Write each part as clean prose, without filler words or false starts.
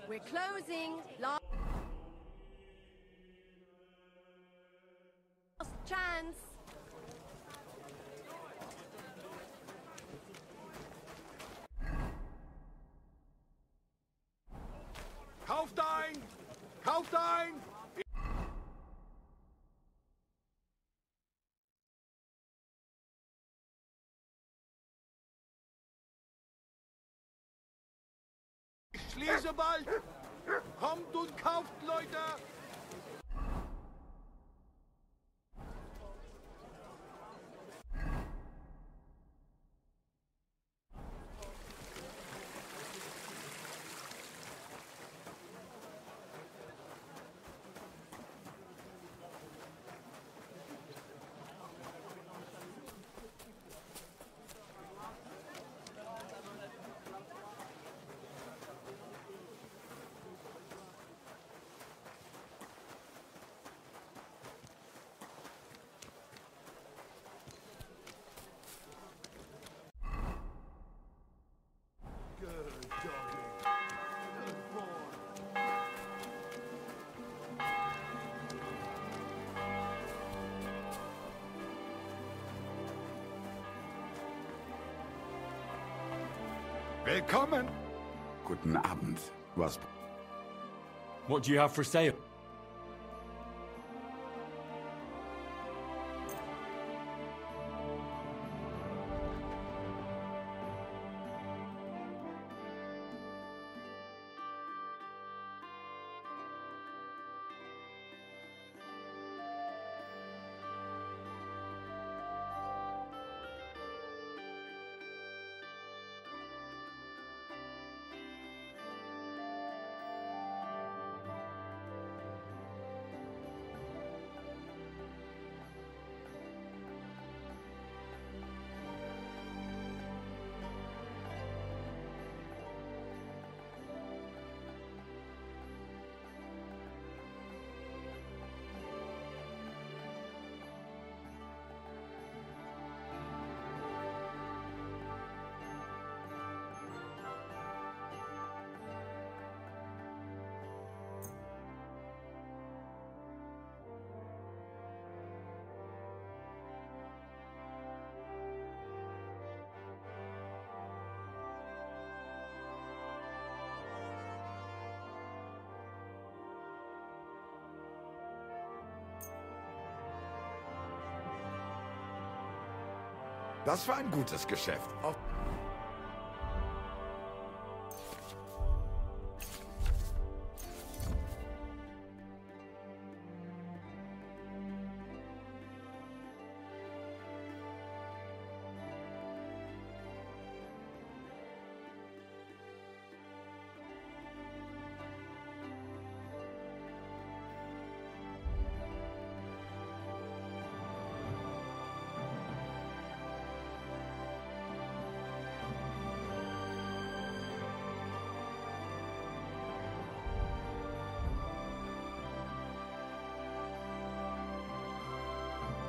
We're closing. Last chance. Kauft ein! Kauft ein! Ich schließe bald! Kommt und kauft, Leute! Willkommen! Guten Abend. Was? What do you have for sale? Das war ein gutes Geschäft.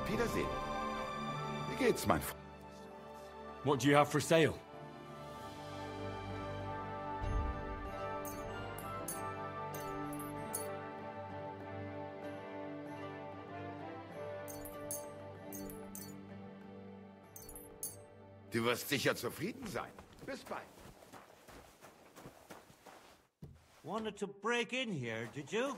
Wiedersehen. Wie geht's, mein Freund? What do you have for sale? Du wirst sicher zufrieden sein. Bis bald. Wanted to break in here, did you?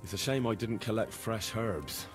It's a shame I didn't collect fresh herbs.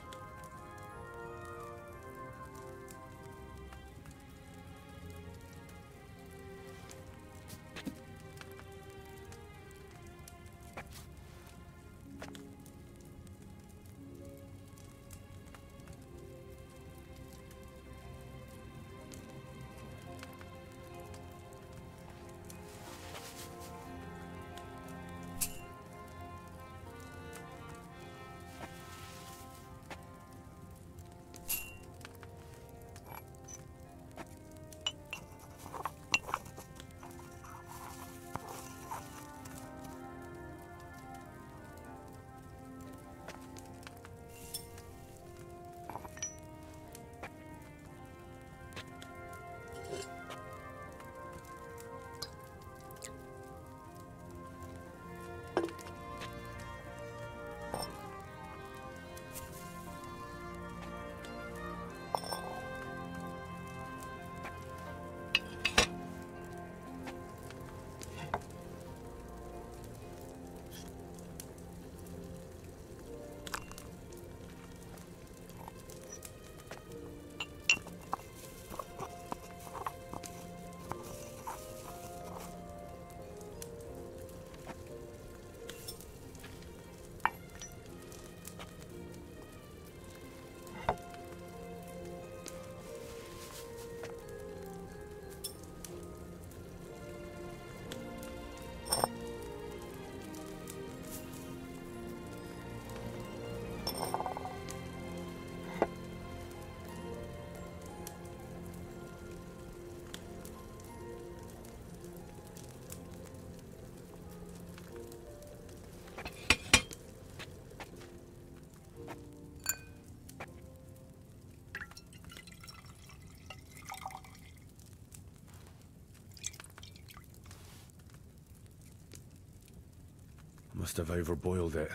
Must have overboiled it.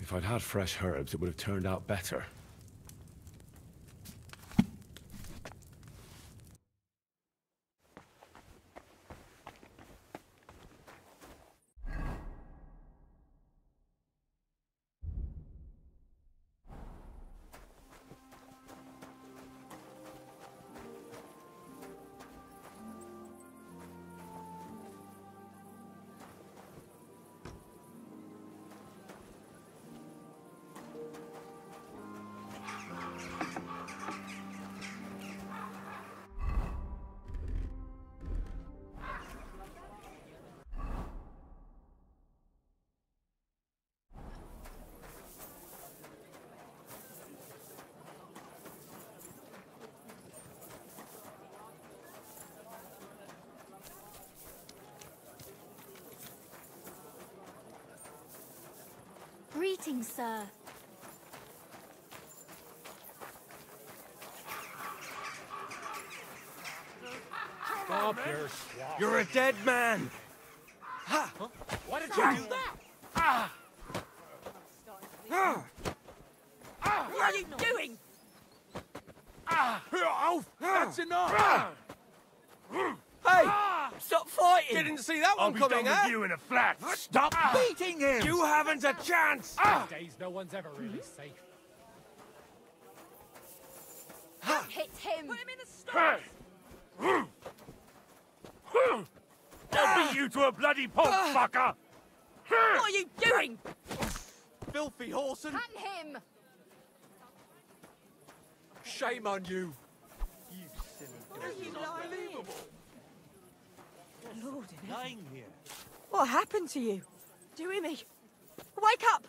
If I'd had fresh herbs, it would have turned out better. Greetings, sir. Stop your swat. You're a dead man! Ha! Why did you do that? What are you doing? That's enough! Hey! Stop fighting! Didn't see that I'll one be coming, done eh? with you in a flash! Stop beating him! You haven't a chance! Days no one's ever really safe. Hit him. Put him in the stocks! I'll beat you to a bloody pulp, fucker! What are you doing? Filthy Horson! Hang him. Shame on you. Lord, Lying here. what happened to you? Do you hear me? Wake up!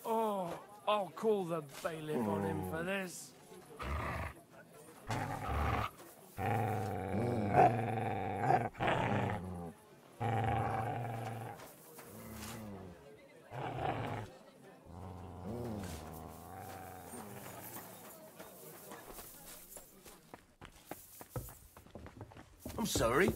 Oh, I'll call the bailiff on him for this. I'm sorry.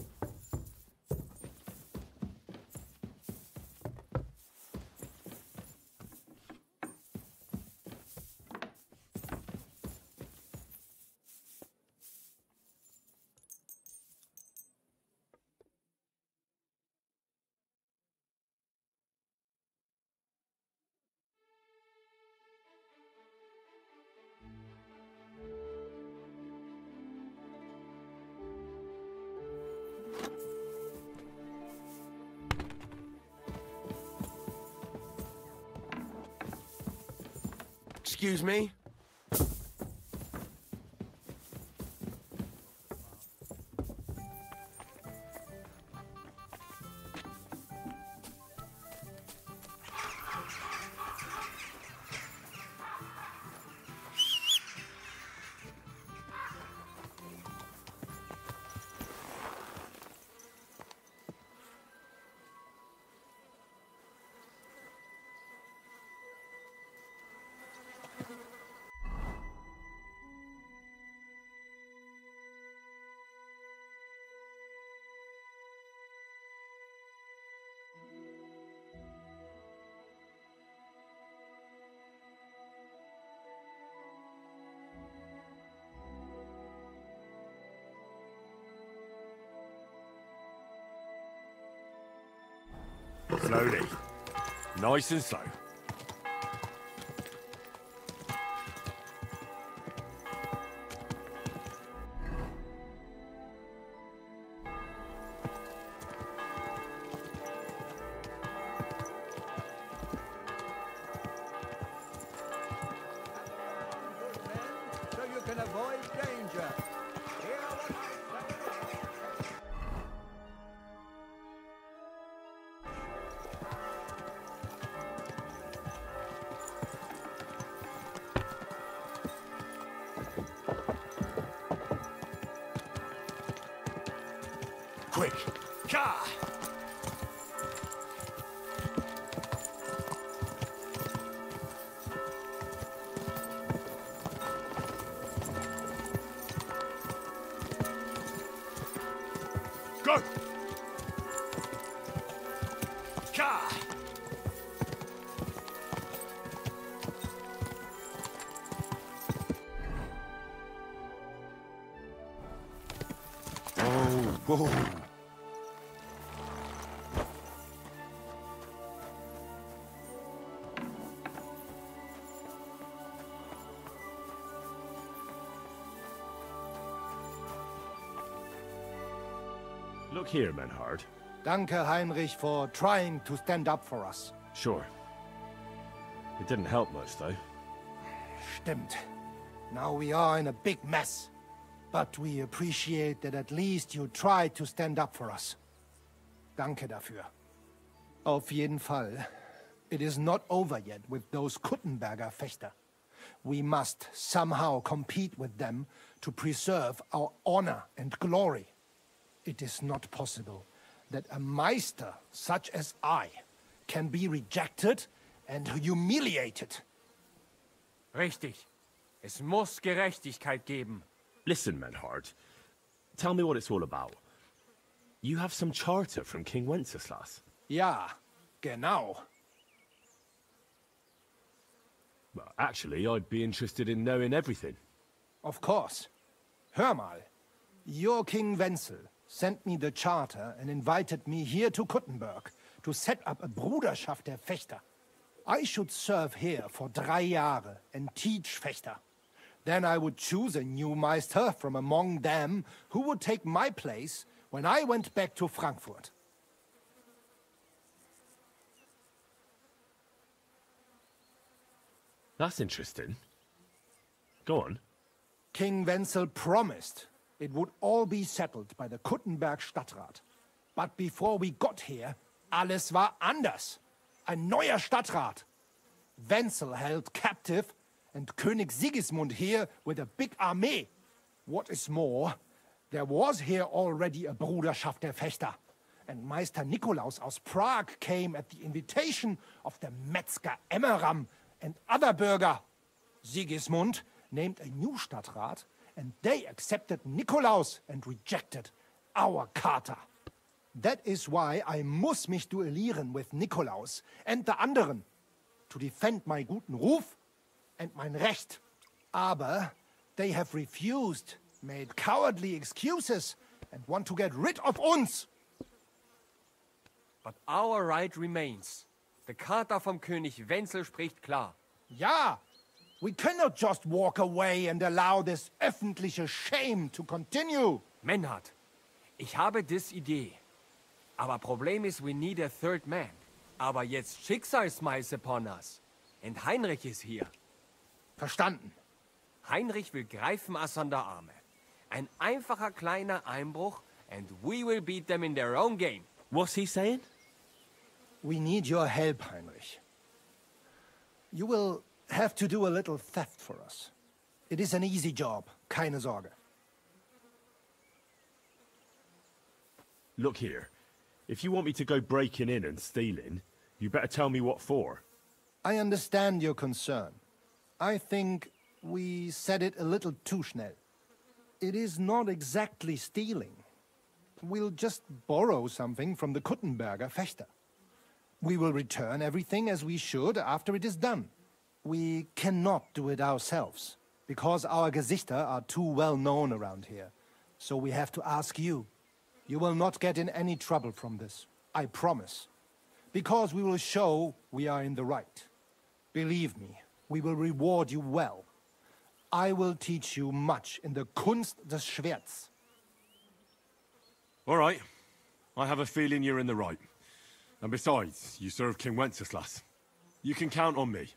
Excuse me? Slowly. Nice and slow. So you can avoid danger. Hear what I say? Quick! Car! Go! Car! Whoa. Look here, Menhard. Danke, Heinrich, for trying to stand up for us. Sure. It didn't help much, though. Stimmt. Now we are in a big mess. But we appreciate that at least you tried to stand up for us. Danke dafür. Auf jeden Fall. It is not over yet with those Kuttenberger Fechter. We must somehow compete with them to preserve our honor and glory. It is not possible that a Meister such as I can be rejected and humiliated. Richtig. Es muss Gerechtigkeit geben. Listen, Menhard. Tell me what it's all about. You have some charter from King Wenceslas. Ja, genau. Well, actually, I'd be interested in knowing everything. Of course. Hör mal. Your King Wenzel sent me the charter and invited me here to Kuttenberg to set up a Bruderschaft der Fechter. I should serve here for 3 Jahre and teach Fechter. Then I would choose a new Meister from among them who would take my place when I went back to Frankfurt. That's interesting. Go on. King Wenzel promised it would all be settled by the Kuttenberg Stadtrat. But before we got here, alles war anders. Ein neuer Stadtrat. Wenzel held captive and König Sigismund here with a big army. What is more, there was here already a Bruderschaft der Fechter. And Meister Nikolaus aus Prague came at the invitation of the Metzger Emmeram and other Bürger. Sigismund named a new Stadtrat, and they accepted Nikolaus and rejected our Charta. That is why I muss mich duellieren with Nikolaus and the anderen, to defend my guten Ruf and mein Recht. Aber they have refused, made cowardly excuses, and want to get rid of uns. But our right remains. The Charta vom König Wenzel spricht klar. Ja, we cannot just walk away and allow this öffentliche shame to continue. Menhard, ich habe dis Idee. Aber Problem ist, we need a third man. Aber jetzt Schicksalsschmeiß upon us. And Heinrich ist hier. Verstanden. Heinrich will greifen us an der Arme. Ein einfacher kleiner Einbruch and we will beat them in their own game. What's he saying? We need your help, Heinrich. You will have to do a little theft for us. It is an easy job, keine Sorge. Look here. If you want me to go breaking in and stealing, you better tell me what for. I understand your concern. I think we said it a little too schnell. It is not exactly stealing. We'll just borrow something from the Kuttenberger Fechter. We will return everything as we should after it is done. We cannot do it ourselves, because our Gesichter are too well known around here. So we have to ask you. You will not get in any trouble from this, I promise. Because we will show we are in the right. Believe me, we will reward you well. I will teach you much in the Kunst des Schwerts. All right. I have a feeling you're in the right. And besides, you serve King Wenceslas. You can count on me.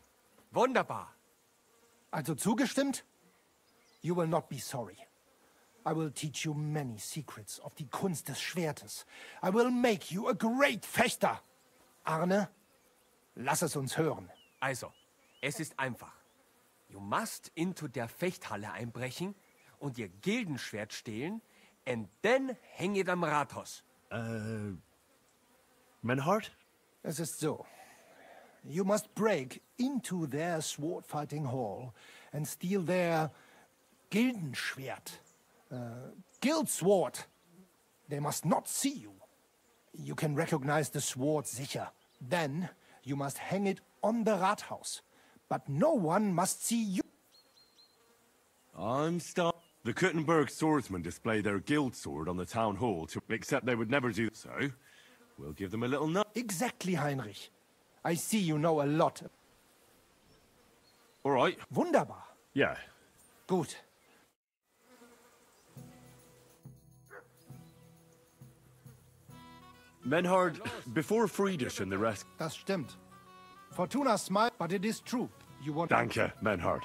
Wunderbar. Also zugestimmt? You will not be sorry. I will teach you many secrets of die Kunst des Schwertes. I will make you a great Fechter. Arne, lass es uns hören. Also, es ist einfach. You must into der Fechthalle einbrechen und ihr Gildenschwert stehlen and then hang it am Rathaus. Menhard? Es ist so. You must break into their sword-fighting hall and steal their Gildenschwert. Guild sword. They must not see you. You can recognize the sword sicher. Then you must hang it on the Rathaus. But no one must see you. I'm stuck. The Kuttenberg swordsmen display their guild sword on the town hall, except they would never do so. We'll give them a little nut. Exactly, Heinrich. I see you know a lot. All right. Wunderbar. Yeah. Gut. Menhard, before Friedrich and the rest... Das stimmt. Fortuna smile, but it is true. You want... Danke, Menhard.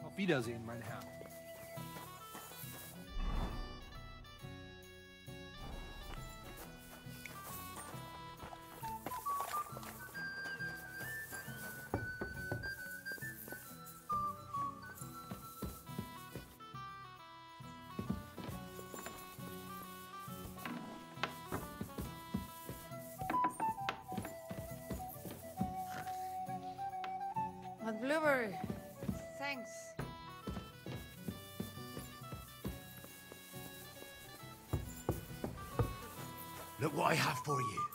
Auf Wiedersehen, mein Herr. Blueberry. Thanks. Look what I have for you.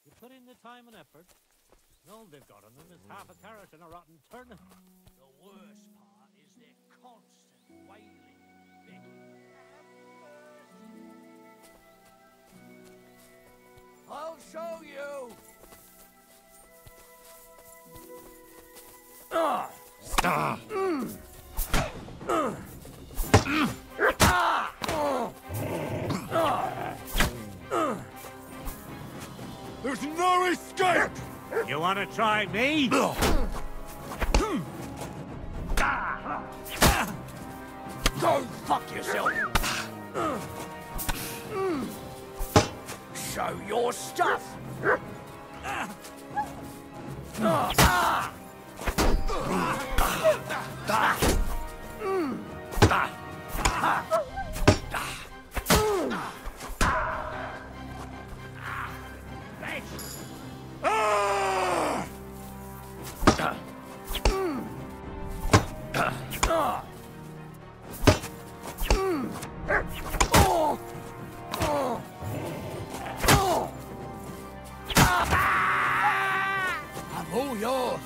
You put in the time and effort, and all they've got on them is half a carrot and a rotten turnip. The worst part is their constant wailing, begging. I'll show you! There's no escape! You want to try me? Go fuck yourself! Show your stuff! I'm all yours.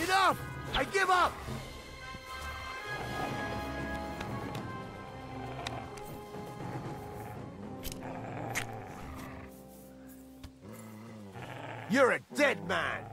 Enough! I give up! You're a dead man!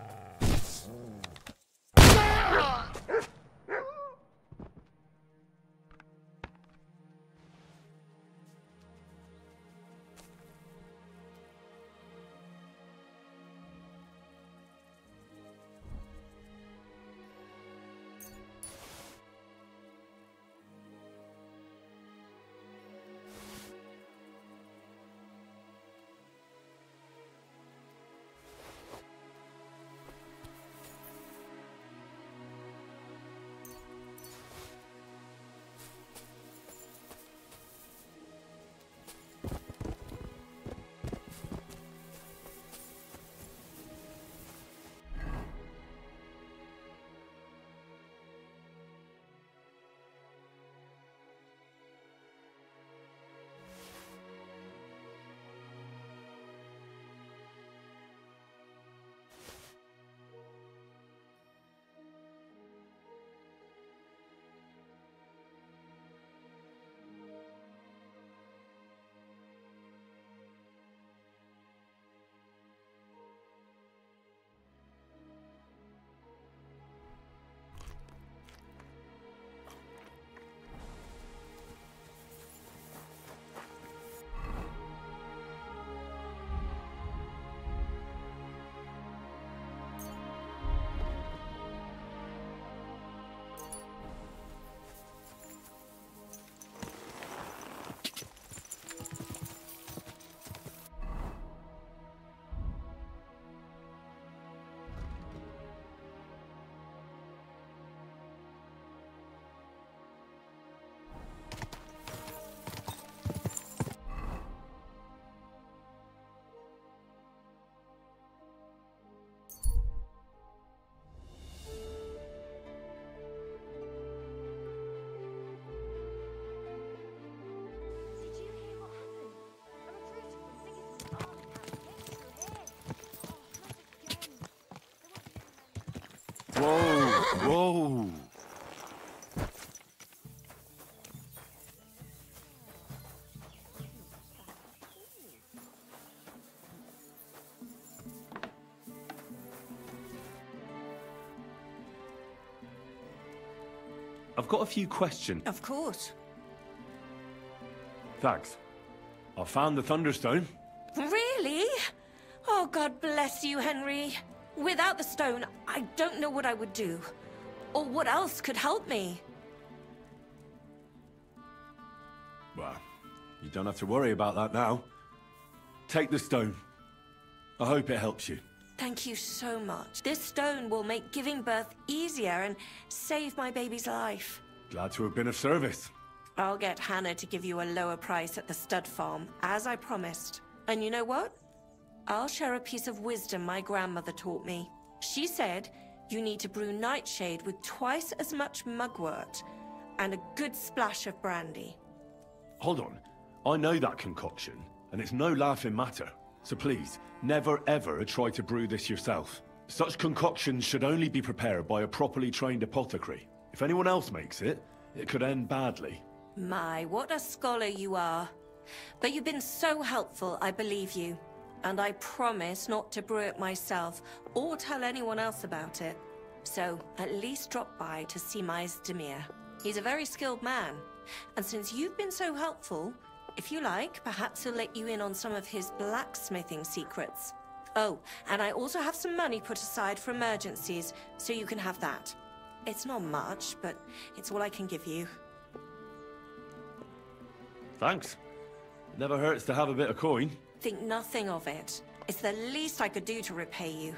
Whoa! Whoa! I've got a few questions. Of course. Thanks. I found the Thunderstone. Really? Oh, God bless you, Henry. Without the stone, I don't know what I would do. Or what else could help me. Well, you don't have to worry about that now. Take the stone. I hope it helps you. Thank you so much. This stone will make giving birth easier and save my baby's life. Glad to have been of service. I'll get Hannah to give you a lower price at the stud farm, as I promised. And you know what? I'll share a piece of wisdom my grandmother taught me. She said you need to brew nightshade with twice as much mugwort and a good splash of brandy. Hold on. I know that concoction, and it's no laughing matter. So please, never ever try to brew this yourself. Such concoctions should only be prepared by a properly trained apothecary. If anyone else makes it, it could end badly. My, what a scholar you are. But you've been so helpful, I believe you. And I promise not to brew it myself, or tell anyone else about it. So, at least drop by to see my Zdemir. He's a very skilled man. And since you've been so helpful, if you like, perhaps he'll let you in on some of his blacksmithing secrets. Oh, and I also have some money put aside for emergencies, so you can have that. It's not much, but it's all I can give you. Thanks. It never hurts to have a bit of coin. Think nothing of it. It's the least I could do to repay you.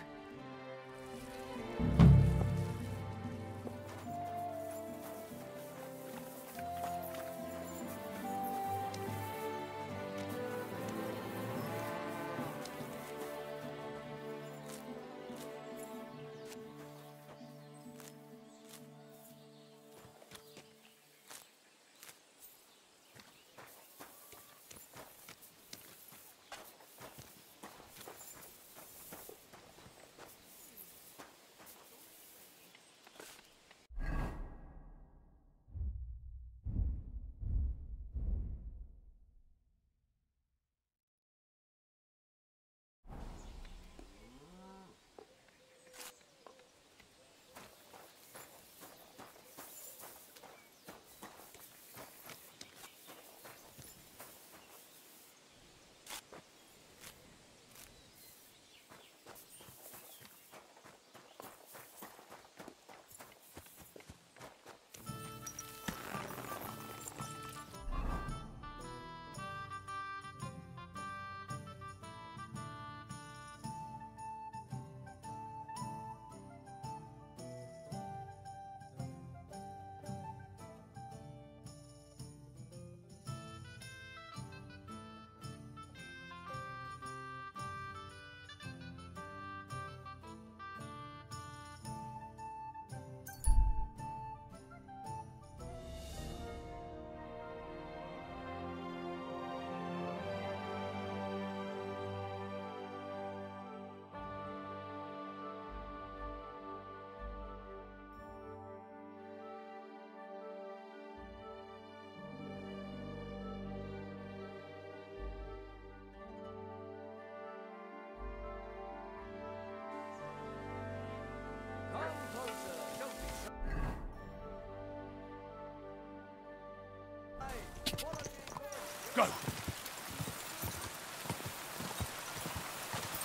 Go!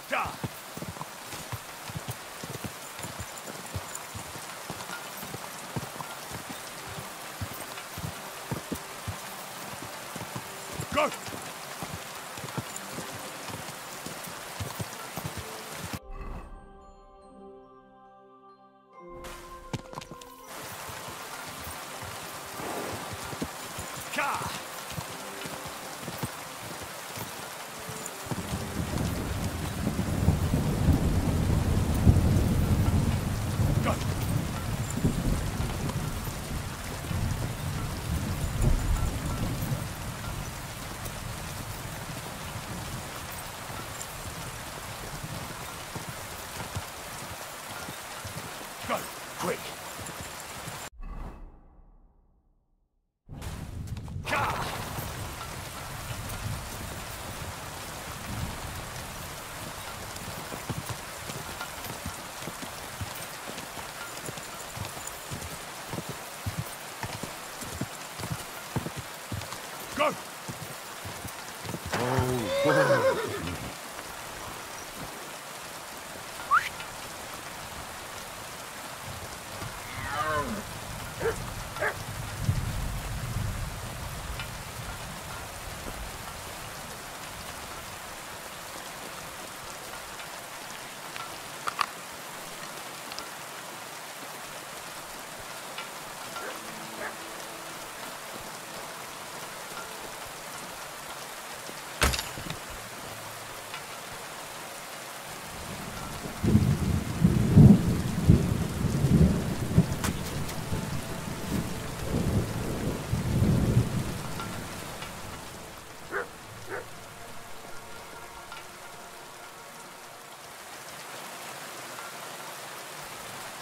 Da! Go! Go! quick. Go! Oh,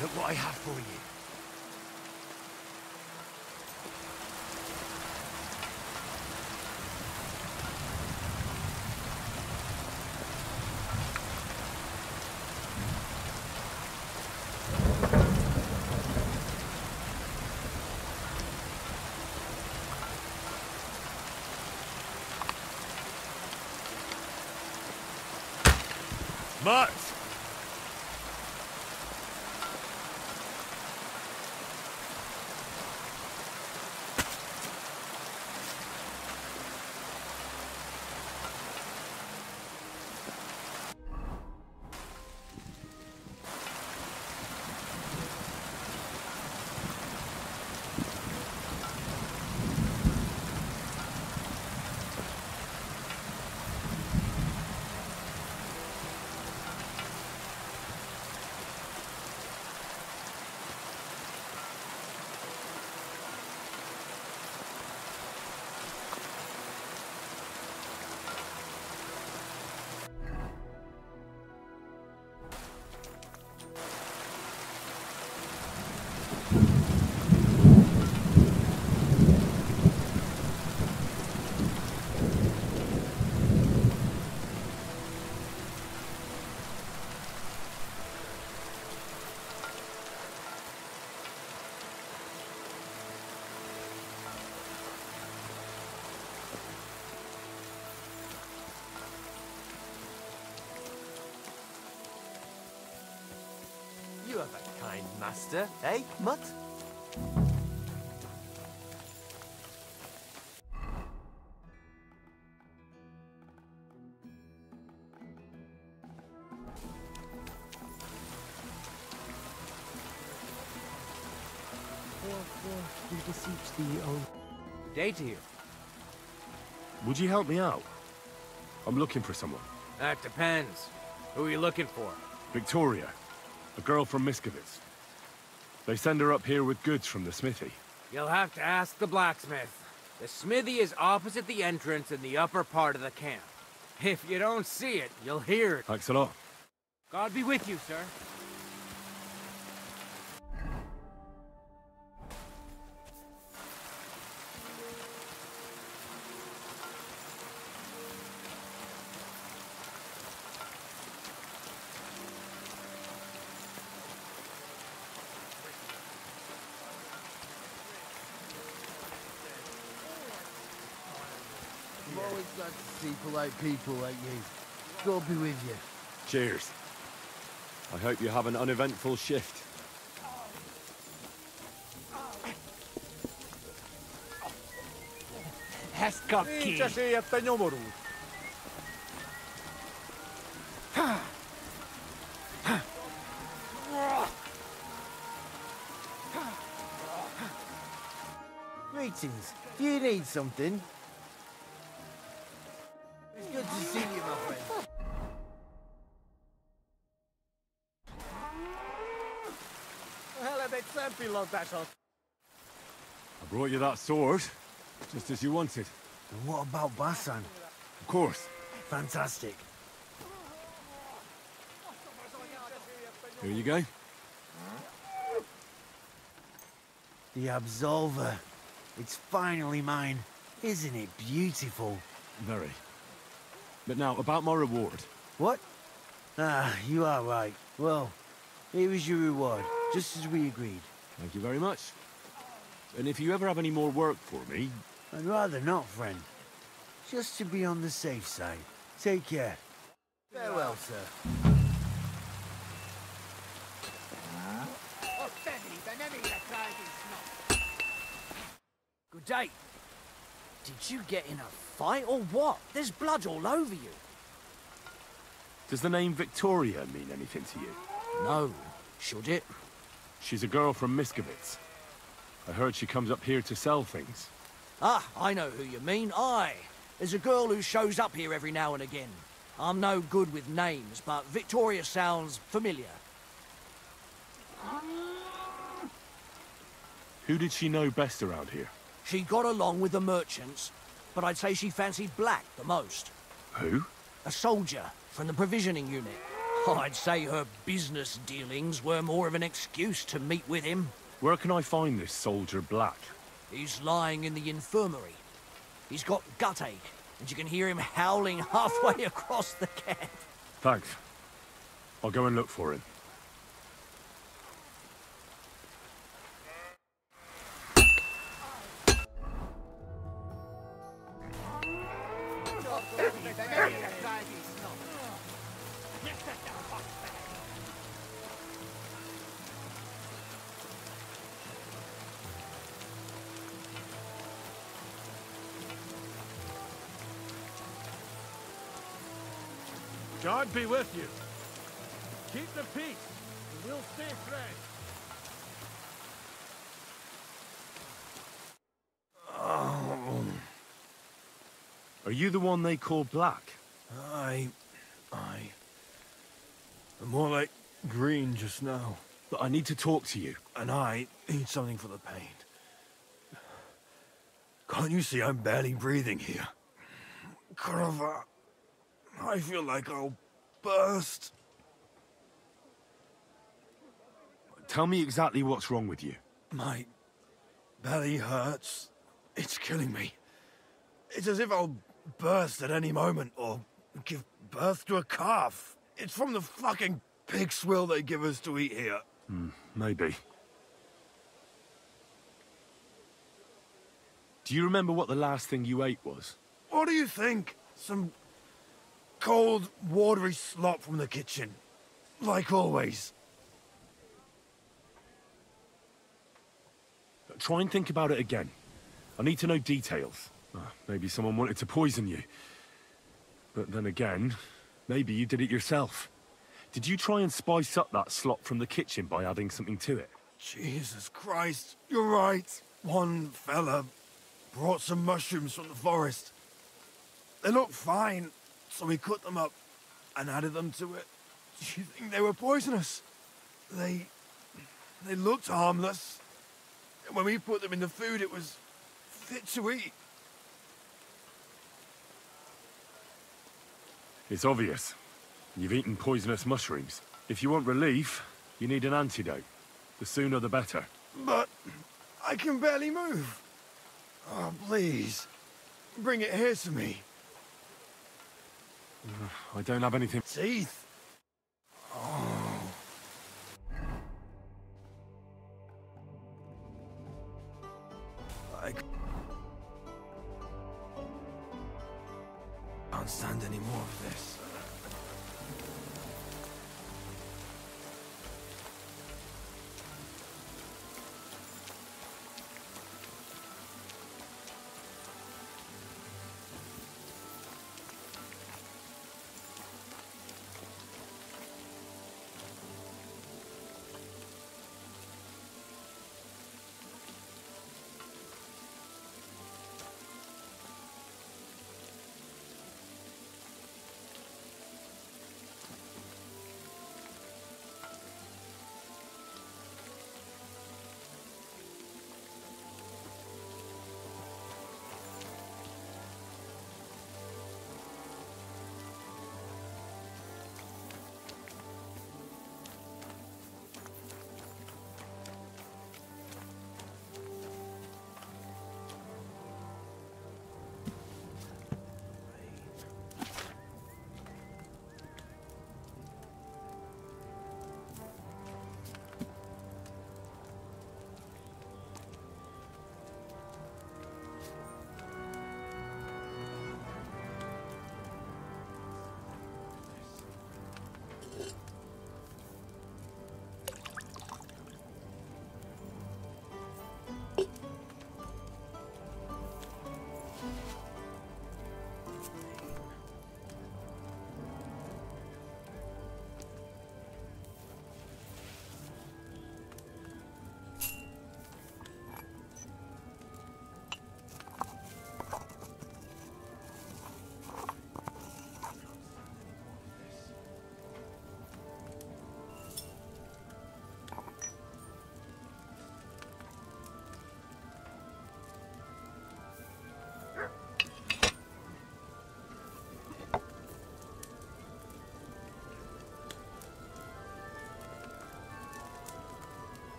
Look what I have for you. Mats! You have a kind master, eh, Mutt? We beseech thee, O... Datir. Would you help me out? I'm looking for someone. That depends. Who are you looking for? Victoria. A girl from Miskovitz. They send her up here with goods from the smithy. You'll have to ask the blacksmith. The smithy is opposite the entrance in the upper part of the camp. If you don't see it, you'll hear it. Thanks a lot. God be with you, sir. I'm always glad to see polite people like you. God be with you. Cheers. I hope you have an uneventful shift. Häskakki! Greetings. Do you need something? It's good to see you, my friend. I brought you that sword, just as you wanted. And what about Basan? Of course. Fantastic. Here you go. The Absolver. It's finally mine. Isn't it beautiful? Very. But now, about my reward. What? Ah, you are right. Well, here is your reward, just as we agreed. Thank you very much. And if you ever have any more work for me... I'd rather not, friend. Just to be on the safe side. Take care. Farewell, sir. Good day. Did you get in a fight or what? There's blood all over you. Does the name Victoria mean anything to you? No. Should it? She's a girl from Miskovitz. I heard she comes up here to sell things. Ah, I know who you mean. Aye. There's a girl who shows up here every now and again. I'm no good with names, but Victoria sounds familiar. Who did she know best around here? She got along with the merchants, but I'd say she fancied Black the most. Who? A soldier from the provisioning unit. I'd say her business dealings were more of an excuse to meet with him. Where can I find this soldier Black? He's lying in the infirmary. He's got gut ache, and you can hear him howling halfway across the camp. Thanks. I'll go and look for him. God be with you. Keep the peace, and we'll stay friends. Are you the one they call Black? I'm more like green just now. But I need to talk to you. And I need something for the pain. Can't you see I'm barely breathing here? Kurova, I feel like I'll burst. Tell me exactly what's wrong with you. My belly hurts. It's killing me. It's as if I'll burst at any moment or give birth to a calf. It's from the fucking pig swill they give us to eat here. Maybe. Do you remember what the last thing you ate was? What do you think? Some cold, watery slop from the kitchen. Like always. Try and think about it again. I need to know details. Maybe someone wanted to poison you. But then again, maybe you did it yourself. Did you try and spice up that slop from the kitchen by adding something to it? Jesus Christ, you're right. One fella brought some mushrooms from the forest. They looked fine, so we cut them up and added them to it. Do you think they were poisonous? They looked harmless. And when we put them in the food, it was fit to eat. It's obvious. You've eaten poisonous mushrooms. If you want relief, you need an antidote. The sooner the better. But I can barely move. Oh, please. Bring it here to me. I don't have anything... Teeth? Oh. I can't stand any more of this.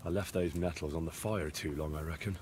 I left those nettles on the fire too long, I reckon.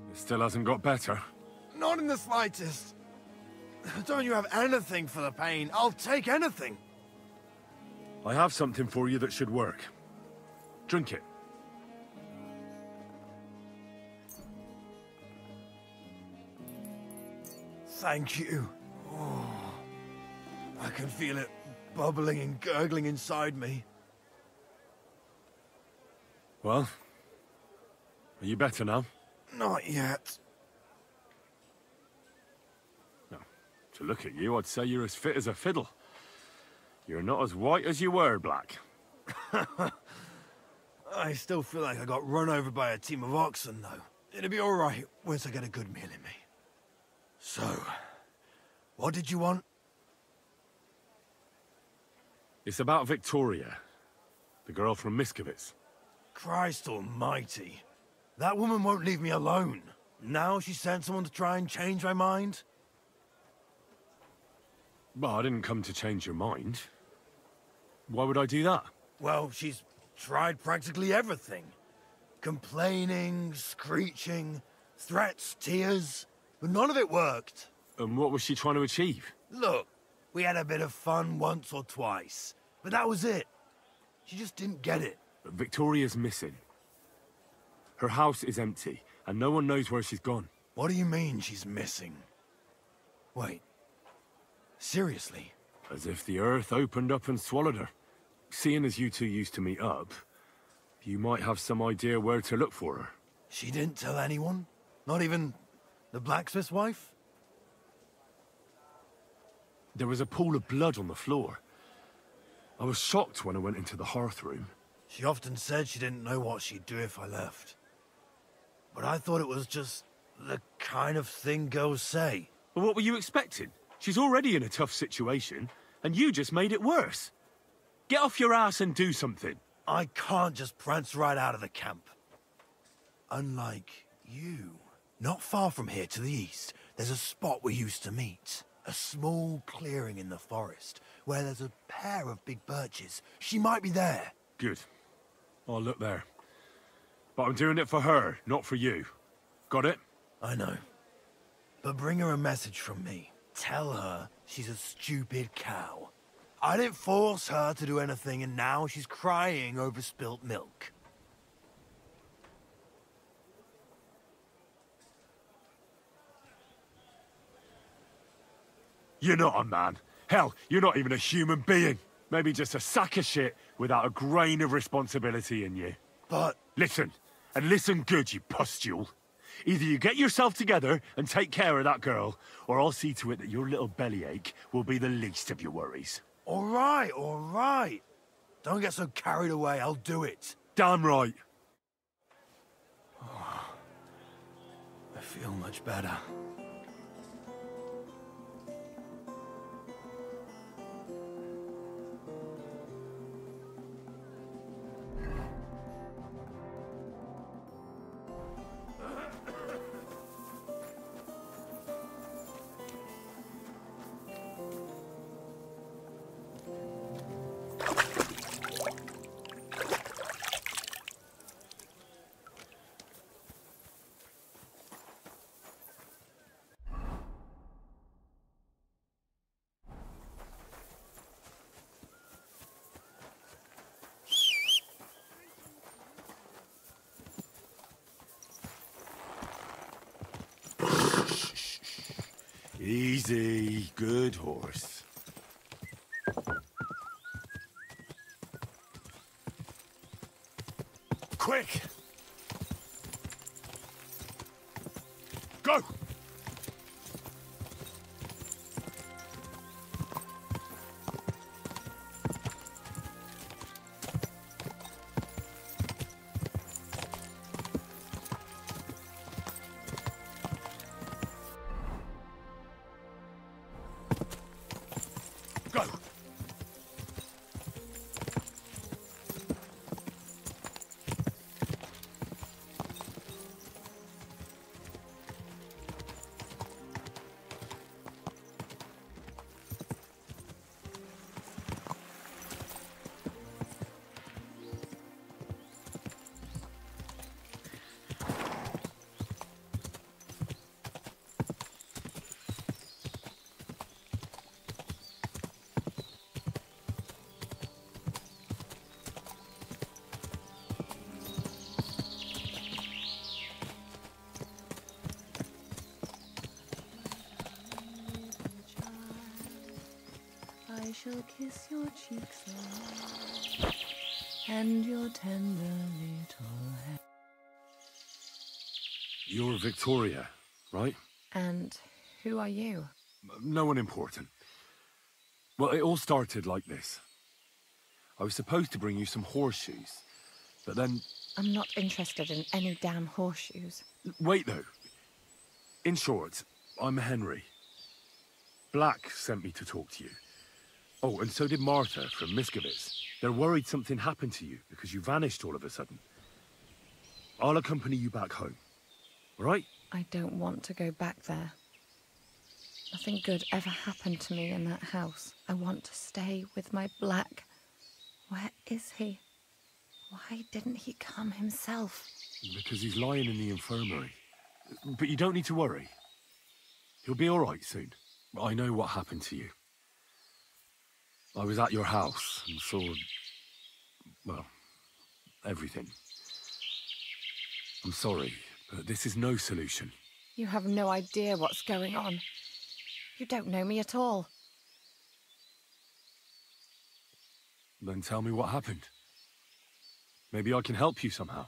It still hasn't got better. Not in the slightest. Don't you have anything for the pain? I'll take anything. I have something for you that should work. Drink it. Thank you. Oh, I can feel it bubbling and gurgling inside me. Well, are you better now? Not yet. No. To look at you, I'd say you're as fit as a fiddle. You're not as white as you were, Black. I still feel like I got run over by a team of oxen, though. It'll be all right once I get a good meal in me. So, what did you want? It's about Victoria, the girl from Miskovitz. Christ almighty. That woman won't leave me alone. Now she sent someone to try and change my mind? Well, I didn't come to change your mind. Why would I do that? Well, she's tried practically everything. Complaining, screeching, threats, tears, but none of it worked. And what was she trying to achieve? Look, we had a bit of fun once or twice, but that was it. She just didn't get it. But Victoria's missing. Her house is empty, and no one knows where she's gone. What do you mean she's missing? Wait. Seriously? As if the earth opened up and swallowed her. Seeing as you two used to meet up, you might have some idea where to look for her. She didn't tell anyone? Not even the blacksmith's wife? There was a pool of blood on the floor. I was shocked when I went into the hearth room. She often said she didn't know what she'd do if I left. But I thought it was just the kind of thing girls say. Well, what were you expecting? She's already in a tough situation, and you just made it worse. Get off your ass and do something. I can't just prance right out of the camp. Unlike you. Not far from here to the east, there's a spot we used to meet. A small clearing in the forest, where there's a pair of big birches. She might be there. Good. I'll look there. But I'm doing it for her, not for you. Got it? I know. But bring her a message from me. Tell her she's a stupid cow. I didn't force her to do anything, and now she's crying over spilt milk. You're not a man. Hell, you're not even a human being. Maybe just a sack of shit without a grain of responsibility in you. But... Listen, and listen good, you pustule. Either you get yourself together and take care of that girl, or I'll see to it that your little bellyache will be the least of your worries. All right, all right. Don't get so carried away, I'll do it. Damn right. Oh, I feel much better. Easy, good horse. Quick! Go! Go! I shall kiss your cheeks awhile, and your tender little head. You're Victoria, right? And who are you? No one important. Well, it all started like this. I was supposed to bring you some horseshoes, but then... I'm not interested in any damn horseshoes. Wait, though. In short, I'm Henry. Black sent me to talk to you. Oh, and so did Martha from Miskovitz. They're worried something happened to you because you vanished all of a sudden. I'll accompany you back home. All right? I don't want to go back there. Nothing good ever happened to me in that house. I want to stay with my Black. Where is he? Why didn't he come himself? Because he's lying in the infirmary. But you don't need to worry. He'll be all right soon. I know what happened to you. I was at your house and saw... well, everything. I'm sorry, but this is no solution. You have no idea what's going on. You don't know me at all. Then tell me what happened. Maybe I can help you somehow.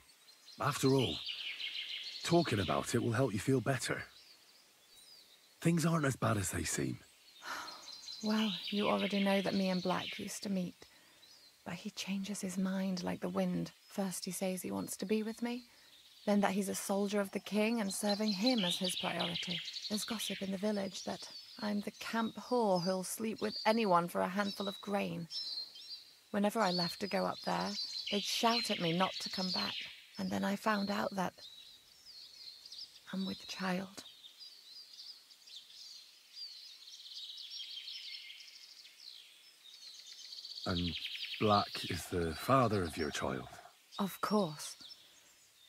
After all, talking about it will help you feel better. Things aren't as bad as they seem. Well, you already know that me and Black used to meet. But he changes his mind like the wind. First he says he wants to be with me, then that he's a soldier of the king and serving him as his priority. There's gossip in the village that I'm the camp whore who'll sleep with anyone for a handful of grain. Whenever I left to go up there, they'd shout at me not to come back. And then I found out that I'm with child. And Black is the father of your child? Of course.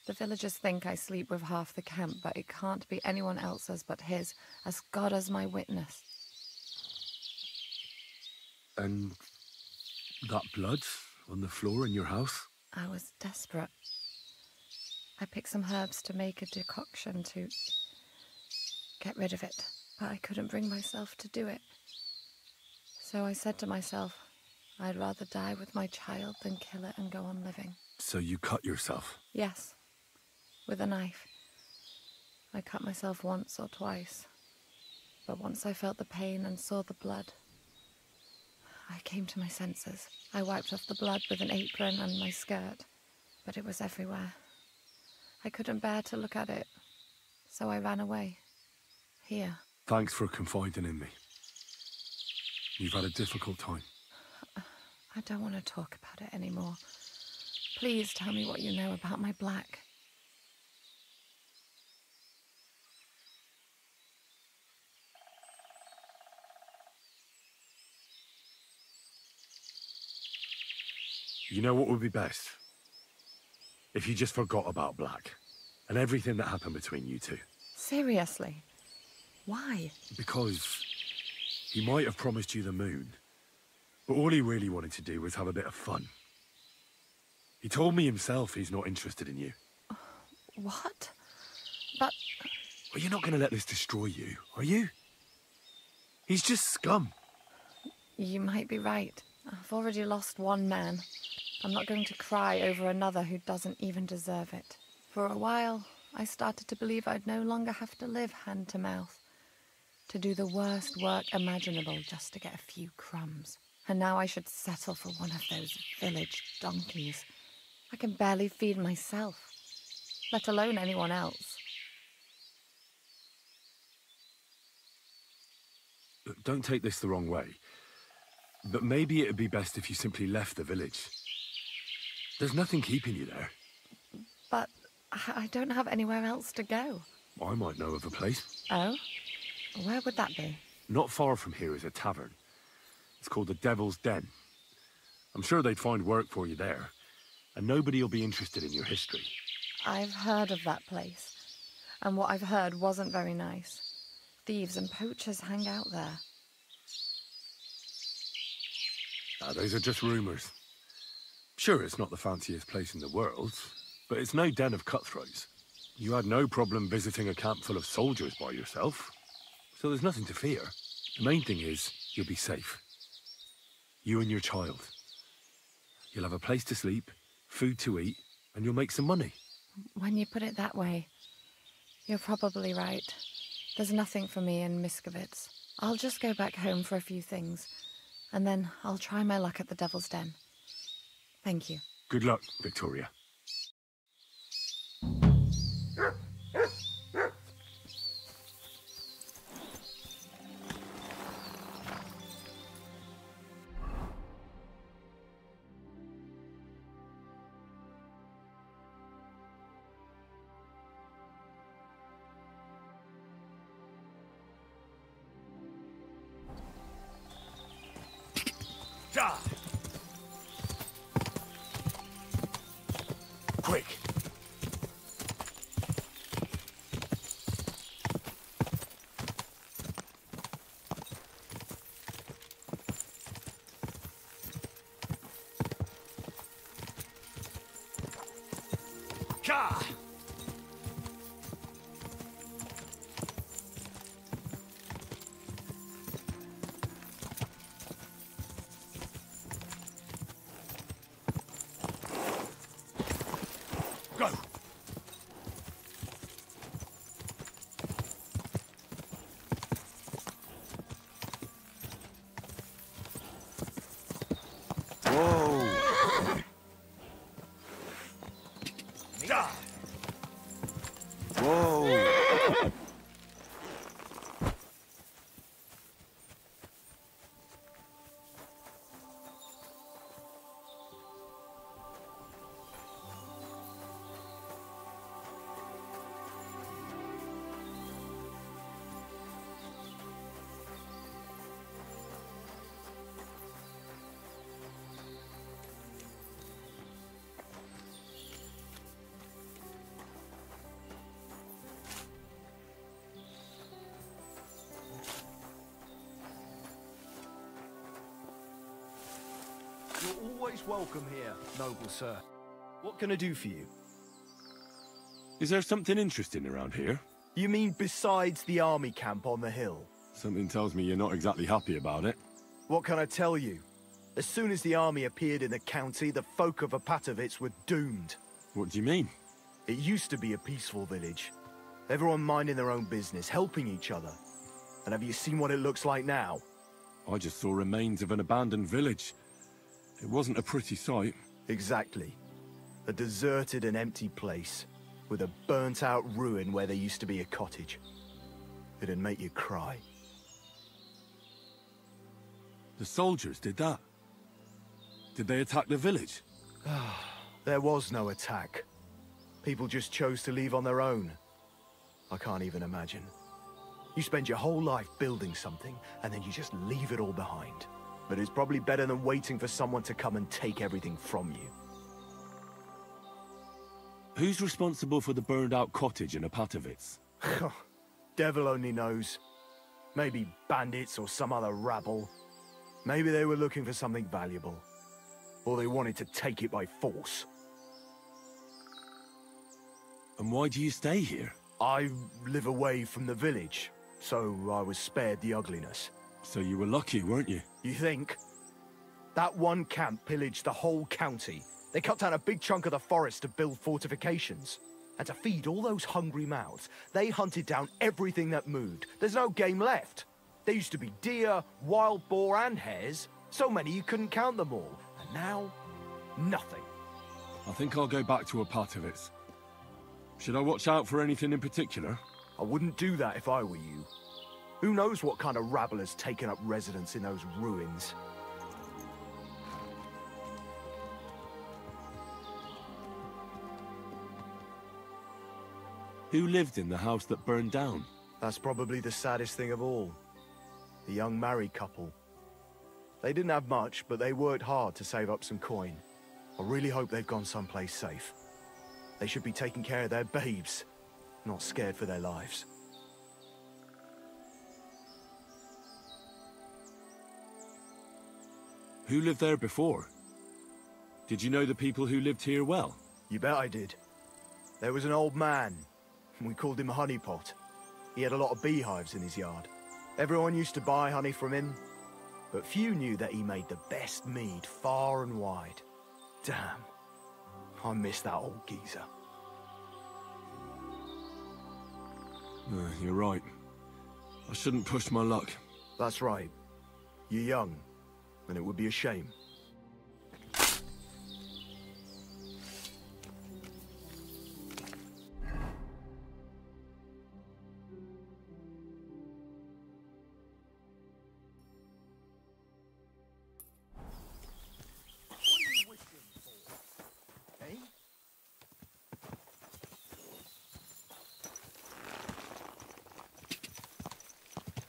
The villagers think I sleep with half the camp, but it can't be anyone else's but his, as God is my witness. And that blood on the floor in your house? I was desperate. I picked some herbs to make a decoction to get rid of it. but I couldn't bring myself to do it. So I said to myself, I'd rather die with my child than kill it and go on living. So you cut yourself? Yes, with a knife. I cut myself once or twice, but once I felt the pain and saw the blood, I came to my senses. I wiped off the blood with an apron and my skirt, but it was everywhere. I couldn't bear to look at it, so I ran away. Here. Thanks for confiding in me. You've had a difficult time. I don't want to talk about it anymore. Please tell me what you know about my Black. You know what would be best? If you just forgot about Black and everything that happened between you two. Seriously? Why? Because he might have promised you the moon, but all he really wanted to do was have a bit of fun. He told me himself he's not interested in you. What? But... Well, you're not going to let this destroy you, are you? He's just scum. You might be right. I've already lost one man. I'm not going to cry over another who doesn't even deserve it. For a while, I started to believe I'd no longer have to live hand to mouth, to do the worst work imaginable just to get a few crumbs. And now I should settle for one of those village donkeys. I can barely feed myself, let alone anyone else. Don't take this the wrong way, but maybe it'd be best if you simply left the village. There's nothing keeping you there. But I don't have anywhere else to go. I might know of a place. Oh? Where would that be? Not far from here is a tavern. It's called the Devil's Den. I'm sure they'd find work for you there, and nobody will be interested in your history. I've heard of that place, and what I've heard wasn't very nice. Thieves and poachers hang out there. Those are just rumours. Sure, it's not the fanciest place in the world, but it's no den of cutthroats. You had no problem visiting a camp full of soldiers by yourself, so there's nothing to fear. The main thing is, you'll be safe. You and your child. You'll have a place to sleep, food to eat, and you'll make some money. When you put it that way, you're probably right. There's nothing for me in Miskovitz. I'll just go back home for a few things, and then I'll try my luck at the Devil's Den. Thank you. Good luck, Victoria. Quick! Ka! Go! Whoa! Whoa! You're always welcome here, noble sir. What can I do for you? Is there something interesting around here? You mean besides the army camp on the hill? Something tells me you're not exactly happy about it. What can I tell you? As soon as the army appeared in the county, the folk of Opatovitz were doomed. What do you mean? It used to be a peaceful village. Everyone minding their own business, helping each other. And have you seen what it looks like now? I just saw remains of an abandoned village. It wasn't a pretty sight. Exactly. A deserted and empty place, with a burnt-out ruin where there used to be a cottage. It'd make you cry. The soldiers did that? Did they attack the village? There was no attack. People just chose to leave on their own. I can't even imagine. You spend your whole life building something, and then you just leave it all behind. But it's probably better than waiting for someone to come and take everything from you. Who's responsible for the burned-out cottage in Opatovitz? Devil only knows. Maybe bandits or some other rabble. Maybe they were looking for something valuable. Or they wanted to take it by force. And why do you stay here? I live away from the village, so I was spared the ugliness. So you were lucky, weren't you? You think? That one camp pillaged the whole county. They cut down a big chunk of the forest to build fortifications. And to feed all those hungry mouths, they hunted down everything that moved. There's no game left. There used to be deer, wild boar, and hares. So many you couldn't count them all. And now, nothing. I think I'll go back to Opatovitz. Should I watch out for anything in particular? I wouldn't do that if I were you. Who knows what kind of rabble has taken up residence in those ruins? Who lived in the house that burned down? That's probably the saddest thing of all. The young married couple. They didn't have much, but they worked hard to save up some coin. I really hope they've gone someplace safe. They should be taking care of their babes, not scared for their lives. Who lived there before? Did you know the people who lived here well? You bet I did. There was an old man. We called him Honeypot. He had a lot of beehives in his yard. Everyone used to buy honey from him, but few knew that he made the best mead far and wide. Damn, I miss that old geezer. You're right. I shouldn't push my luck. That's right. You're young, and it would be a shame.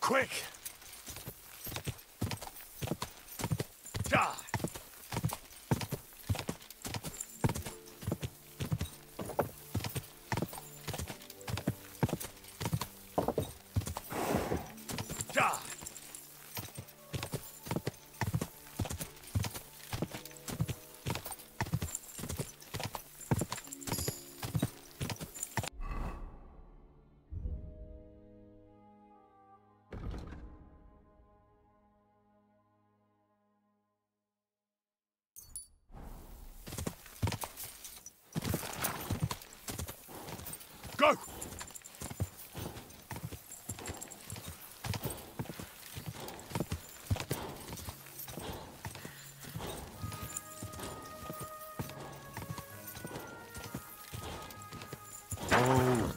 Quick! Die! Die! Go!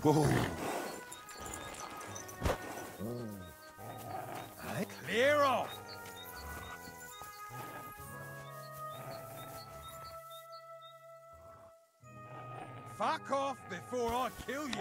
Whoa. Clear off! Fuck off before I kill you!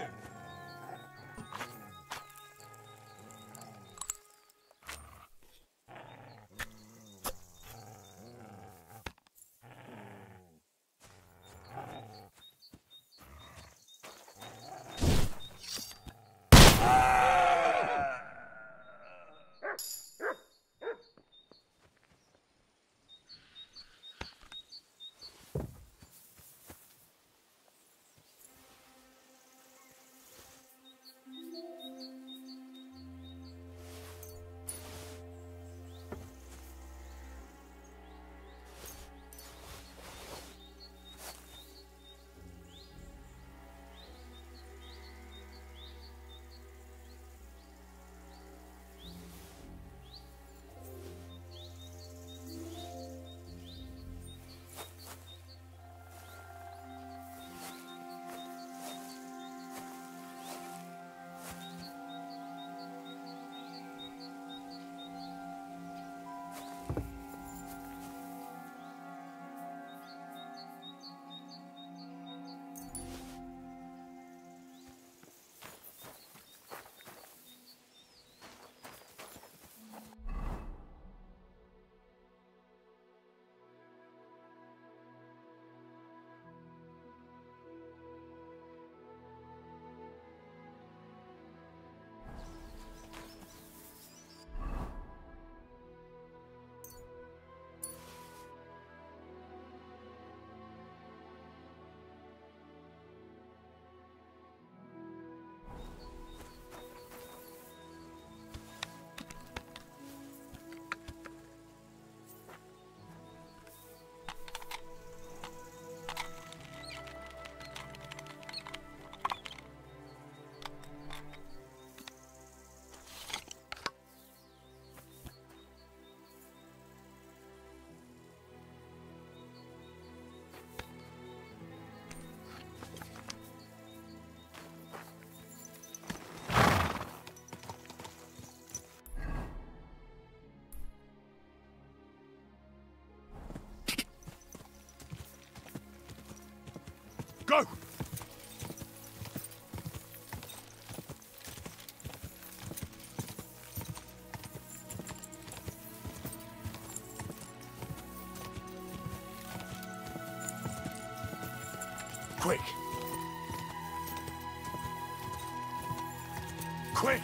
Quick! Quick!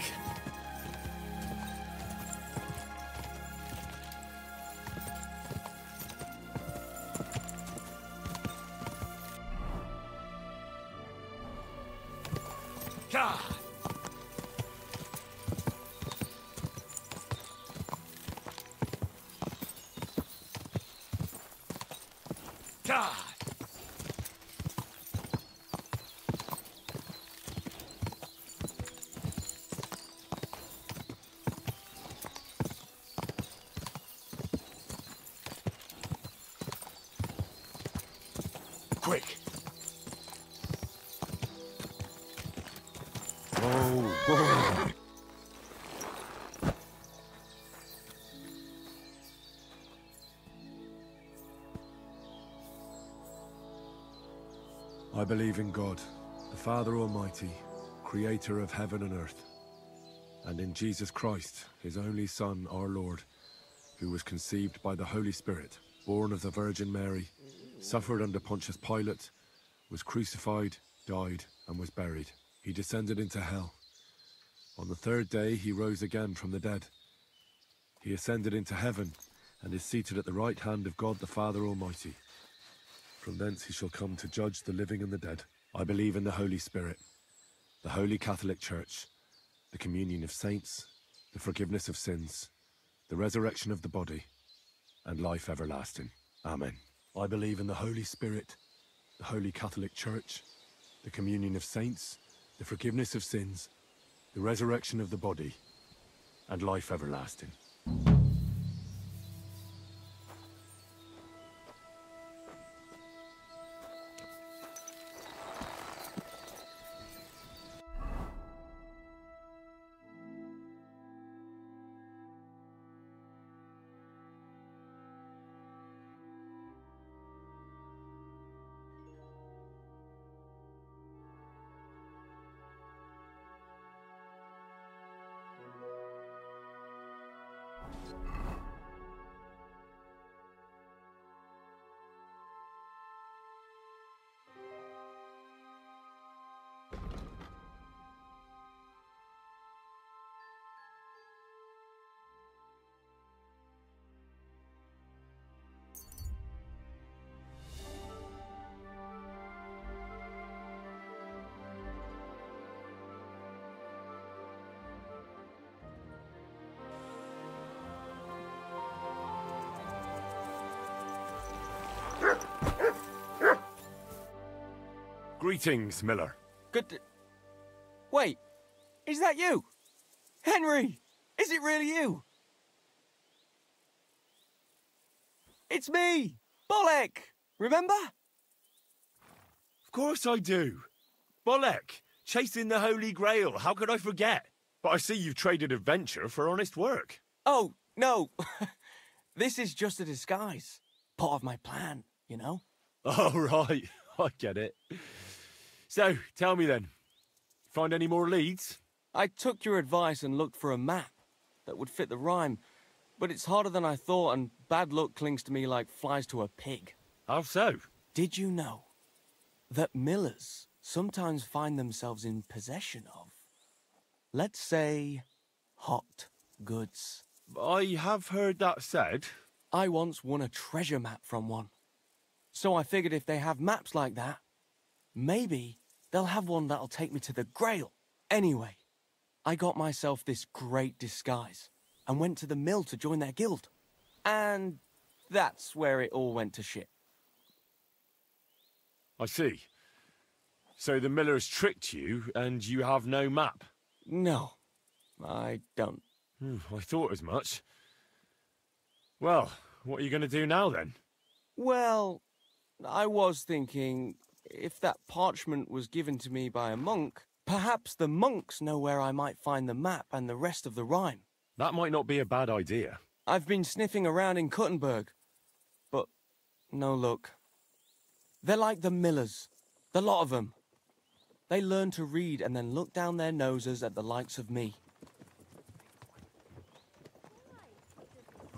God! God! Quick! Oh, I believe in God, the Father Almighty, creator of heaven and earth, and in Jesus Christ, his only Son, our Lord, who was conceived by the Holy Spirit, born of the Virgin Mary, suffered under Pontius Pilate, was crucified, died, and was buried. He descended into hell. On the third day he rose again from the dead. He ascended into heaven, and is seated at the right hand of God the Father Almighty. From thence he shall come to judge the living and the dead. I believe in the Holy Spirit, the Holy Catholic Church, the communion of saints, the forgiveness of sins, the resurrection of the body, and life everlasting. Amen. I believe in the Holy Spirit, the Holy Catholic Church, the communion of saints, the forgiveness of sins, the resurrection of the body, and life everlasting. Greetings, Miller. Good. Wait, is that you? Henry! Is it really you? It's me! Bolek! Remember? Of course I do. Bolek, chasing the Holy Grail, how could I forget? But I see you've traded adventure for honest work. Oh, no. This is just a disguise. Part of my plan, you know? Oh, right. I get it. So, tell me then, find any more leads? I took your advice and looked for a map that would fit the rhyme, but it's harder than I thought, and bad luck clings to me like flies to a pig. How so? Did you know that millers sometimes find themselves in possession of, let's say, hot goods? I have heard that said. I once won a treasure map from one. So I figured if they have maps like that, maybe they'll have one that'll take me to the Grail. Anyway, I got myself this great disguise and went to the mill to join their guild. And that's where it all went to shit. I see. So the millers tricked you and you have no map? No, I don't. I thought as much. Well, what are you going to do now then? Well, I was thinking, if that parchment was given to me by a monk, perhaps the monks know where I might find the map and the rest of the rhyme. That might not be a bad idea. I've been sniffing around in Kuttenberg, but no luck. They're like the millers, the lot of them. They learn to read and then look down their noses at the likes of me.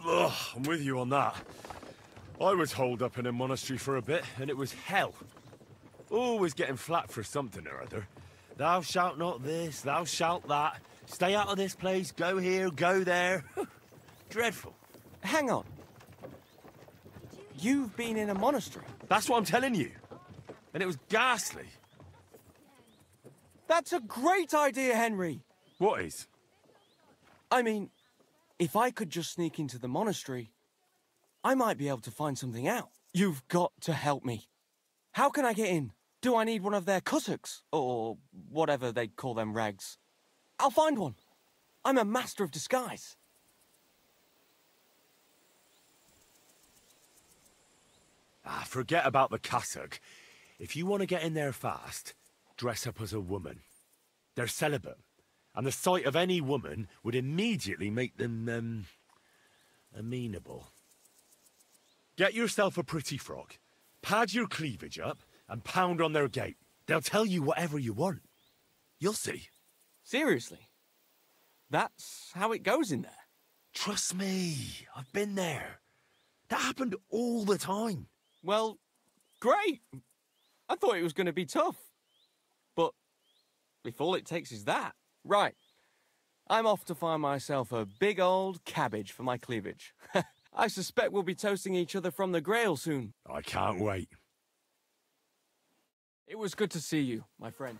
Ugh, I'm with you on that. I was holed up in a monastery for a bit, and it was hell. Always getting flat for something or other. Thou shalt not this, thou shalt that. Stay out of this place, go here, go there. Dreadful. Hang on. You've been in a monastery? That's what I'm telling you. And it was ghastly. That's a great idea, Henry. What is? I mean, if I could just sneak into the monastery, I might be able to find something out. You've got to help me. How can I get in? Do I need one of their kutuks? Or whatever they call them rags? I'll find one. I'm a master of disguise. Forget about the cassock. If you want to get in there fast, dress up as a woman. They're celibate, and the sight of any woman would immediately make them, amenable. Get yourself a pretty frock, pad your cleavage up, and pound on their gate. They'll tell you whatever you want. You'll see. Seriously? That's how it goes in there? Trust me, I've been there. That happened all the time. Well, great. I thought it was going to be tough. But if all it takes is that... Right. I'm off to find myself a big old cabbage for my cleavage. I suspect we'll be toasting each other from the Grail soon. I can't wait. It was good to see you, my friend.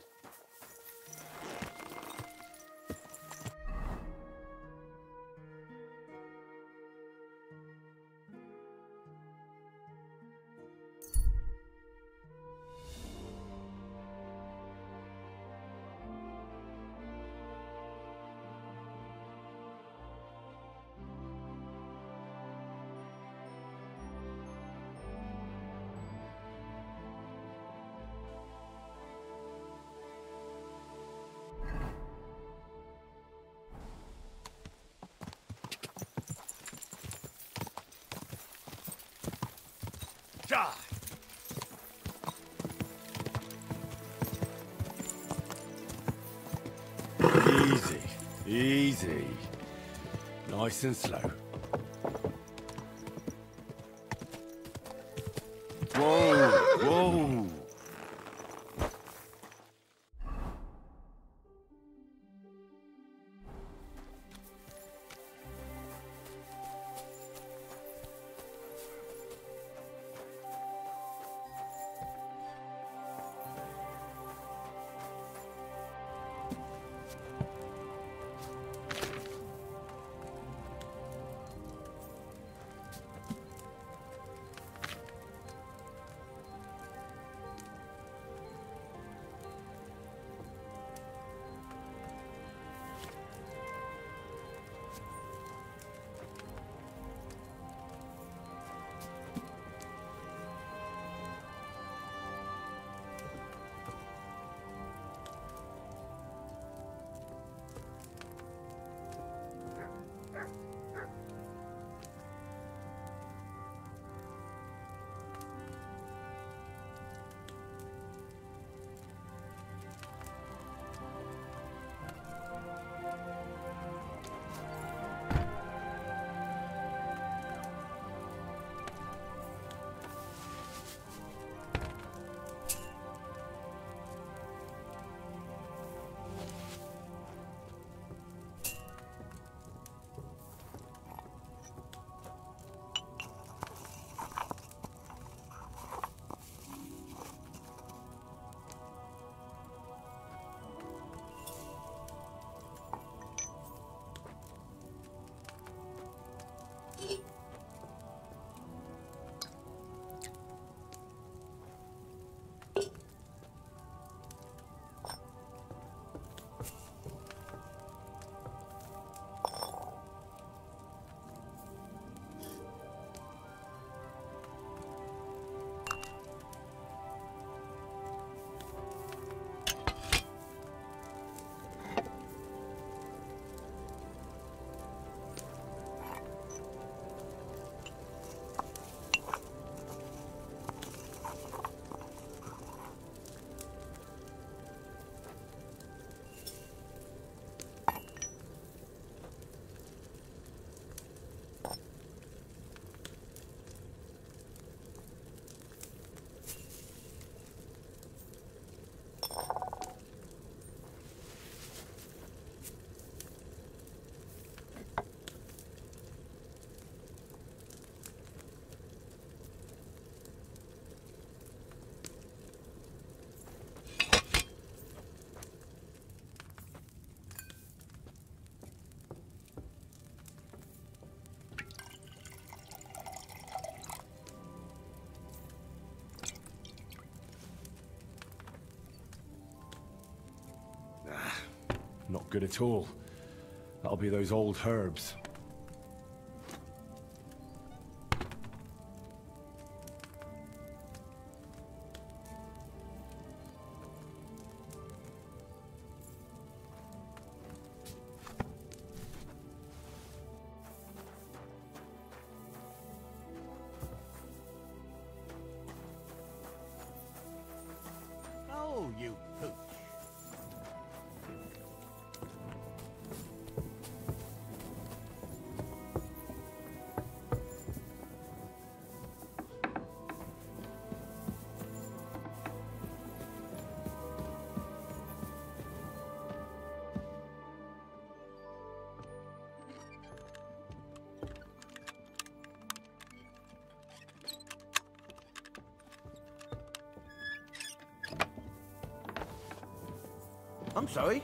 Easy, easy. Nice and slow. Whoa, whoa. good at all. That'll be those old herbs. Oh, you pooch. I'm sorry.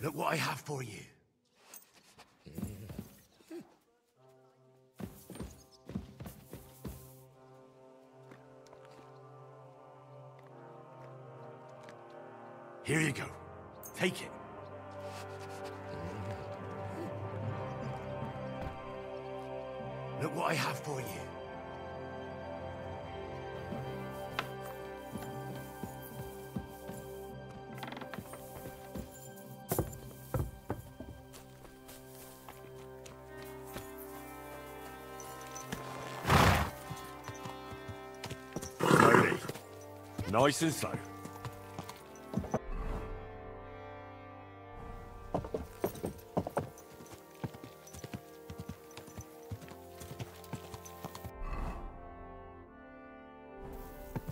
Look what I have for you. Here you go. Take it. Look what I have for you. Slowly. Nice and slow.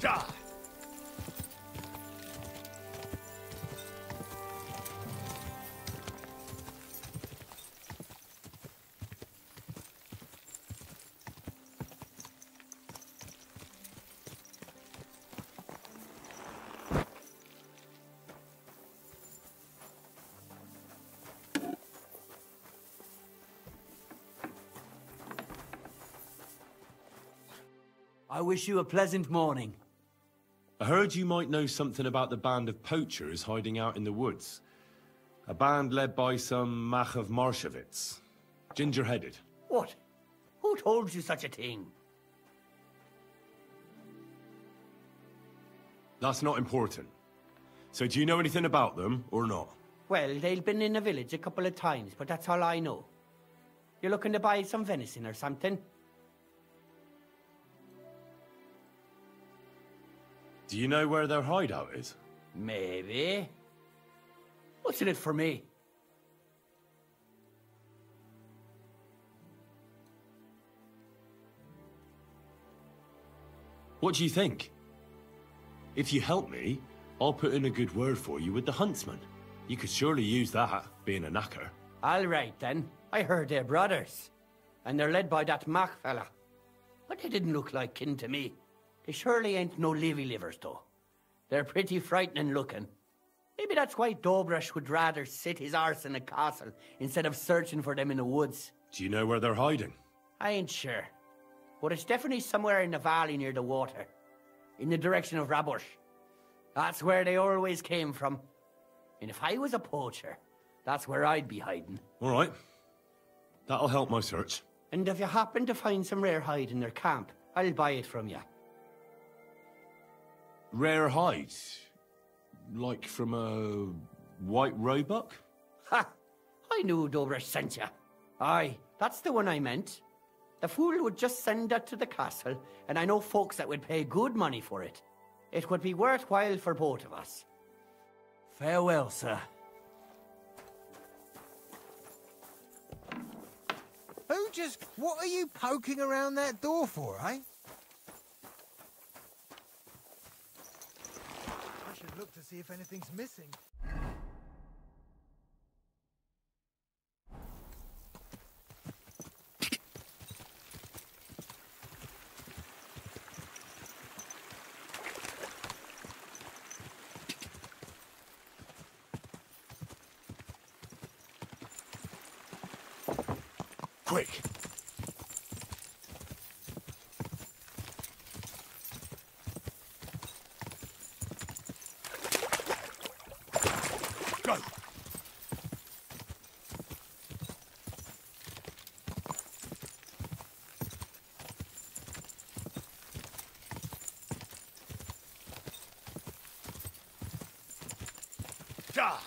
Ja. I wish you a pleasant morning. I heard you might know something about the band of poachers hiding out in the woods. A band led by some Mach of Marshowitz. Ginger-headed. What? Who told you such a thing? That's not important. So do you know anything about them, or not? Well, they've been in the village a couple of times, but that's all I know. You're looking to buy some venison or something? Do you know where their hideout is? Maybe. What's in it for me? What do you think? If you help me, I'll put in a good word for you with the huntsman. You could surely use that, being a knacker. All right, then. I heard they're brothers. And they're led by that Mac fella. But they didn't look like kin to me. They surely ain't no livy livers, though. They're pretty frightening looking. Maybe that's why Dobresh would rather sit his arse in a castle instead of searching for them in the woods. Do you know where they're hiding? I ain't sure. But it's definitely somewhere in the valley near the water. In the direction of Rabush. That's where they always came from. And if I was a poacher, that's where I'd be hiding. All right. That'll help my search. And if you happen to find some rare hide in their camp, I'll buy it from you. Rare hides? Like from a white roebuck? Ha! I knew Dobresh sent you. Aye, that's the one I meant. The fool would just send that to the castle, and I know folks that would pay good money for it. It would be worthwhile for both of us. Farewell, sir. What are you poking around that door for, eh? I should look to see if anything's missing. Quick! Go! Die!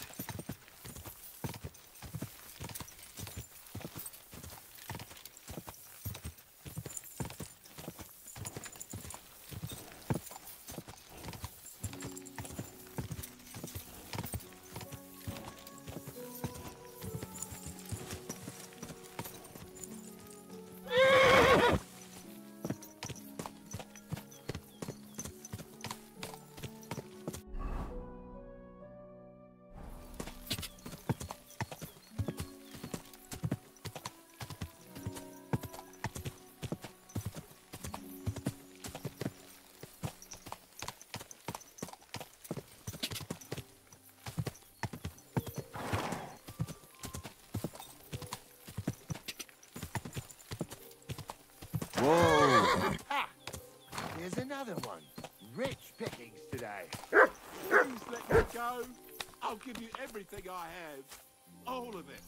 Whoa! Ah, here's another one. Rich pickings today. Please let me go. I'll give you everything I have. All of it.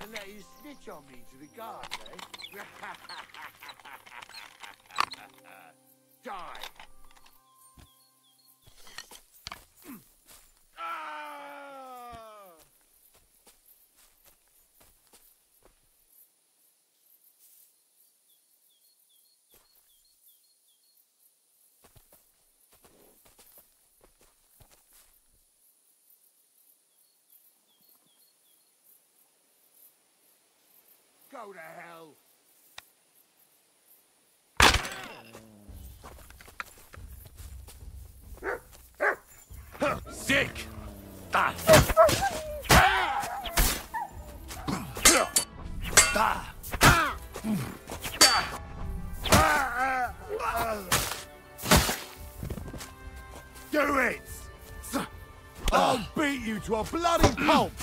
And let you snitch on me to the guards, eh? Die! Go to hell! Sick! Ah! Do it! I'll beat you to a bloody pulp!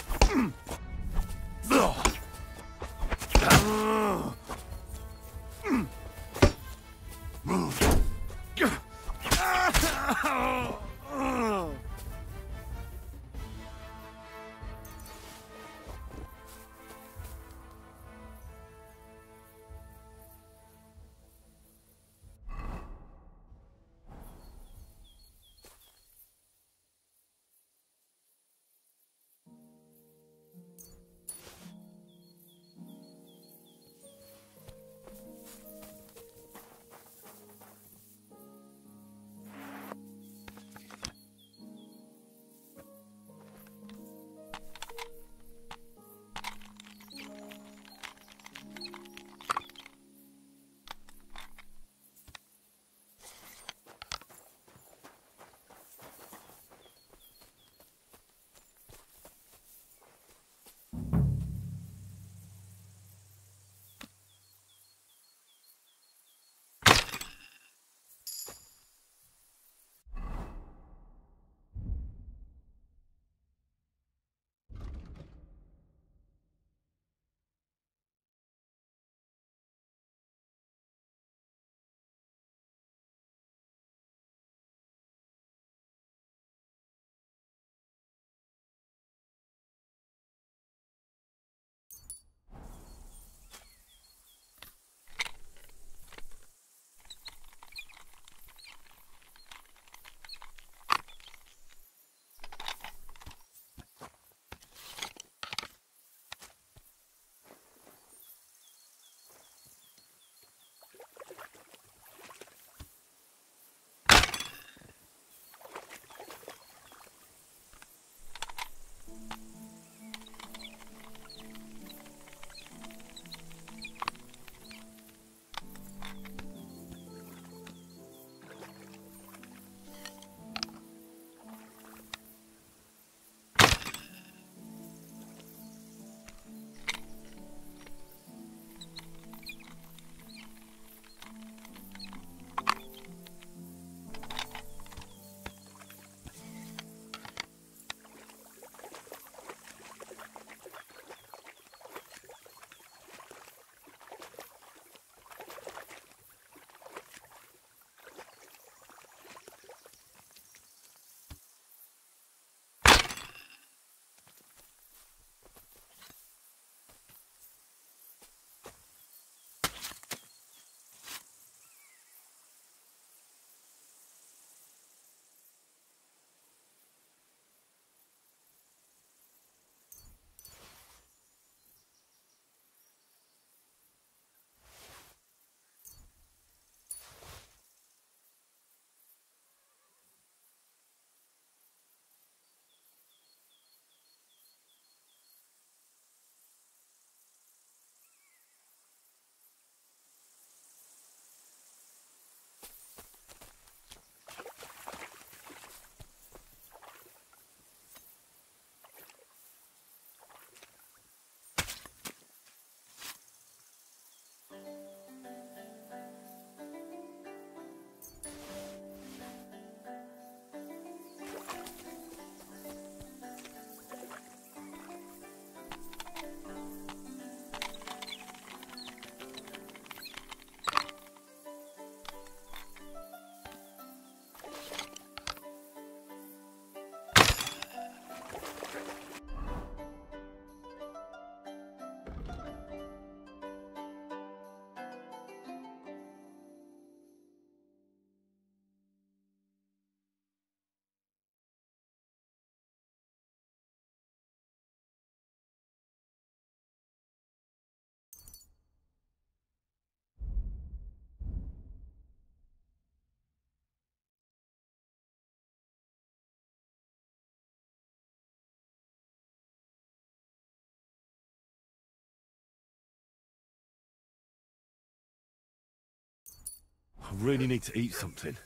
I really need to eat something.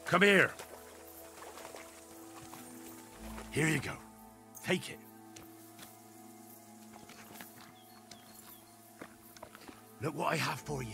Come here. Here you go. Take it. Look what I have for you.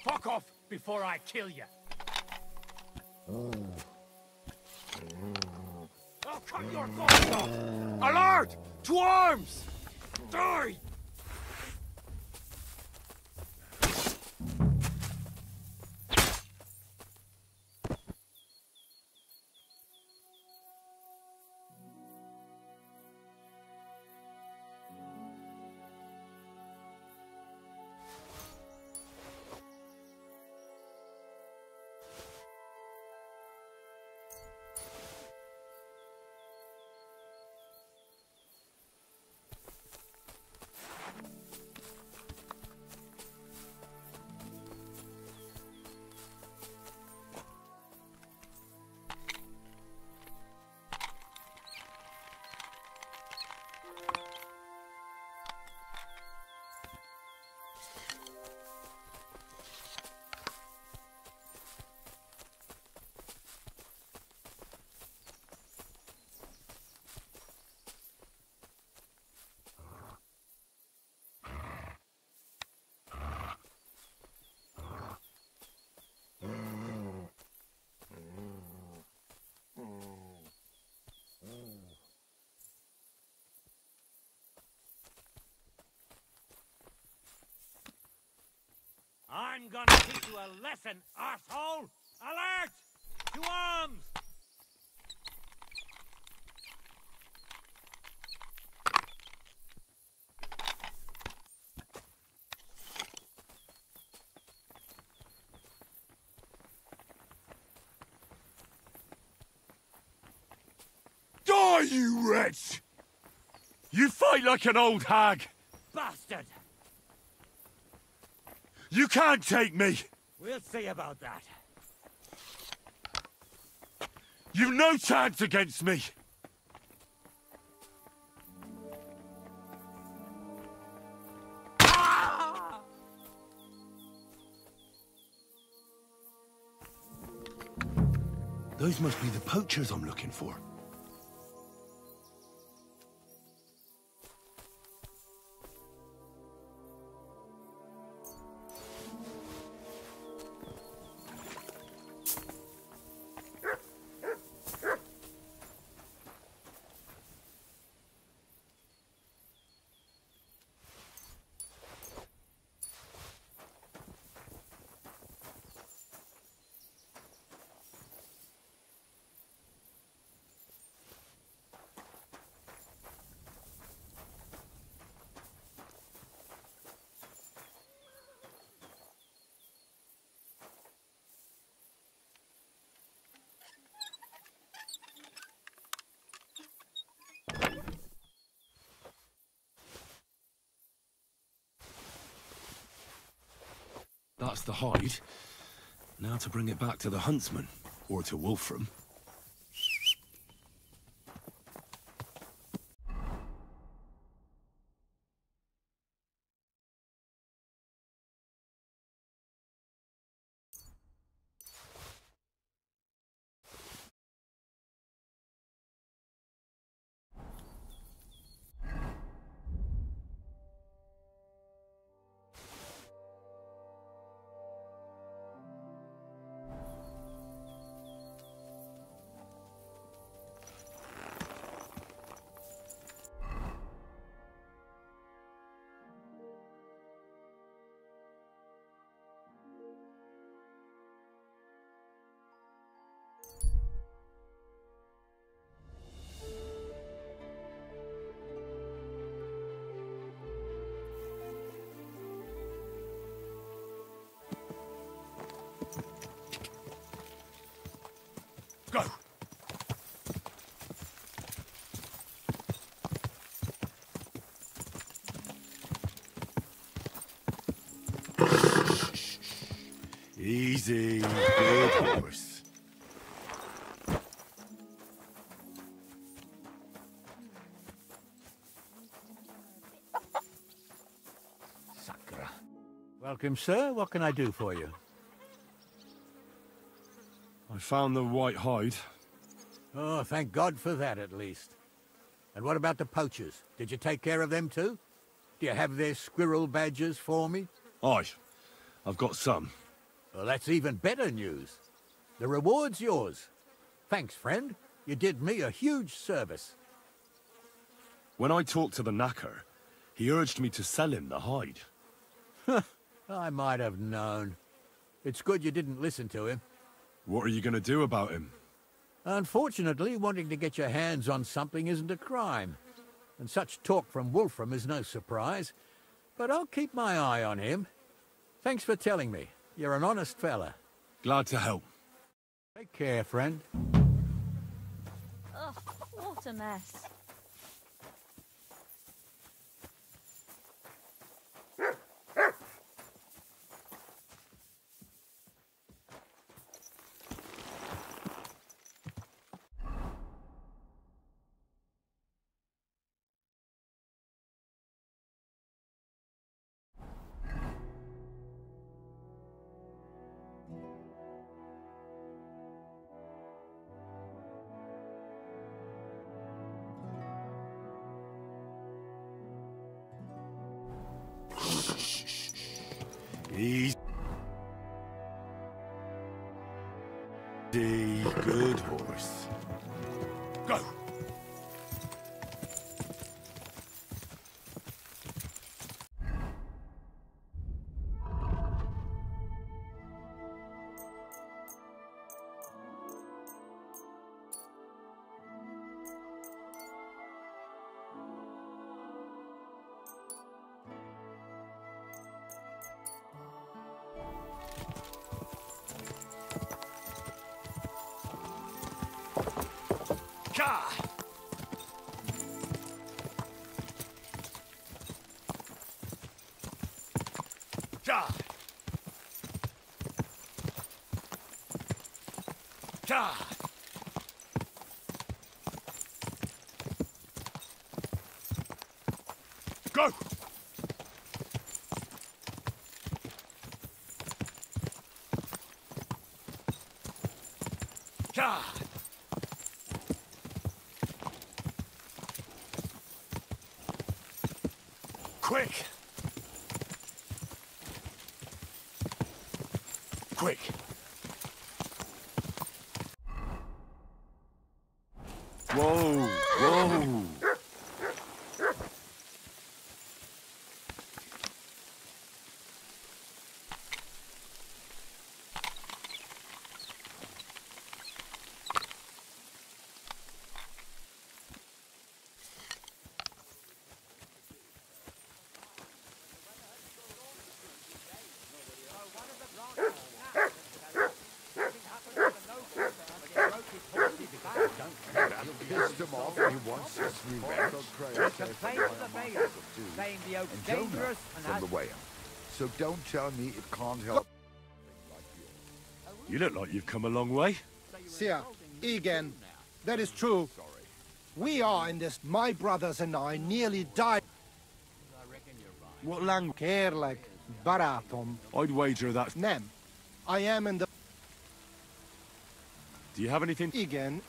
Fuck off before I kill you. I'll cut your throat off! Alert! To arms! Die! I'm gonna teach you a lesson, arsehole! Alert! To arms! Die, you wretch! You fight like an old hag! Bastard! You can't take me! We'll see about that. You've no chance against me! Those must be the poachers I'm looking for. That's the hide. Now to bring it back to the huntsman, or to Wolfram. Go! Easy, good horse. Sakra. Welcome, sir. What can I do for you? I found the white hide. Oh, thank God for that, at least. And what about the poachers? Did you take care of them, too? Do you have their squirrel badges for me? Aye. I've got some. Well, that's even better news. The reward's yours. Thanks, friend. You did me a huge service. When I talked to the knacker, he urged me to sell him the hide. I might have known. It's good you didn't listen to him. What are you going to do about him? Unfortunately, wanting to get your hands on something isn't a crime. And such talk from Wolfram is no surprise. But I'll keep my eye on him. Thanks for telling me. You're an honest fella. Glad to help. Take care, friend. Ugh, what a mess. Easy. Good horse. Go! Go! Quick! Quick! Whoa! Whoa! Pissed him off and he wants his revenge. Complain to the mayor, saying the oak's And Jonah dangerous and from the whale. So don't tell me it can't help. You look like you've come a long way. Sir, Egan, that is true. We are in this. My brothers and I nearly died. What language? Kerlek, Baratom. I'd wager that's... Nem. I am in the... Do you have anything? Egan.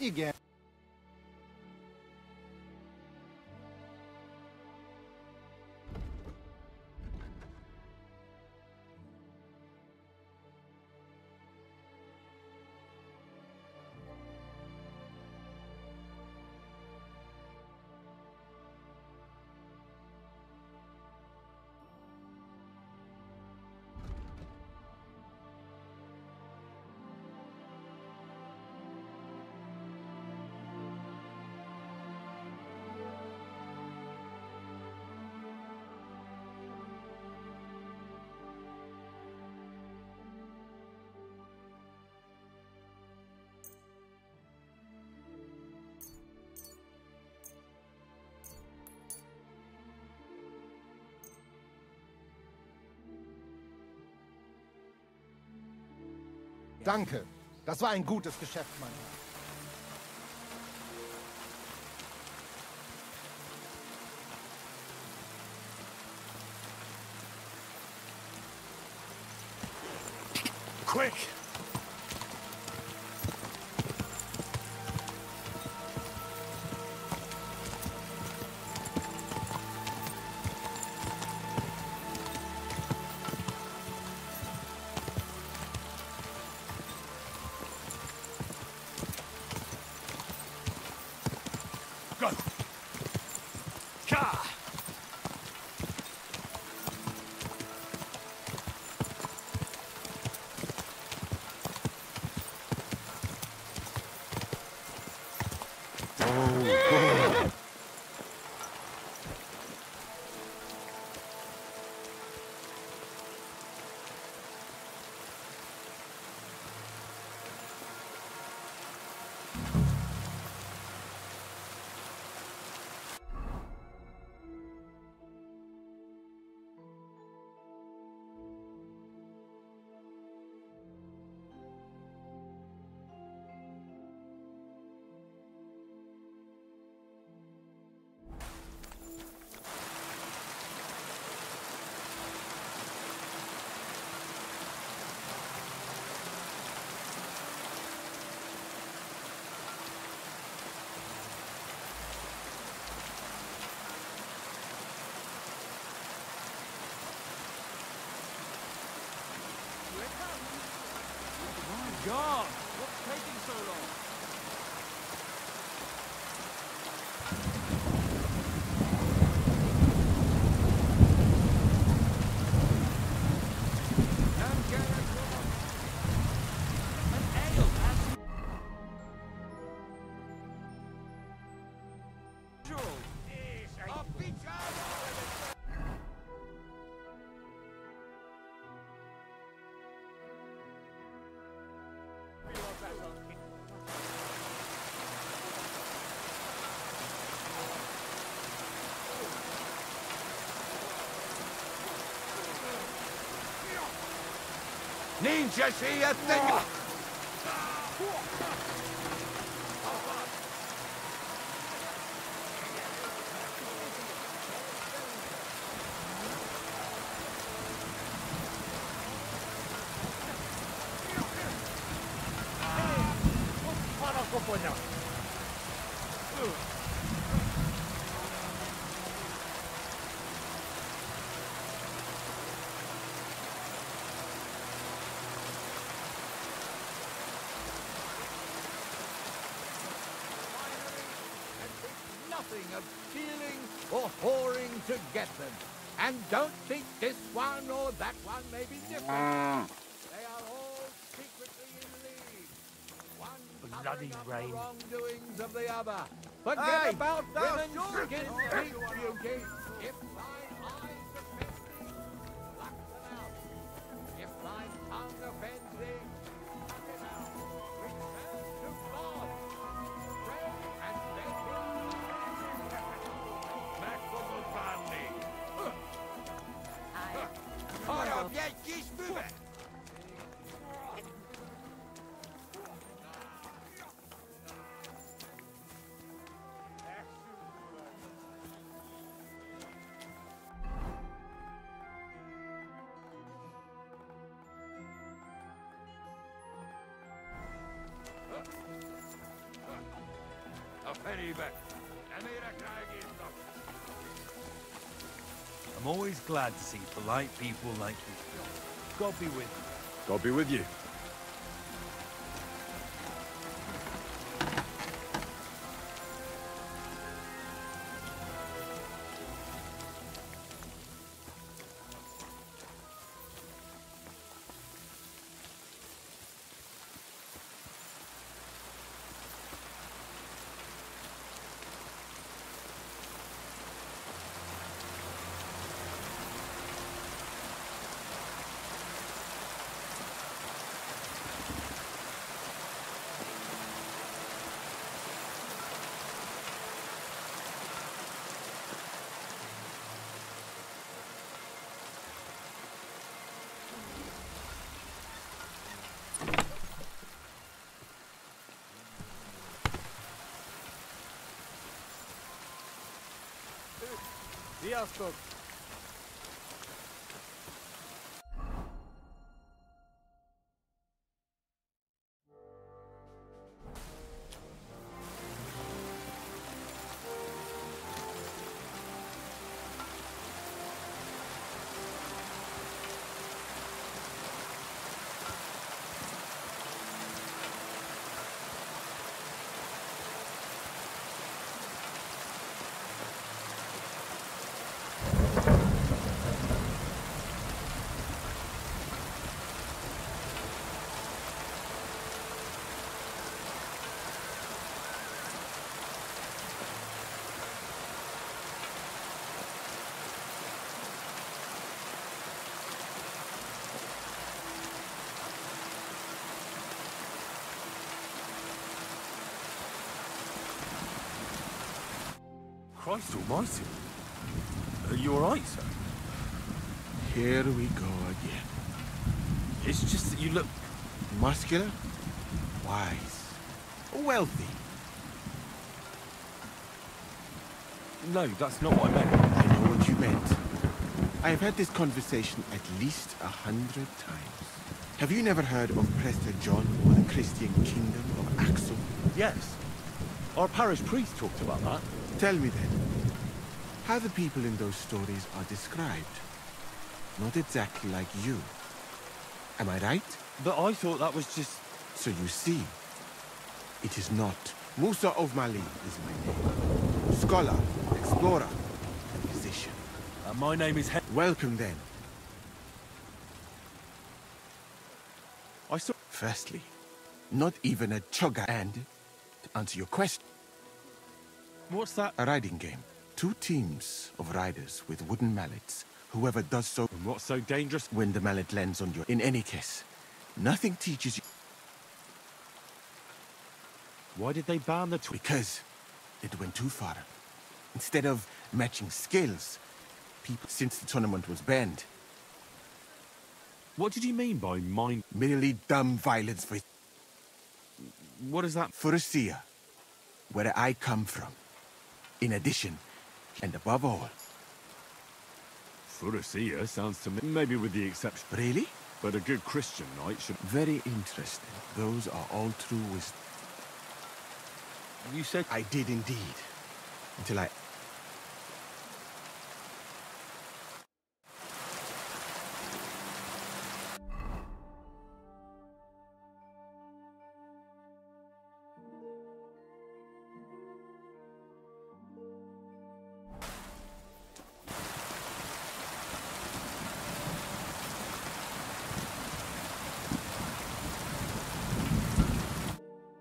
Danke. Das war ein gutes Geschäft, Mann. Quick! Go! Ka! God! What's taking so long? Ninja, see a thing! Of stealing or whoring to get them. And don't think this one or that one may be different. They are all secretly in league. One Bloody rain. the wrongdoings of the other. Forget about women's skin deep beauty. If thine eyes offend thee, pluck them out. If thine tongue offends thee, pluck it out. Return to God. Pray and let him Ora, wielki spływy! A penny back. I'm always glad to see polite people like you. God be with you. God be with you. Sziasztok! Christ almighty. Are you alright, sir? Here we go again. It's just that you look... muscular, wise, wealthy. No, that's not what I meant. I know what you meant. I have had this conversation at least 100 times. Have you never heard of Prester John or the Christian Kingdom of Axel? Yes. Our parish priest talked about that. Tell me then, how the people in those stories are described. Not exactly like you. Am I right? But I thought that was just... So you see, it is not. Musa of Mali is my name. Scholar, explorer, and musician. My name is Welcome then. I saw... Firstly, not even a chugga. And, to answer your question... What's that? A riding game. 2 teams of riders with wooden mallets. Whoever does so... And what's so dangerous? When the mallet lands on your... In any case, nothing teaches you... Why did they ban the... Because it went too far. Instead of matching skills, people... Since the tournament was banned... What did you mean by mind... Merely dumb violence for... What is that? Furussia, where I come from. In addition, and above all... Furussia sounds to me... Maybe with the exception... Really? But a good Christian knight should... Very interesting. Those are all true wisdom. You said... I did indeed. Until I...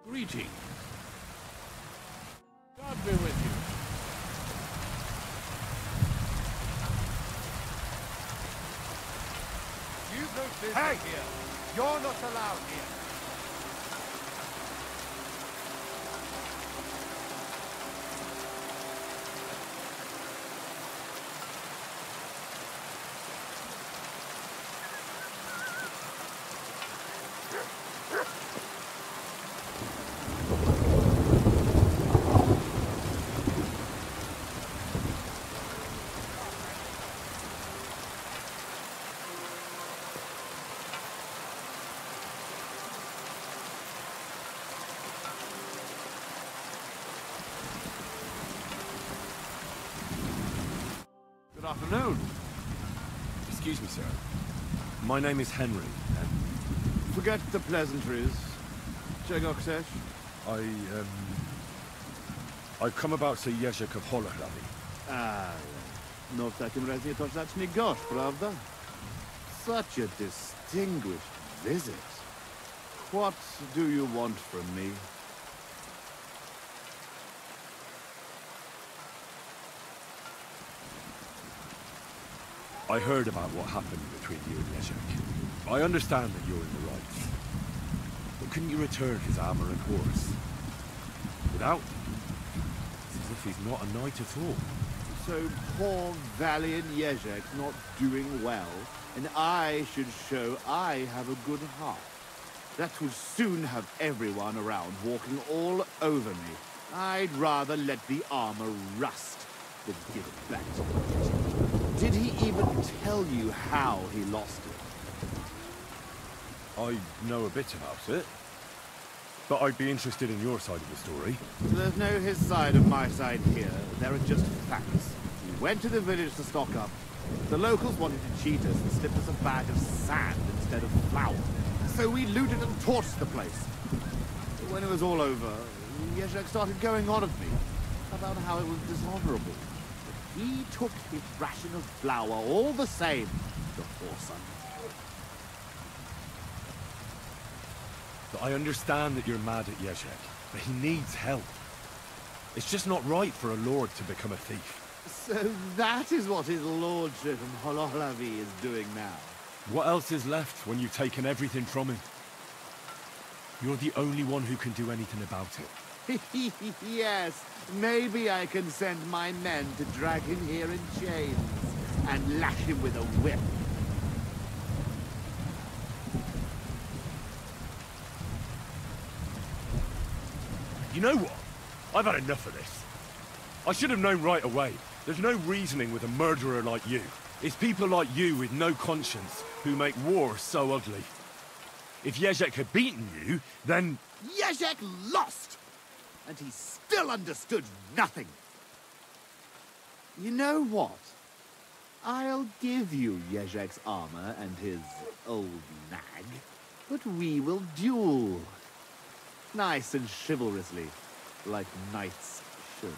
Greeting. God be with you. You've no business here. You're not allowed here. Good afternoon. Excuse me, sir. My name is Henry, and... Forget the pleasantries. Czegoksesh? I've come about Sir Jerzek of Holochlavi. No w takim razie to zacznij gość, prawda? Such a distinguished visit. What do you want from me? I heard about what happened between you and Jerzek. I understand that you're in the right. But couldn't you return his armor and horse? Without them? It's as if he's not a knight at all. So poor valiant Jerzek's not doing well, and I should show I have a good heart. That will soon have everyone around walking all over me. I'd rather let the armor rust than give it back to him. Did he even tell you how he lost it? I know a bit about it. But I'd be interested in your side of the story. There's no his side of my side here. There are just facts. We went to the village to stock up. The locals wanted to cheat us and slip us a bag of sand instead of flour. So we looted and torched the place. But when it was all over, Jerzek started going on at me about how it was dishonorable. But he took his ration of flour all the same, the poor son. But I understand that you're mad at Jerzek, but he needs help. It's just not right for a lord to become a thief. So that is what his lordship of Holochlavi is doing now. What else is left when you've taken everything from him? You're the only one who can do anything about it. Yes, maybe I can send my men to drag him here in chains and lash him with a whip. You know what? I've had enough of this. I should have known right away. There's no reasoning with a murderer like you. It's people like you with no conscience who make war so ugly. If Jezek had beaten you, then... Jezek lost! And he still understood nothing. You know what? I'll give you Jezek's armor and his old nag, but we will duel. Nice and chivalrously, like knights should.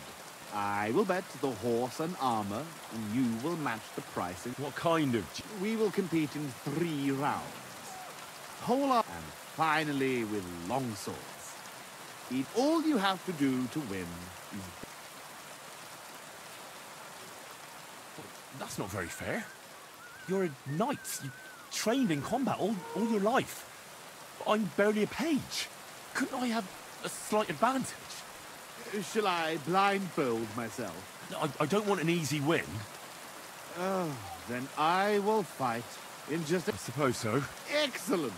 I will bet the horse and armor, and you will match the price. What kind of... We will compete in 3 rounds. Whole up, and finally with long swords. All you have to do to win is... That's not very fair. You're a knight. You trained in combat all your life. I'm barely a page. Couldn't I have a slight advantage? Shall I blindfold myself? I don't want an easy win. Oh, then I will fight in just a... I suppose so. Excellent!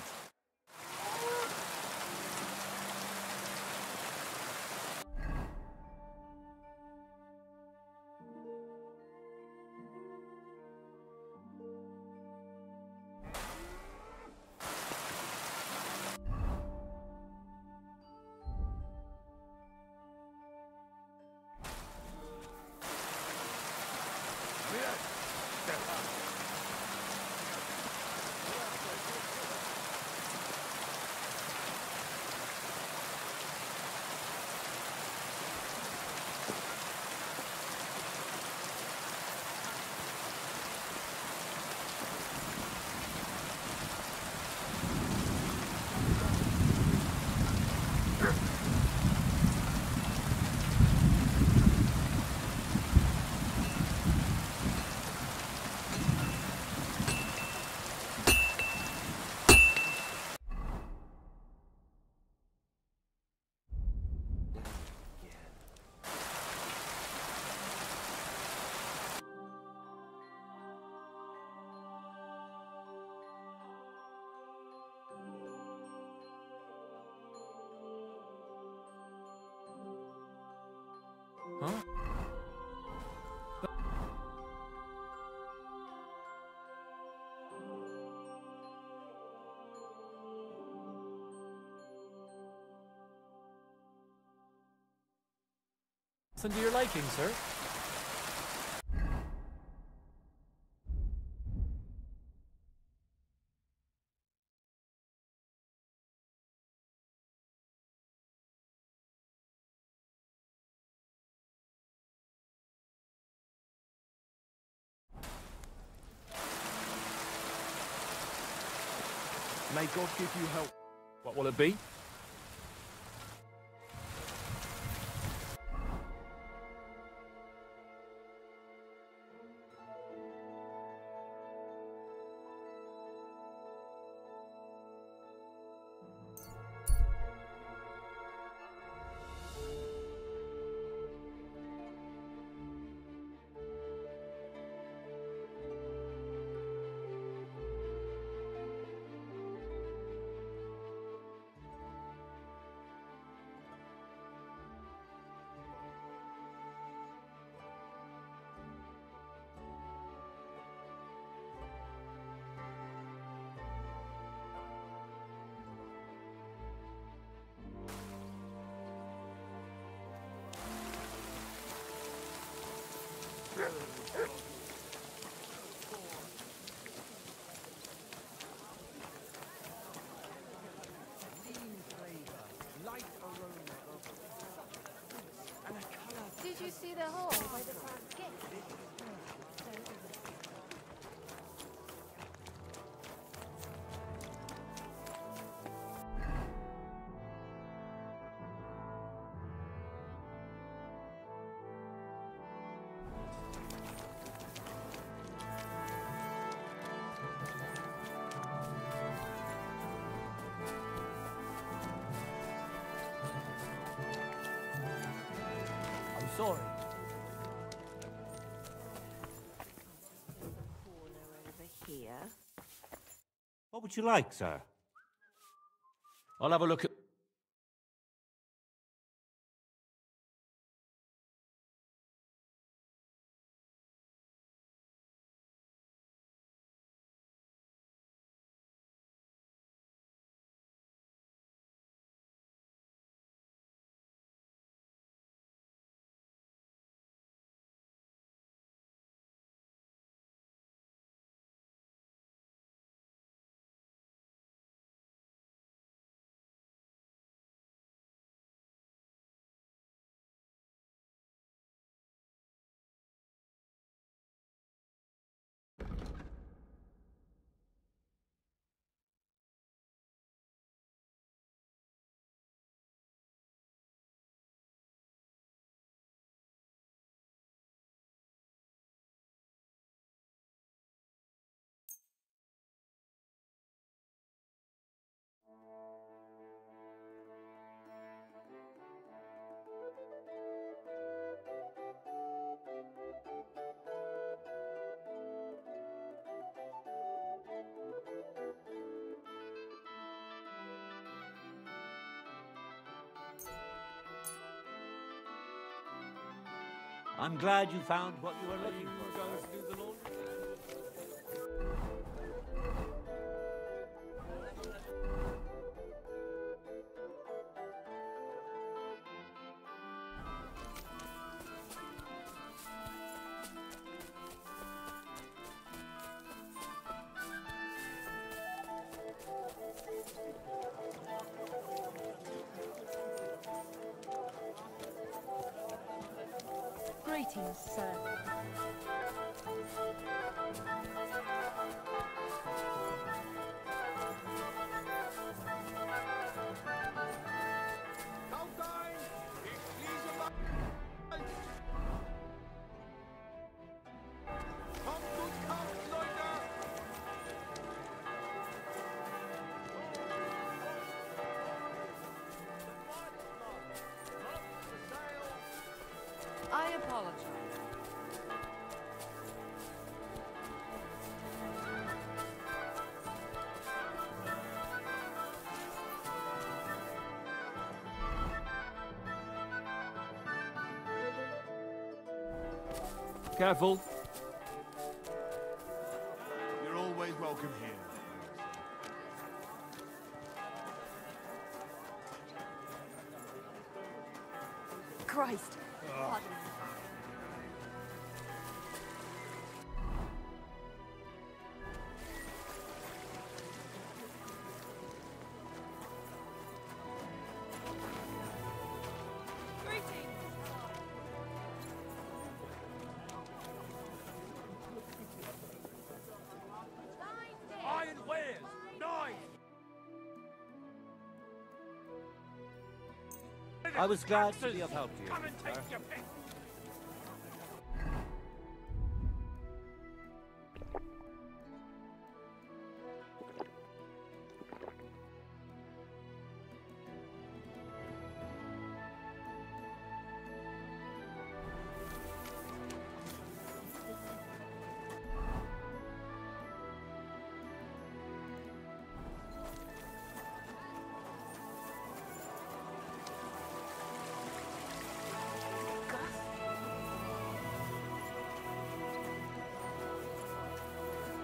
Huh? Listen to your liking, sir. May God give you help. What will it be? Did you see the hole by the front gate? sorry. Here. What would you like, sir? I'll have a look at... I'm glad you found what you were looking for. Going to do the laundry? Greetings, sir. I apologize. Careful. You're always welcome here. Christ. Pardon. Iron wares! Knives! I was glad to be of help to you. Come and take sir. your pick!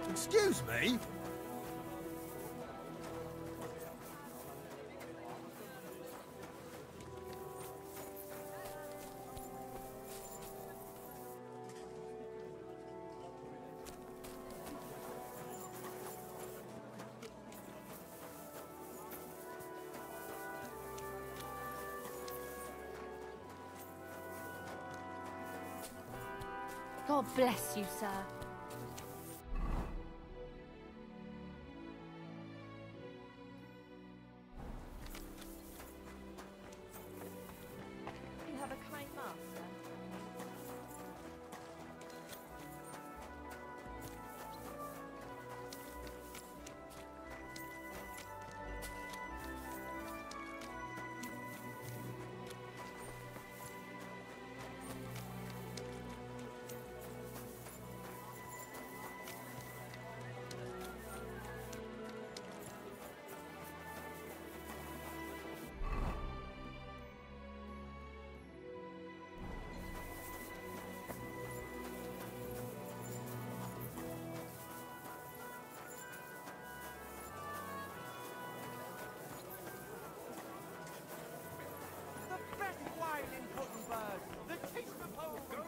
Excuse me? God bless you, sir. You have a kind master.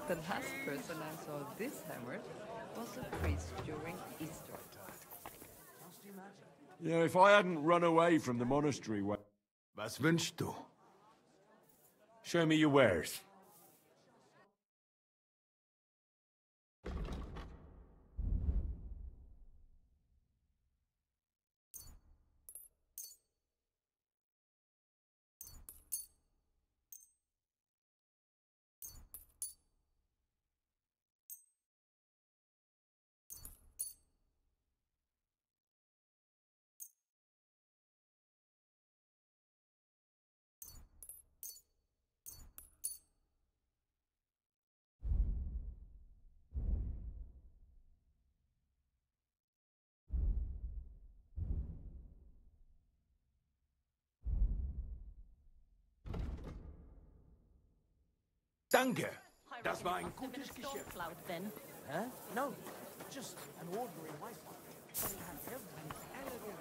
The last person I saw this hammered was a priest during Easter. Yeah, if I hadn't run away from the monastery... Was wünschst du? Show me your wares. Danke. Das war ein gutes Geschäft. Then. Huh? No, just an ordinary white one. But it had everything elegant.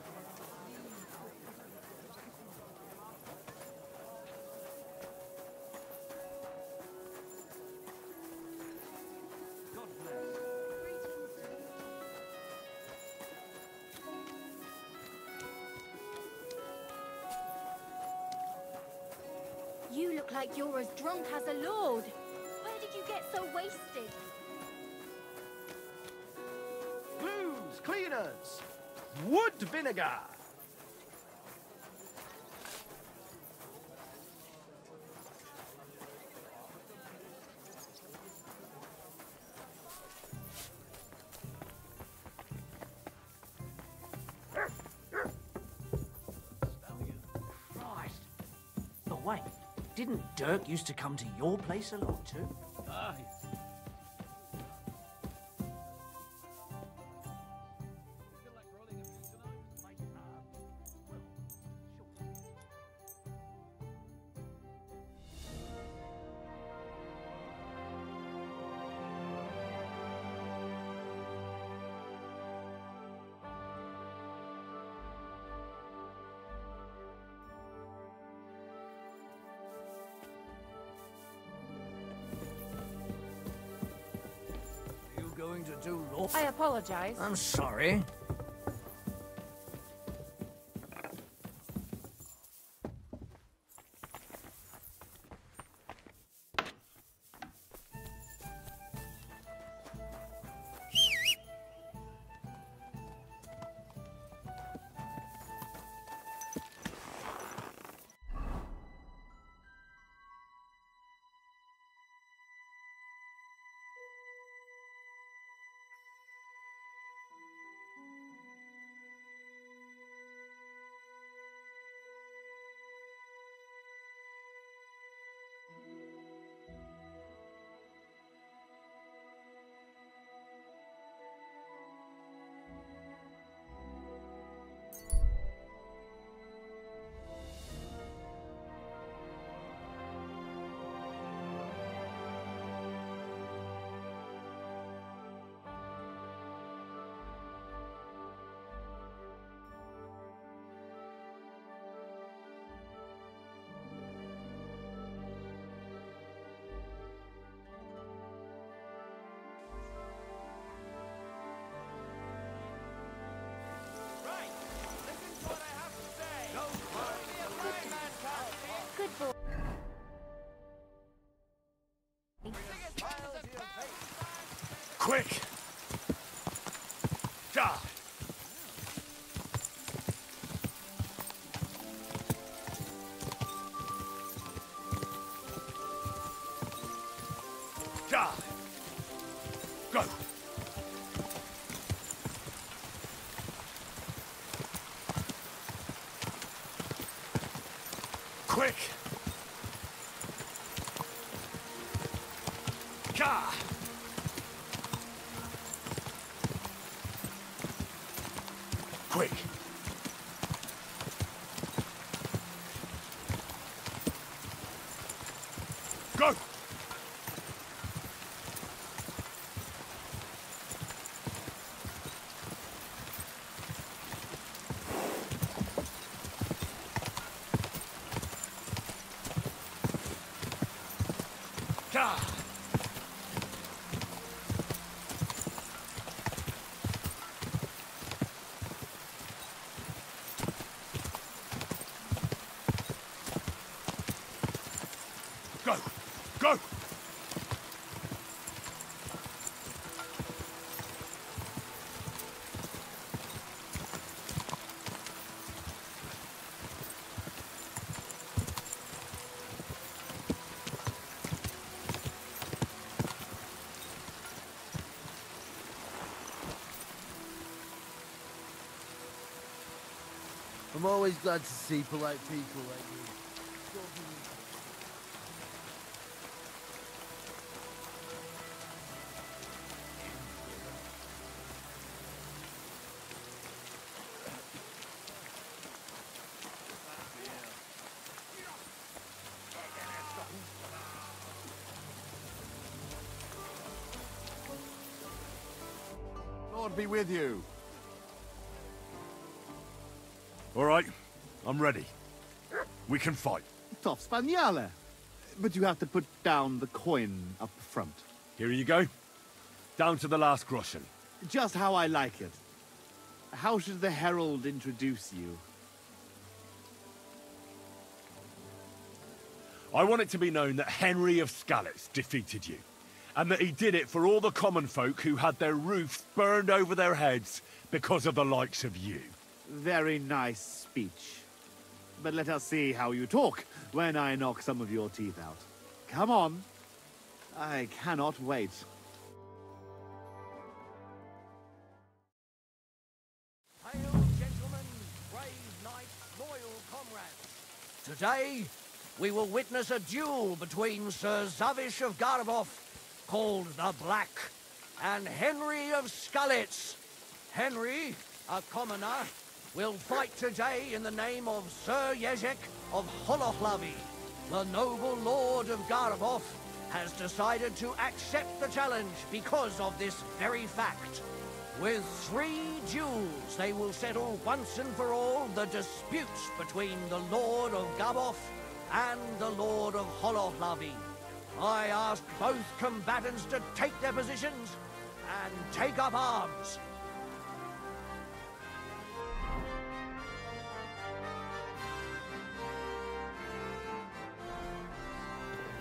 You look like you're as drunk as a lord. Where did you get so wasted? Booze, cleaners, wood vinegar. Christ. But wait, didn't Dirk used to come to your place a lot too? Aye. Going to do law? I apologize. I'm sorry. Good boy. Quick! Ja! Ja! Go! Quick! Ja! Quick! Go! Go! Go! I'm always glad to see polite people like you. Lord be with you. All right, I'm ready. We can fight. Tough Spaniale. But you have to put down the coin up front. Here you go. Down to the last groschen. Just how I like it. How should the herald introduce you? I want it to be known that Henry of Skalitz defeated you, and that he did it for all the common folk who had their roofs burned over their heads because of the likes of you. Very nice speech. But let us see how you talk when I knock some of your teeth out. Come on. I cannot wait. Hail, gentlemen, brave knights, loyal comrades. Today, we will witness a duel between Sir Zavish of Garabov, called the Black, and Henry of Skalitz. Henry, a commoner, will fight today in the name of Sir Jezek of Holohlavi. The noble lord of Garabov has decided to accept the challenge because of this very fact. With 3 duels, they will settle once and for all the disputes between the Lord of Gabov and the Lord of Holohlavi. I ask both combatants to take their positions and take up arms.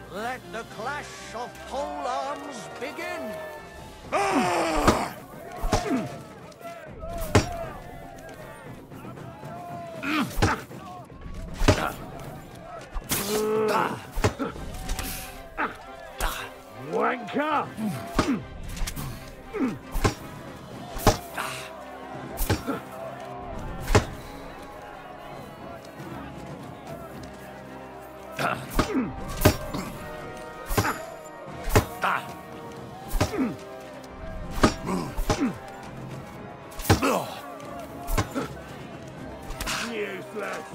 Let the clash of pole arms begin! Wanker! Useless.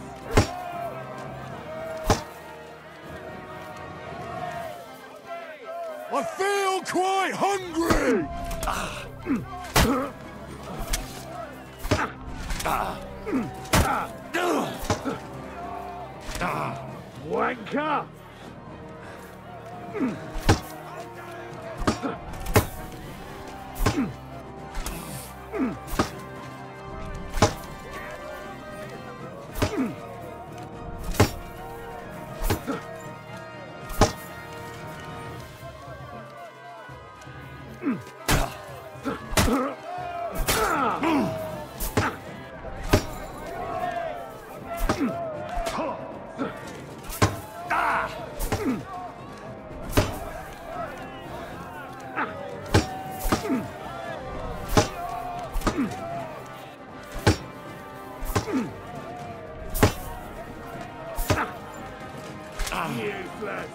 I feel quite hungry! Wanker! Useless.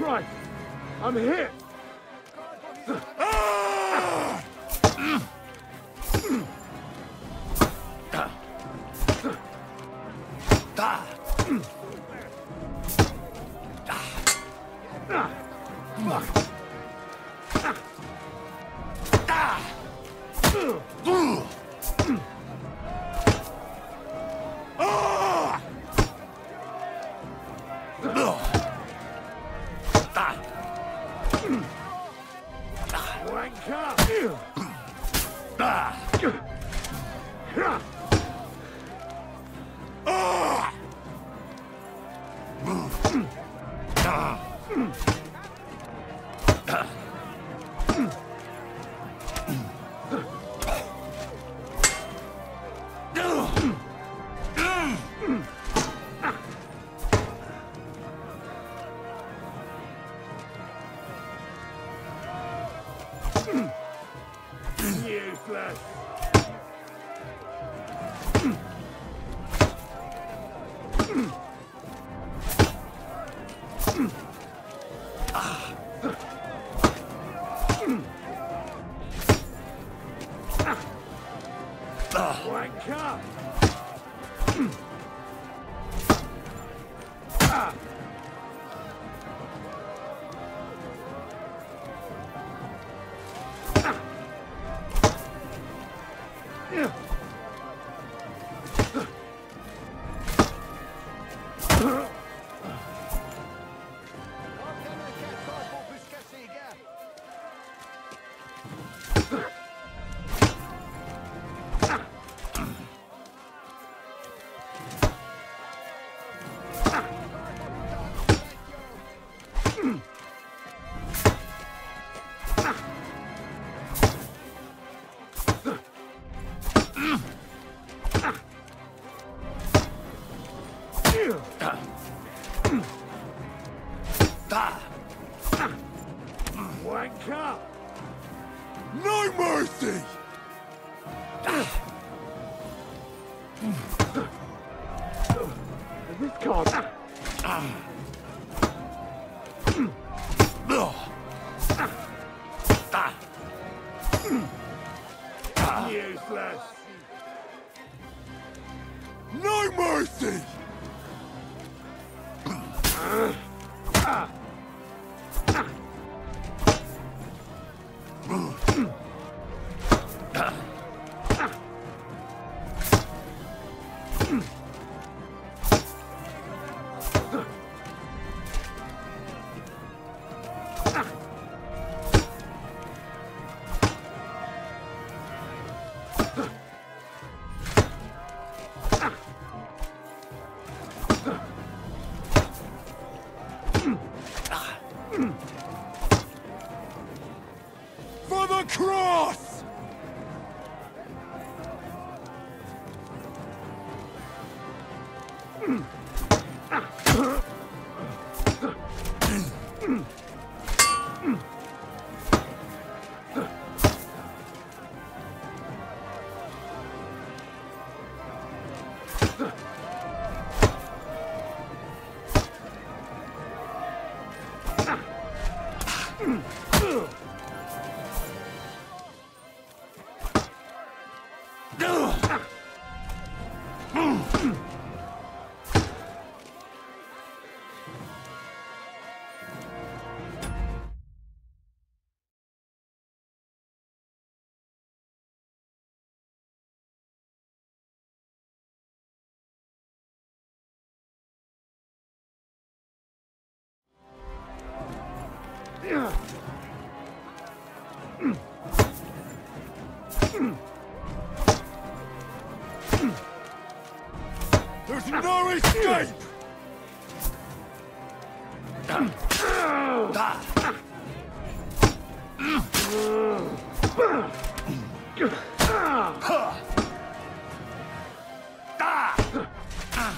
Christ! I'm hit! Useless. Wanker! Wanker! No mercy! This can't. Useless. No mercy! For the cross! There's no escape!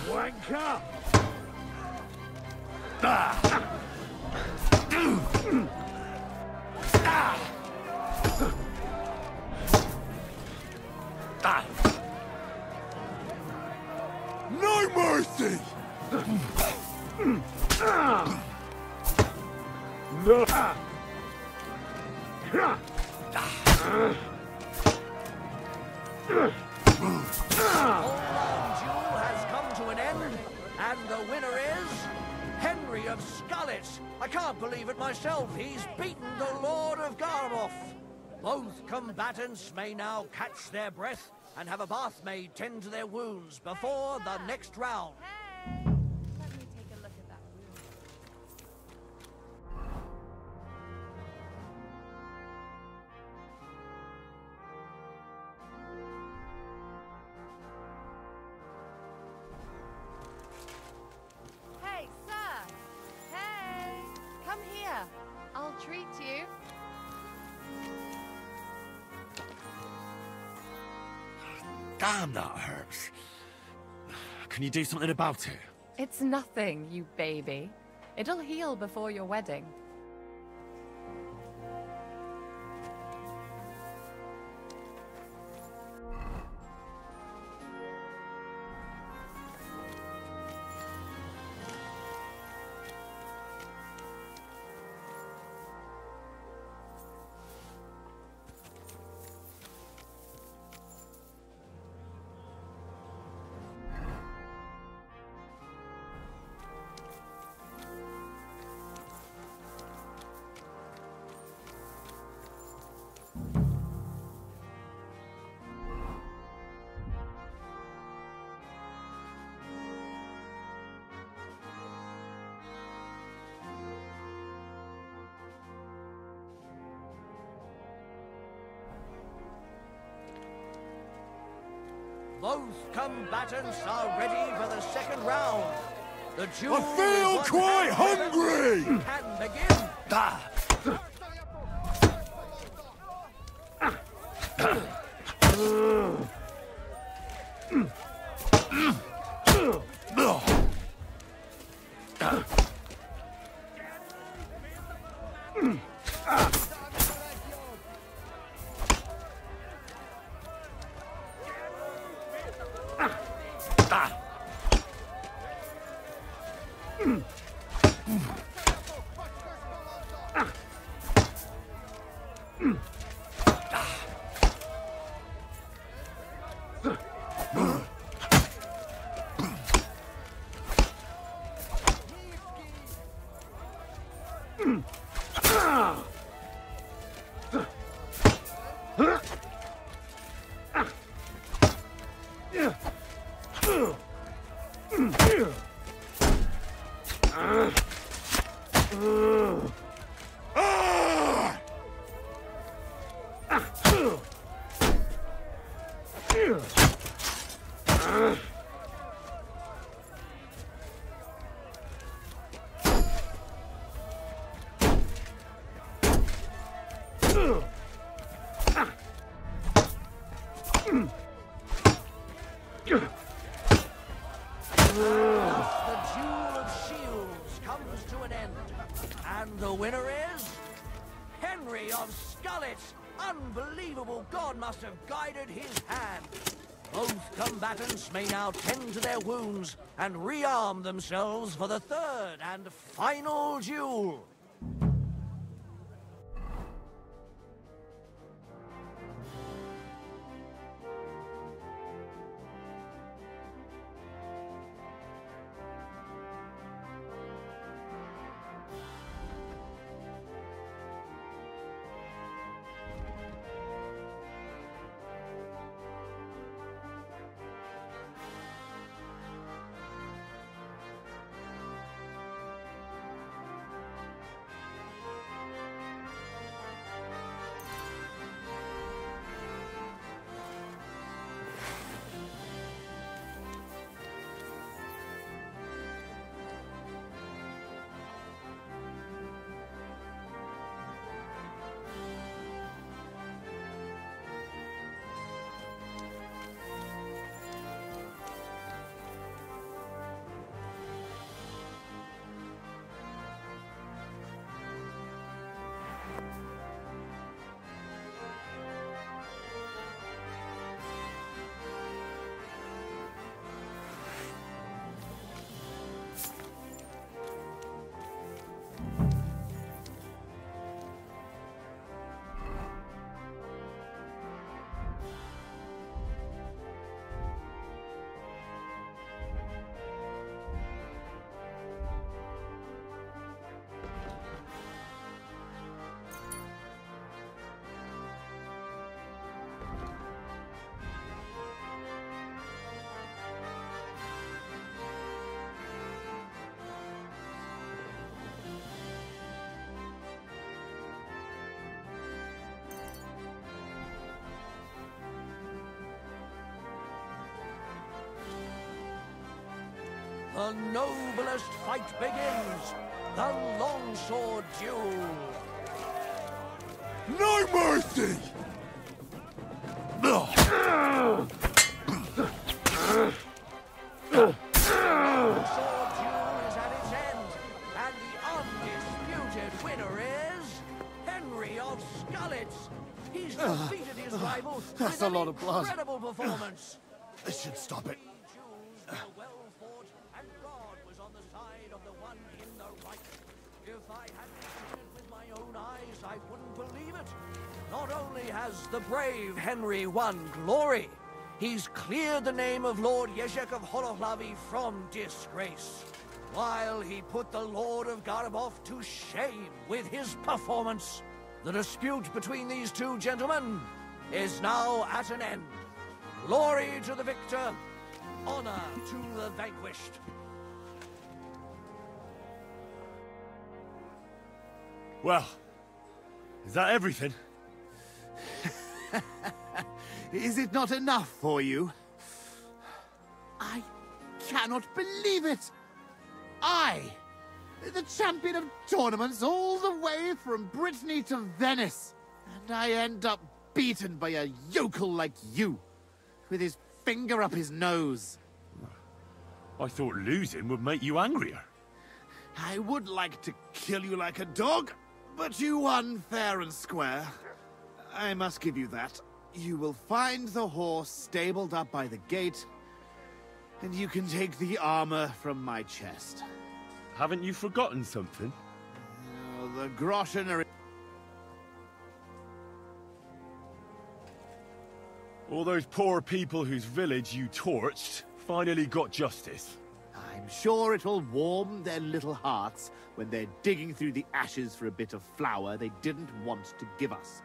Wanker! No mercy! All-round duel has come to an end, and the winner is Henry of Scarlet. I can't believe it myself. He's beaten the Lord of Garboff. Both combatants may now catch their breath and have a bath maid tend to their wounds before the next round. Let me take a look at that wound. Hey, sir! Hey! Come here. I'll treat you. Damn, that hurts. Can you do something about it? It's nothing, you baby. It'll heal before your wedding. Both combatants are ready for the second round. The duel I feel with quite one hungry! can begin. The duel of shields comes to an end, and the winner is Henry of Scarlet. Unbelievable, God must have guided his hand. Both combatants may now tend to their wounds and rearm themselves for the third and final duel. the noblest fight begins. The longsword duel. No mercy! Sword duel is at its end, and the undisputed winner is Henry of Scullets. He's defeated his rival That's with a an lot of blood. incredible performance. This should stop it. Duels were well fought, and God was on the side of the one in the right. If I hadn't seen it with my own eyes, I wouldn't believe it. Not only has the brave Henry won glory, he's cleared the name of Lord Jezek of Holohlavi from disgrace, while he put the Lord of Garabov to shame with his performance. The dispute between these two gentlemen is now at an end. Glory to the victor, honor to the vanquished. Well, is that everything? Is it not enough for you? I cannot believe it! I, the champion of tournaments all the way from Brittany to Venice, and I end up beaten by a yokel like you, with his finger up his nose. I thought losing would make you angrier. I would like to kill you like a dog, but you won fair and square. I must give you that. You will find the horse stabled up by the gate, and you can take the armor from my chest. Haven't you forgotten something? The groschen are... All those poor people whose village you torched finally got justice. I'm sure it'll warm their little hearts when they're digging through the ashes for a bit of flour they didn't want to give us.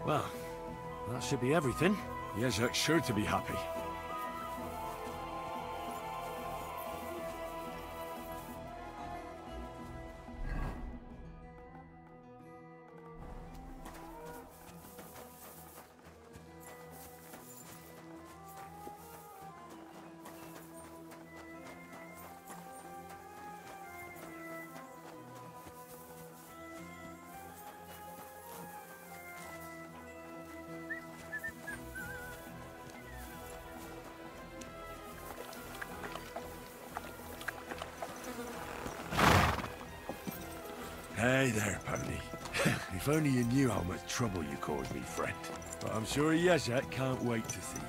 Well, that should be everything. Jezek's sure to be happy. Hey there, pony. If only you knew how much trouble you caused me, friend. But I'm sure Jezek can't wait to see you.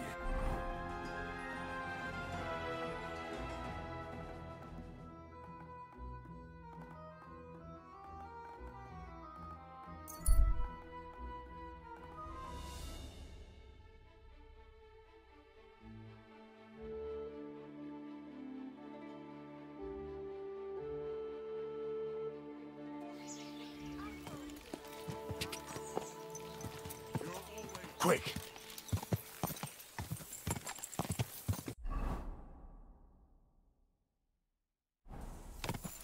Quick!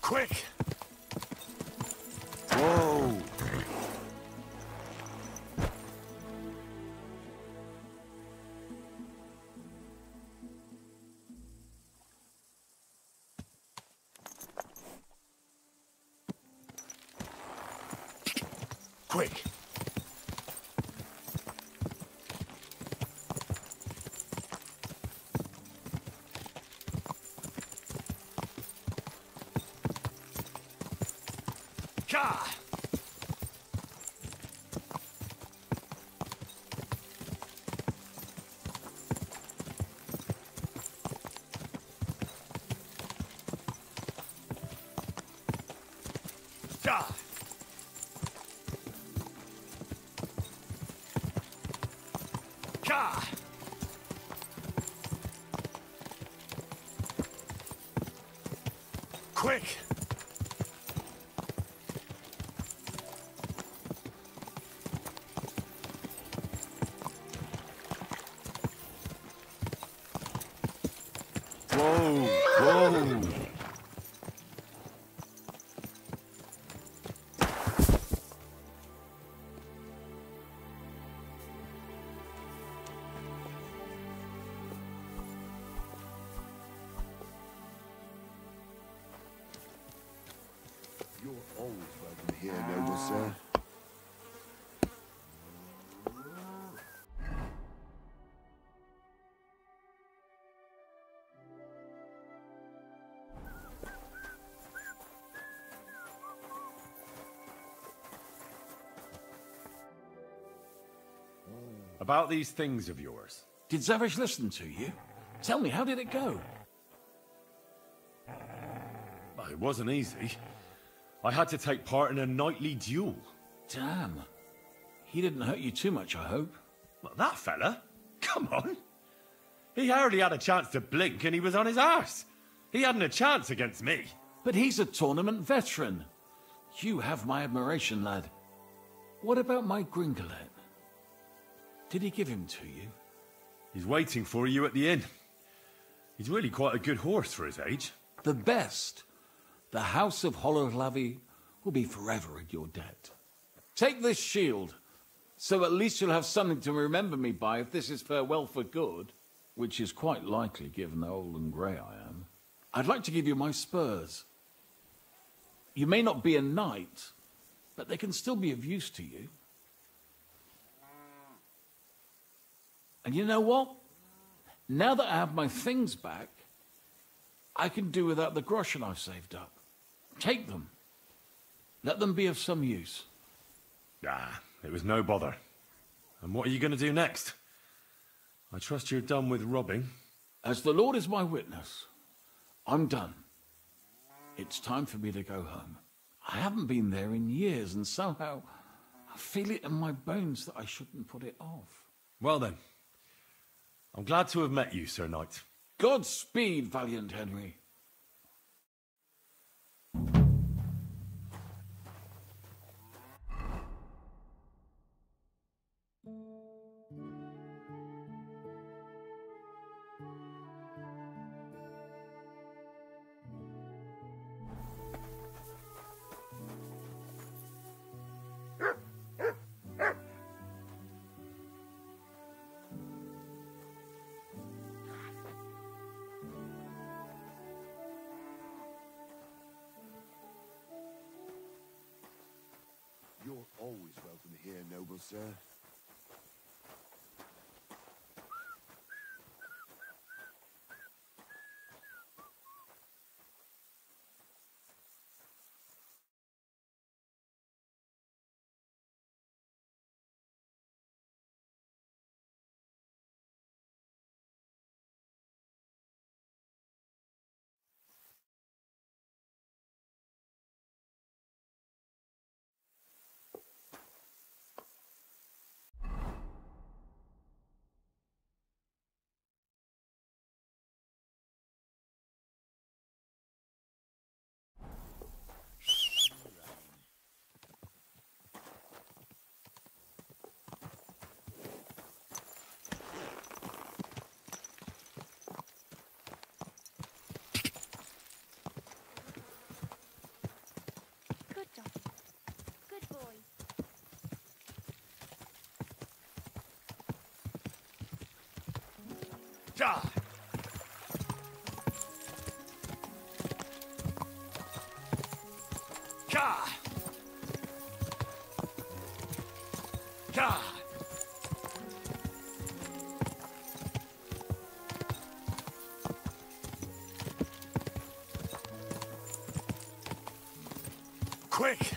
Quick! Whoa! Quick! Ka! Ja! Ja! Quick! Whoa! Whoa! You're always welcome here, noble sir. About these things of yours. Did Zavish listen to you? Tell me, how did it go? Well, it wasn't easy. I had to take part in a knightly duel. Damn. He didn't hurt you too much, I hope. Well, that fella? Come on. He hardly had a chance to blink and he was on his arse. He hadn't a chance against me. But he's a tournament veteran. You have my admiration, lad. What about my Gringolet? Did he give him to you? He's waiting for you at the inn. He's really quite a good horse for his age. The best. The House of Hollowlavi will be forever in your debt. Take this shield, so at least you'll have something to remember me by if this is farewell for good, which is quite likely given how old and grey I am. I'd like to give you my spurs. You may not be a knight, but they can still be of use to you. And you know what? Now that I have my things back, I can do without the groschen I've saved up. Take them. Let them be of some use. Ah, it was no bother. And what are you going to do next? I trust you're done with robbing. As the Lord is my witness, I'm done. It's time for me to go home. I haven't been there in years, and somehow I feel it in my bones that I shouldn't put it off. Well then, I'm glad to have met you, Sir Knight. Godspeed, valiant Henry. You're always welcome here, noble sir. Good dog. Good boy. Ja! Ja! Ja! Quick!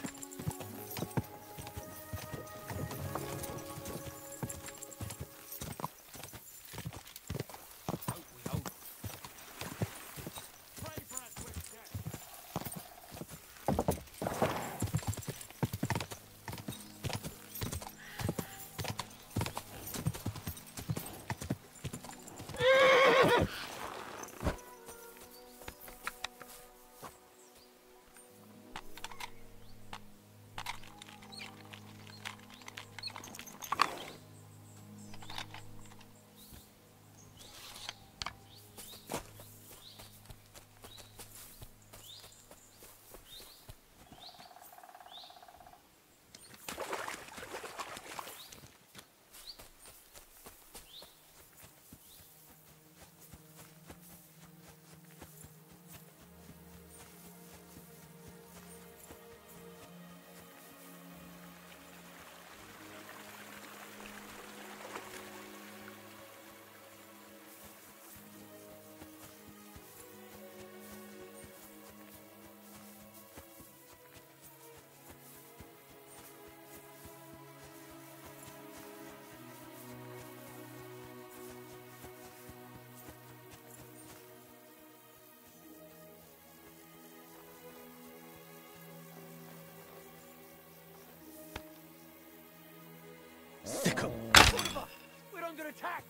under attack!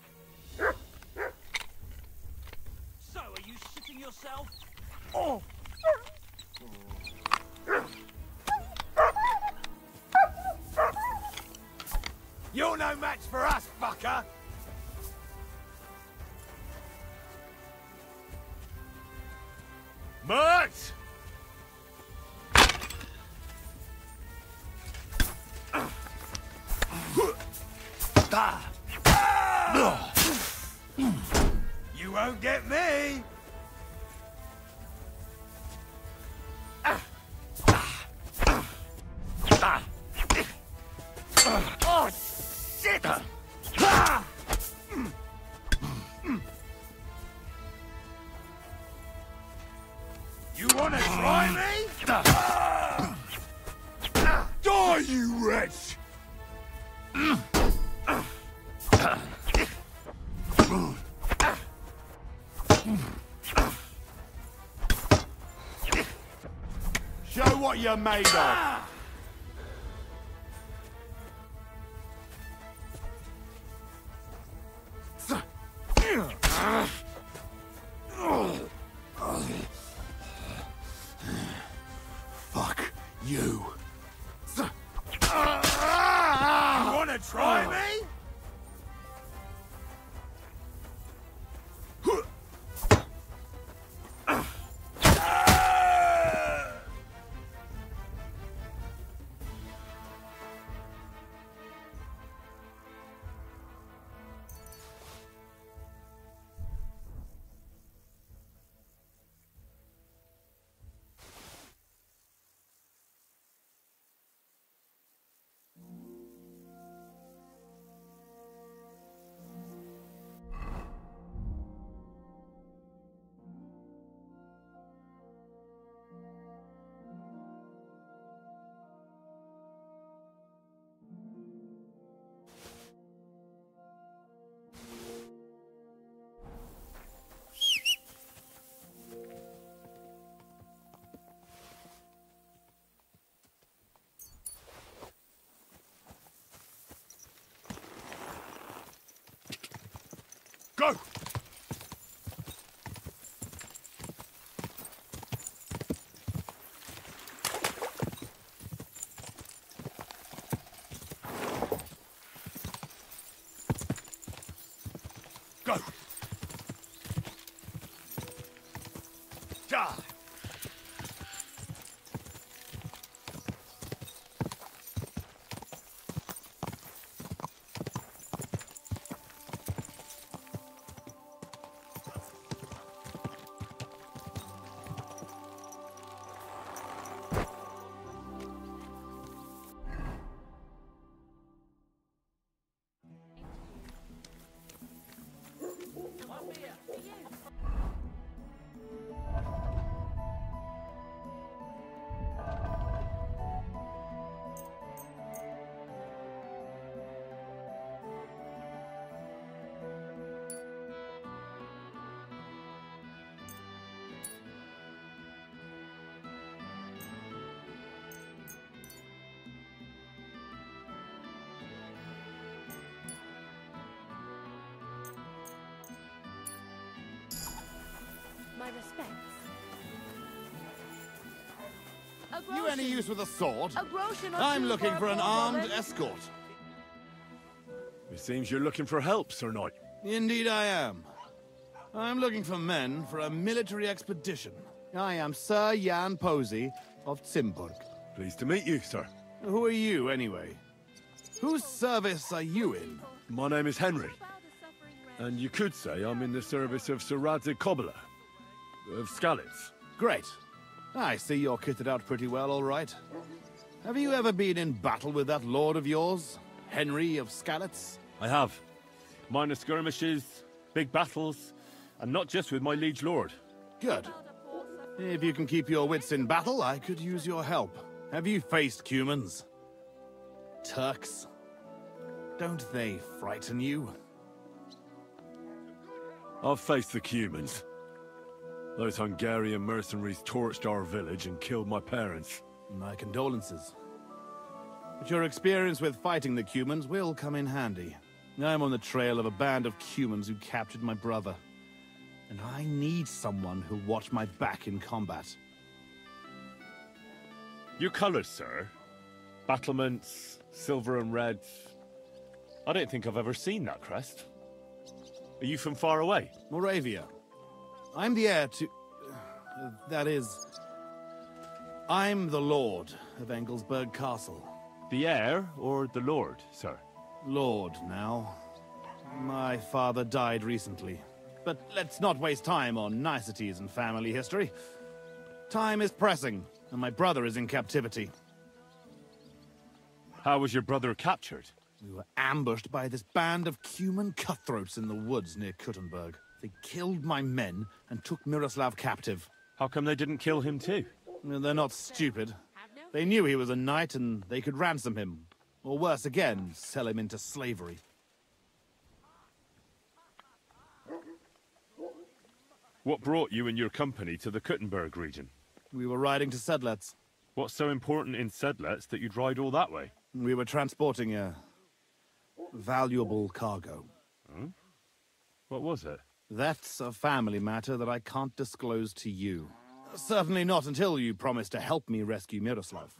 So, are you shitting yourself? Oh! You're no match for us, fucker! Mert! You won't get me! Oh, shit! You wanna try me? Die, you wretch! Show what you're made of. Fuck you. You wanna try me? Go! Go! Ja! My respects. You any use with a sword? A groschen or I'm two looking for an poor armed woman. escort. It seems you're looking for help, Sir Knight. Indeed I am. I'm looking for men for a military expedition. I am Sir Jan Posey of Zimburg. Pleased to meet you, sir. Who are you, anyway? Whose service are you in? My name is Henry. And you could say I'm in the service of Sir Radzig Kobyla, of Skalitz. Great. I see you're kitted out pretty well, all right. Have you ever been in battle with that lord of yours, Henry of Skalitz? I have. Minor skirmishes, big battles, and not just with my liege lord. Good. If you can keep your wits in battle, I could use your help. Have you faced Cumans? Turks? Don't they frighten you? I've faced the Cumans. Those Hungarian mercenaries torched our village and killed my parents. My condolences. But your experience with fighting the Cumans will come in handy. I'm on the trail of a band of humans who captured my brother. And I need someone who'll watch my back in combat. Your colours, sir? Battlements, silver and red. I don't think I've ever seen that crest. Are you from far away? Moravia. I'm the heir to... that is... I'm the Lord of Engelsberg Castle. The heir or the Lord, sir? Lord, now. My father died recently. But let's not waste time on niceties and family history. Time is pressing, and my brother is in captivity. How was your brother captured? We were ambushed by this band of Cuman cutthroats in the woods near Kuttenberg. They killed my men and took Miroslav captive. How come they didn't kill him too? They're not stupid. They knew he was a knight and they could ransom him. Or worse again, sell him into slavery. What brought you and your company to the Kuttenberg region? We were riding to Sedlets. What's so important in Sedlets that you'd ride all that way? We were transporting a valuable cargo. Hmm? What was it? That's a family matter that I can't disclose to you. Certainly not until you promise to help me rescue Miroslav.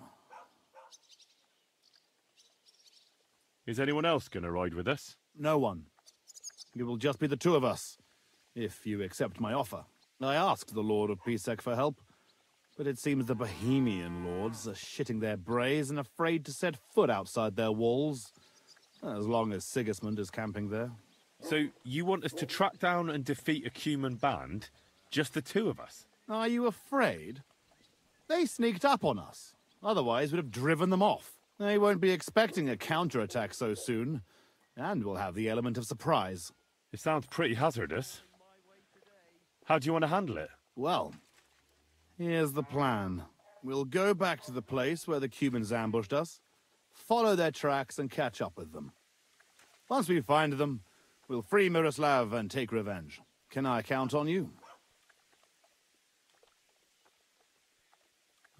Is anyone else going to ride with us? No one. It will just be the two of us, if you accept my offer. I asked the Lord of Pisek for help, but it seems the Bohemian lords are shitting their brays and afraid to set foot outside their walls, as long as Sigismund is camping there. So you want us to track down and defeat a Cuman band, just the two of us? Are you afraid? They sneaked up on us. Otherwise, we'd have driven them off. They won't be expecting a counterattack so soon, and we'll have the element of surprise. It sounds pretty hazardous. How do you want to handle it? Well, here's the plan. We'll go back to the place where the Cumans ambushed us, follow their tracks and catch up with them. Once we find them, we'll free Miroslav and take revenge. Can I count on you?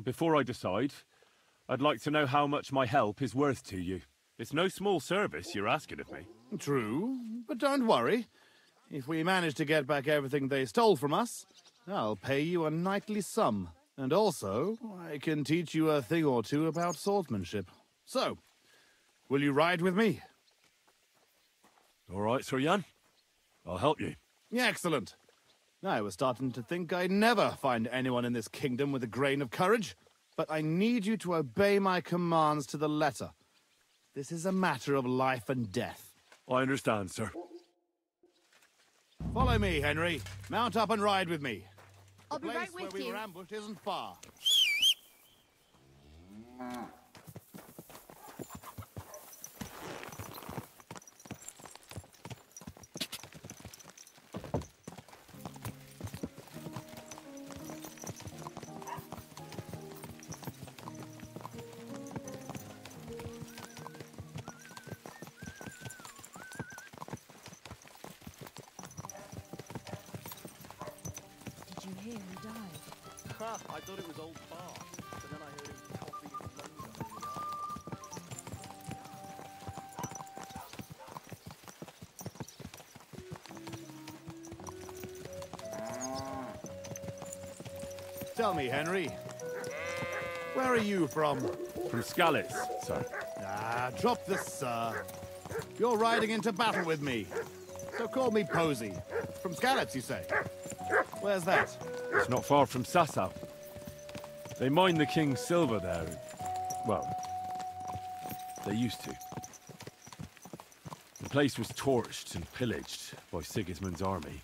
Before I decide, I'd like to know how much my help is worth to you. It's no small service you're asking of me. True, but don't worry. If we manage to get back everything they stole from us, I'll pay you a knightly sum. And also, I can teach you a thing or two about swordsmanship. So, will you ride with me? All right, Sir Jan. I'll help you. Excellent. I was starting to think I'd never find anyone in this kingdom with a grain of courage, but I need you to obey my commands to the letter. This is a matter of life and death. I understand, sir. Follow me, Henry. Mount up and ride with me. I'll be right The place with where we you. were ambushed isn't far. Did you hear he died? I thought it was old Bart, but then I heard him coughing his lungs up in the yard. Tell me, Henry, where are you from? From Skalitz, sir. Ah, drop this, sir. You're riding into battle with me. So call me Posey. From Skalitz, you say? Where's that? It's not far from Sasau. They mine the king's silver there. Well, they used to. The place was torched and pillaged by Sigismund's army.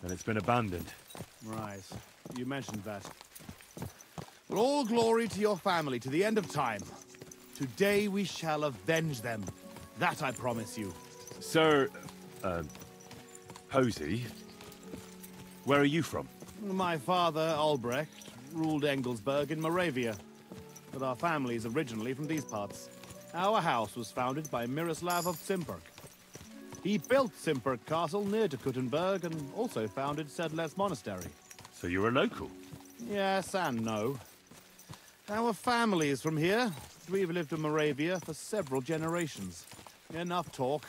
And it's been abandoned. Right. You mentioned that. Well, all glory to your family to the end of time. Today we shall avenge them. That I promise you. Sir, Posey, where are you from? My father, Albrecht, ruled Engelsberg in Moravia. But our family is originally from these parts. Our house was founded by Miroslav of Simperk. He built Simperk Castle near to Kuttenberg and also founded Sedlets Monastery. So you're a local? Yes and no. Our family is from here. We've lived in Moravia for several generations. Enough talk.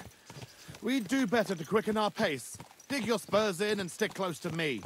We'd do better to quicken our pace. Dig your spurs in and stick close to me.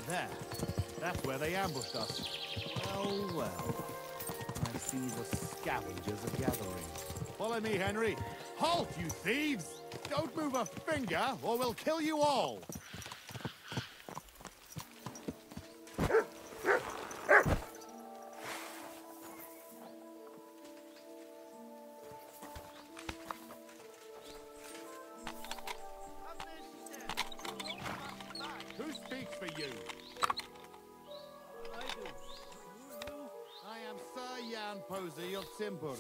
There. That's where they ambushed us. Well, well. I see the scavengers are gathering. Follow me, Henry. Halt, you thieves! Don't move a finger, or we'll kill you all! Who speaks for you? I do. I am Sir Jan Posey of Simburg.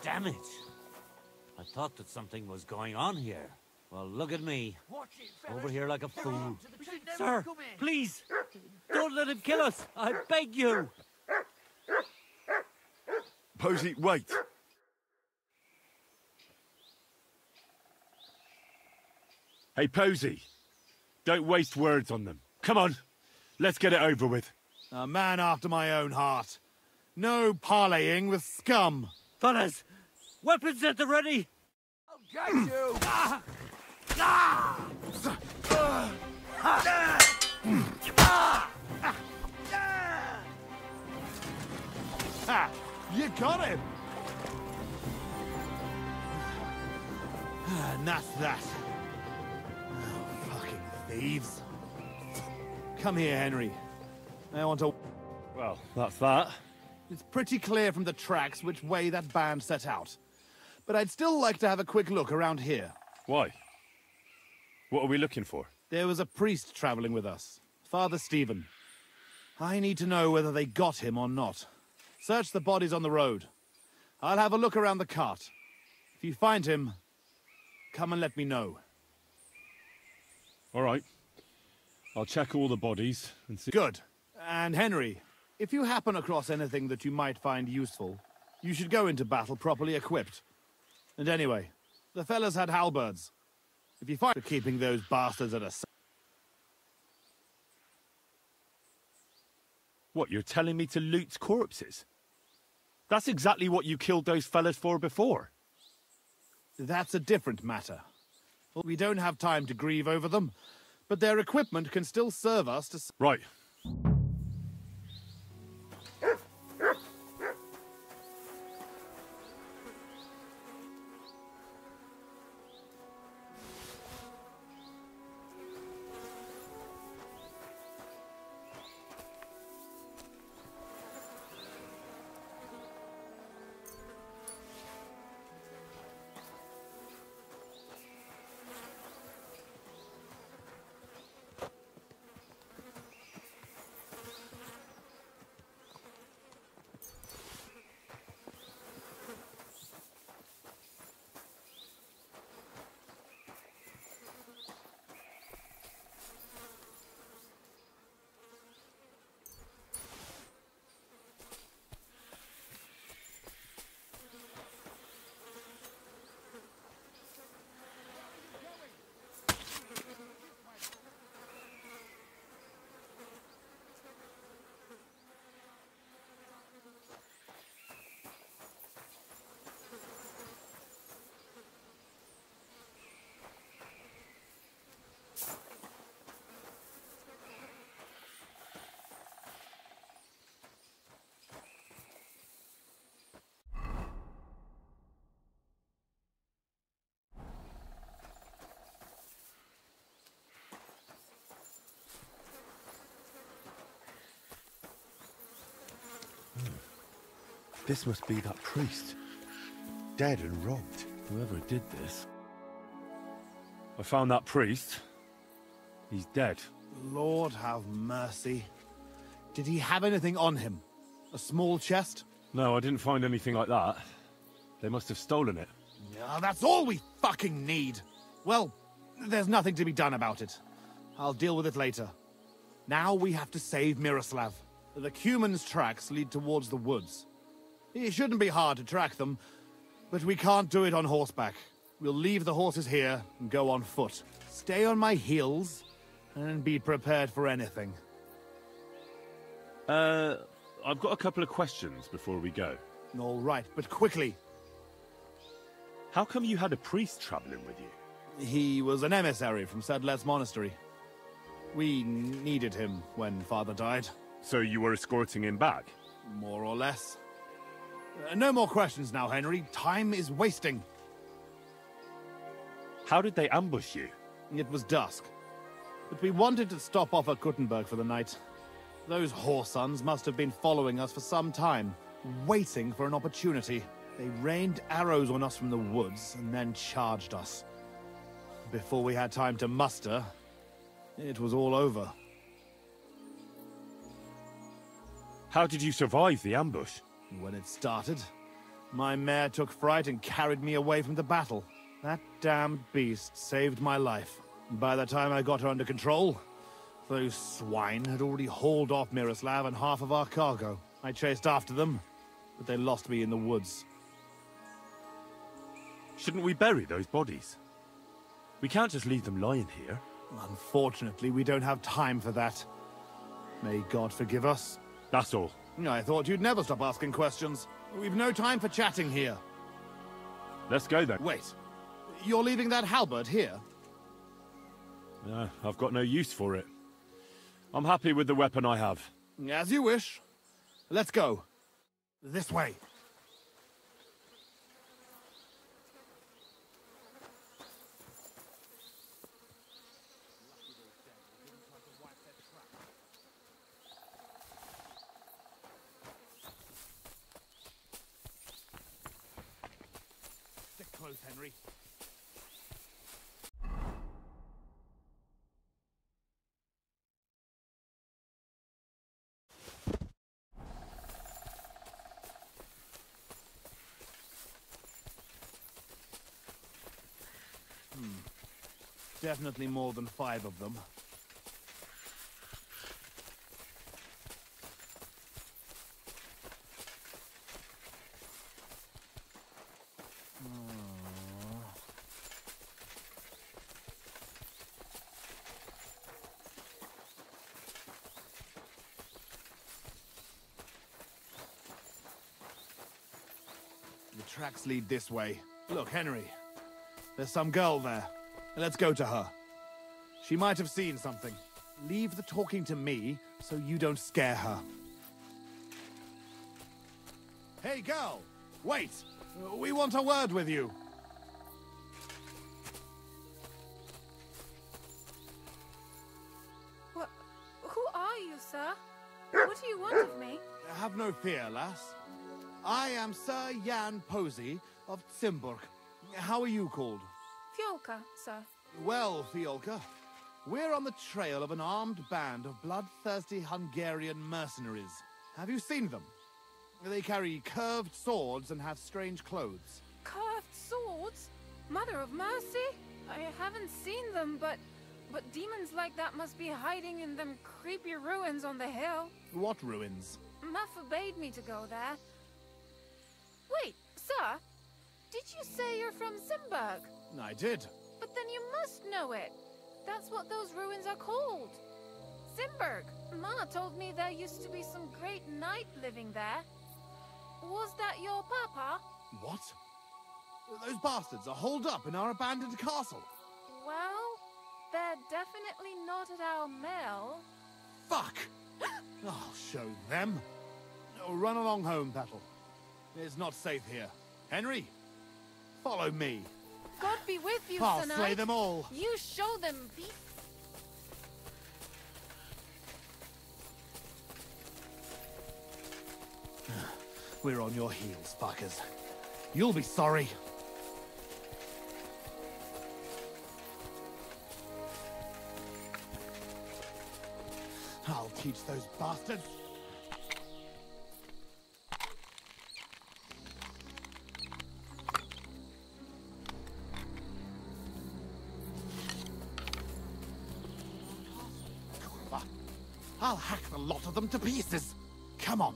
Damn it! I thought that something was going on here. Well, look at me. Over here like a fool. Sir, please! Don't let him kill us! I beg you! Posey, wait! Hey, Posey. Don't waste words on them. Come on, let's get it over with. A man after my own heart. No parleying with scum. Fellas, weapons at the ready! I'll get you! Ha! You got him! And that's that. Oh, fucking thieves. Come here, Henry. I want to... Well, that's that. It's pretty clear from the tracks which way that band set out. But I'd still like to have a quick look around here. Why? What are we looking for? There was a priest traveling with us, Father Stephen. I need to know whether they got him or not. Search the bodies on the road. I'll have a look around the cart. If you find him, come and let me know. All right. I'll check all the bodies and see... Good. And Henry, if you happen across anything that you might find useful, you should go into battle properly equipped. And anyway, the fellas had halberds. If you find keeping those bastards at a... What, you're telling me to loot corpses? That's exactly what you killed those fellas for before. That's a different matter. Well, we don't have time to grieve over them, but their equipment can still serve us to... Right. This must be that priest. Dead and robbed. Whoever did this. I found that priest. He's dead. Lord have mercy. Did he have anything on him? A small chest? No, I didn't find anything like that. They must have stolen it. Yeah, that's all we fucking need. Well, there's nothing to be done about it. I'll deal with it later. Now we have to save Miroslav. The Cuman's tracks lead towards the woods. It shouldn't be hard to track them, but we can't do it on horseback. We'll leave the horses here and go on foot. Stay on my heels and be prepared for anything. I've got a couple of questions before we go. All right, but quickly. How come you had a priest traveling with you? He was an emissary from Sedlet's monastery. We needed him when Father died. So you were escorting him back? More or less. No more questions now, Henry. Time is wasting. How did they ambush you? It was dusk. But we wanted to stop off at Kuttenberg for the night. Those whoresons must have been following us for some time, waiting for an opportunity. They rained arrows on us from the woods and then charged us. Before we had time to muster, it was all over. How did you survive the ambush? When it started, my mare took fright and carried me away from the battle. That damned beast saved my life. By the time I got her under control, those swine had already hauled off Miroslav and half of our cargo. I chased after them, but they lost me in the woods. Shouldn't we bury those bodies? We can't just leave them lying here. Unfortunately, we don't have time for that. May God forgive us. That's all. I thought you'd never stop asking questions. We've no time for chatting here. Let's go then. Wait. You're leaving that halberd here? I've got no use for it. I'm happy with the weapon I have. As you wish. Let's go. This way. Stick close, Henry. Definitely more than 5 of them. The tracks lead this way. Look, Henry. There's some girl there. Let's go to her. She might have seen something. Leave the talking to me so you don't scare her. Hey, girl! Wait! We want a word with you. Who are you, sir? What do you want of me? Have no fear, lass. I am Sir Jan Posey of Zimburg. How are you called? Fiolka, sir. Well, Fiolka, we're on the trail of an armed band of bloodthirsty Hungarian mercenaries. Have you seen them? They carry curved swords and have strange clothes. Curved swords? Mother of mercy? I haven't seen them, but demons like that must be hiding in them creepy ruins on the hill. What ruins? Ma forbade me to go there. Wait, sir, did you say you're from Zimburg? I did. But then you must know it. That's what those ruins are called. Zimburg. Ma told me there used to be some great knight living there. Was that your papa? What? Those bastards are holed up in our abandoned castle. Well, they're definitely not at our mill. Fuck! I'll show them. Run along home, Petal. It's not safe here. Henry, follow me. God be with you, I'll Sir Knight. slay them all. You show them peace. We're on your heels, fuckers. You'll be sorry. I'll teach those bastards. I'll hack the lot of them to pieces. Come on,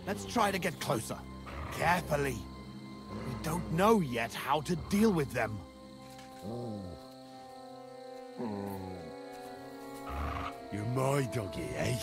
let's try to get closer. Carefully. We don't know yet how to deal with them. You're my doggy, eh?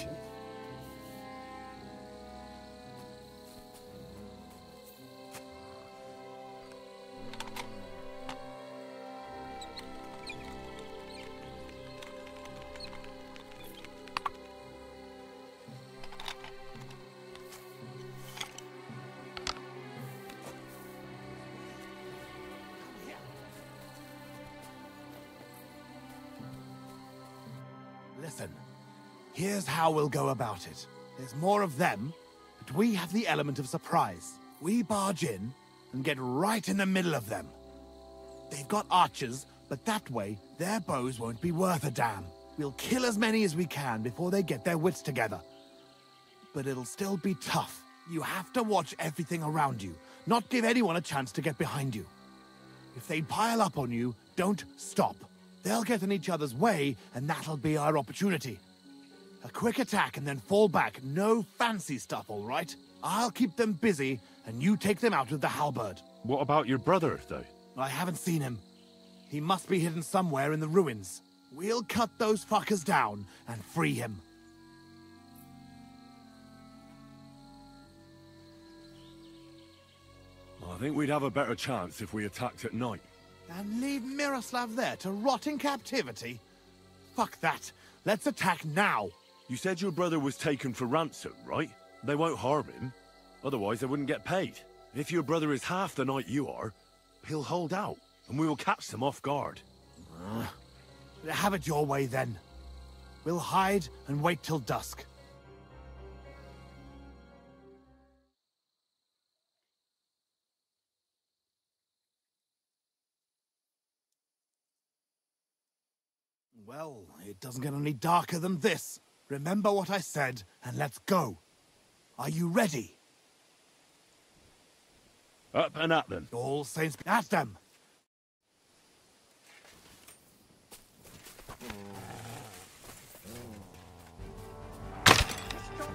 Listen, here's how we'll go about it. There's more of them, but we have the element of surprise. We barge in and get right in the middle of them. They've got archers, but that way, their bows won't be worth a damn. We'll kill as many as we can before they get their wits together. But it'll still be tough. You have to watch everything around you, not give anyone a chance to get behind you. If they pile up on you, don't stop. They'll get in each other's way, and that'll be our opportunity. A quick attack and then fall back. No fancy stuff, all right? I'll keep them busy, and you take them out with the halberd. What about your brother, though? I haven't seen him. He must be hidden somewhere in the ruins. We'll cut those fuckers down and free him. I think we'd have a better chance if we attacked at night. And leave Miroslav there to rot in captivity? Fuck that. Let's attack now. You said your brother was taken for ransom, right? They won't harm him. Otherwise, they wouldn't get paid. If your brother is half the knight you are, he'll hold out, and we will catch them off guard. Have it your way, then. We'll hide and wait till dusk. Well, it doesn't get any darker than this. Remember what I said, and let's go. Are you ready? Up and at them. All saints at them.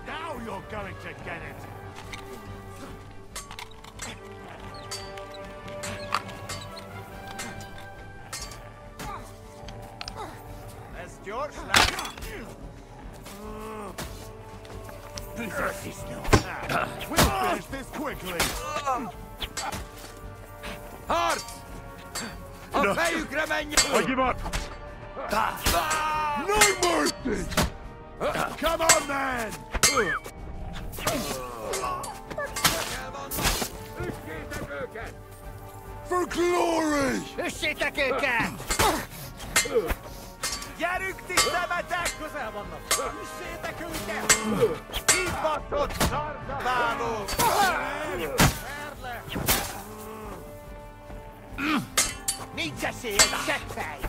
Now you're going to get it. George, we'll finish this quickly. Hard! No. I give up. No mercy! Come on, man! For glory! Järykti tämä täkkosä vanna! Siitä kyykä! Kiipatot sartavaalu! Mitä sieltä? Kätpäin!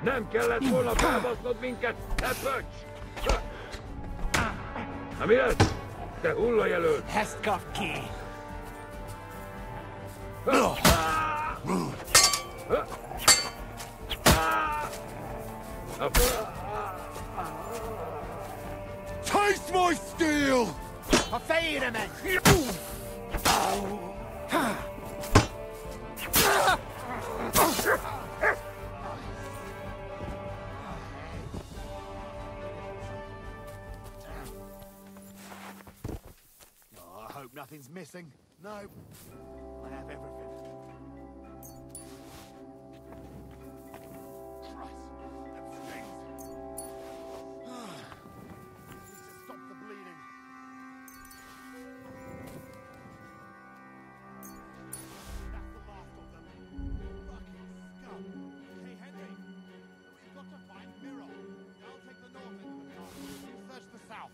Nämkällä tuolla päävastot minkät täpöks! No mitäs? Te hulloja löydät! Hästkafki! Taste my steel! Vad säger du, men? I hope nothing's missing. No, I have everything. Christ, that stings. Need to stop the bleeding. That's the last of them. Fucking scum. Hey, Henry, we've got to find Miro. I'll take the north end of the castle. You search the south.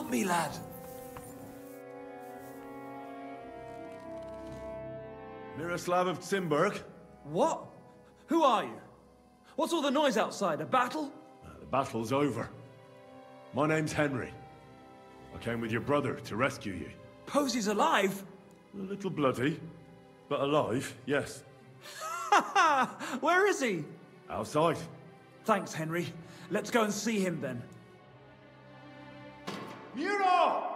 Help me, lad. Miroslav of Zimberg? What? Who are you? What's all the noise outside? A battle? The battle's over. My name's Henry. I came with your brother to rescue you. Posey's alive? A little bloody, but alive, yes. Where is he? Outside. Thanks, Henry. Let's go and see him then. Miro!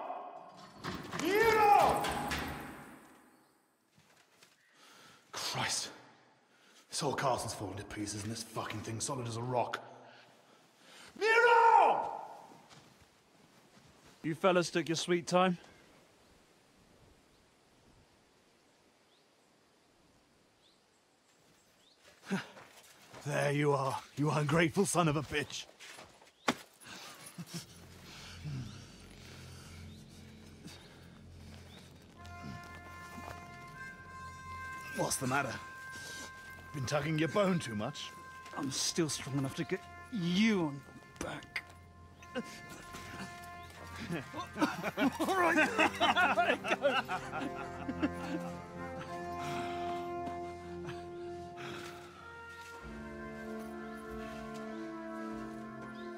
Miro! Christ. This whole castle's falling to pieces and this fucking thing's solid as a rock. Miro! You fellas took your sweet time? There you are, you ungrateful son of a bitch. What's the matter? Been tugging your bone too much? I'm still strong enough to get you on back. All right.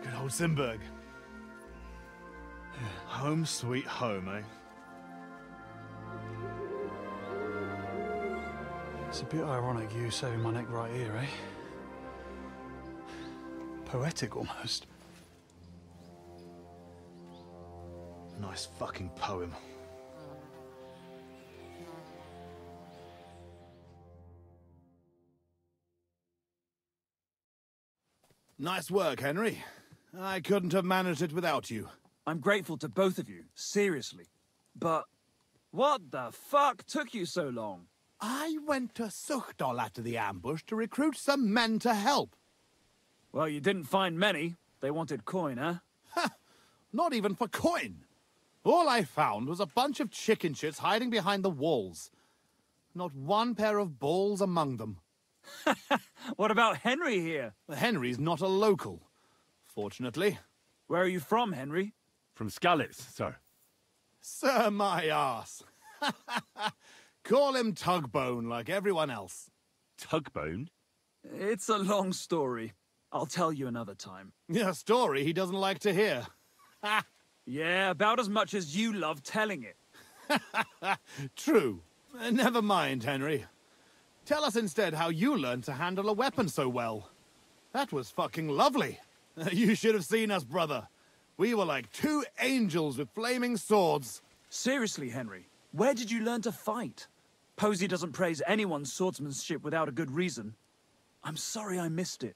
Good old Zimberg. Home sweet home, eh? It's a bit ironic you saving my neck right here, eh? Poetic, almost. Nice fucking poem. Nice work, Henry. I couldn't have managed it without you. I'm grateful to both of you, seriously. But what the fuck took you so long? I went to Suchdol after the ambush to recruit some men to help. Well, you didn't find many. They wanted coin, huh? Not even for coin. All I found was a bunch of chicken shits hiding behind the walls. Not one pair of balls among them. What about Henry here? Henry's not a local, fortunately. Where are you from, Henry? From Skalitz, sir. Sir, my arse. Call him Tugbone like everyone else. Tugbone? It's a long story. I'll tell you another time. A story he doesn't like to hear. Yeah, about as much as you love telling it. True. Never mind, Henry. Tell us instead how you learned to handle a weapon so well. That was fucking lovely. You should have seen us, brother. We were like two angels with flaming swords. Seriously, Henry, where did you learn to fight? Posey doesn't praise anyone's swordsmanship without a good reason. I'm sorry I missed it.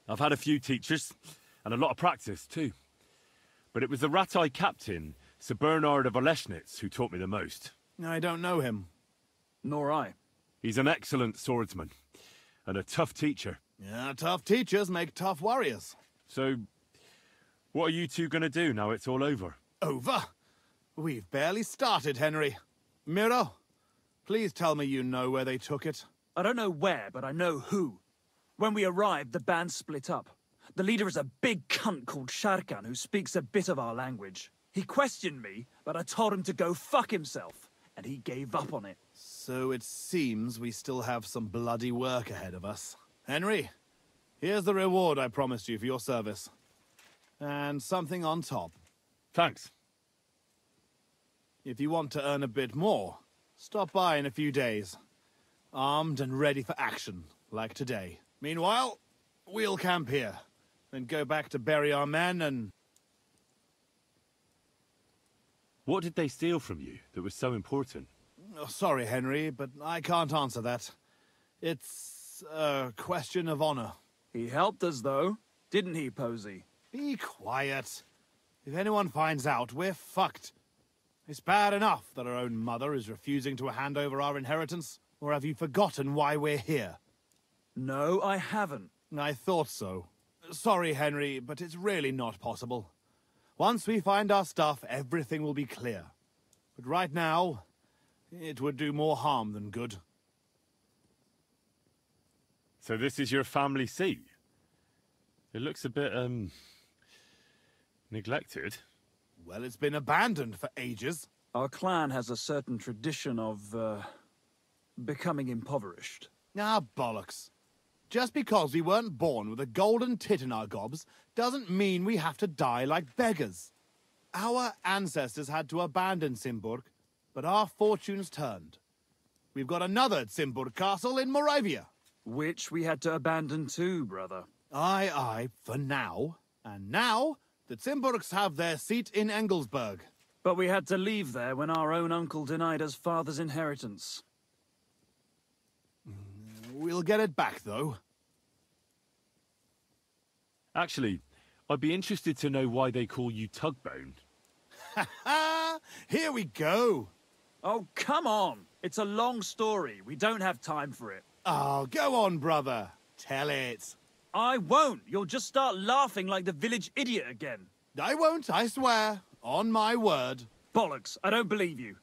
I've had a few teachers, and a lot of practice, too. But it was the Ratai captain, Sir Bernard of Oleschnitz, who taught me the most. I don't know him. Nor I. He's an excellent swordsman, and a tough teacher. Yeah, tough teachers make tough warriors. So, what are you two gonna do now it's all over? Over? We've barely started, Henry. Miro, please tell me you know where they took it. I don't know where, but I know who. When we arrived, the band split up. The leader is a big cunt called Sharkan who speaks a bit of our language. He questioned me, but I told him to go fuck himself, and he gave up on it. So it seems we still have some bloody work ahead of us. Henry, here's the reward I promised you for your service. And something on top. Thanks. If you want to earn a bit more, stop by in a few days. Armed and ready for action, like today. Meanwhile, we'll camp here, then go back to bury our men and... What did they steal from you that was so important? Oh, sorry, Henry, but I can't answer that. It's a question of honor. He helped us, though, didn't he, Posey? Be quiet. If anyone finds out, we're fucked. It's bad enough that our own mother is refusing to hand over our inheritance. Or have you forgotten why we're here? No, I haven't. I thought so. Sorry, Henry, but it's really not possible. Once we find our stuff, everything will be clear. But right now, it would do more harm than good. So this is your family seat? It looks a bit, Neglected? Well, it's been abandoned for ages. Our clan has a certain tradition of, becoming impoverished. Ah, bollocks. Just because we weren't born with a golden tit in our gobs doesn't mean we have to die like beggars. Our ancestors had to abandon Simburg, but our fortunes turned. We've got another Simburg castle in Moravia. Which we had to abandon too, brother. Aye, for now. And now, the Simburgs have their seat in Engelsberg. But we had to leave there when our own uncle denied us father's inheritance. We'll get it back, though. Actually, I'd be interested to know why they call you Tugbone. Ha! Here we go! Oh, come on! It's a long story. We don't have time for it. Oh, go on, brother. Tell it. I won't. You'll just start laughing like the village idiot again. I won't, I swear. On my word. Bollocks. I don't believe you.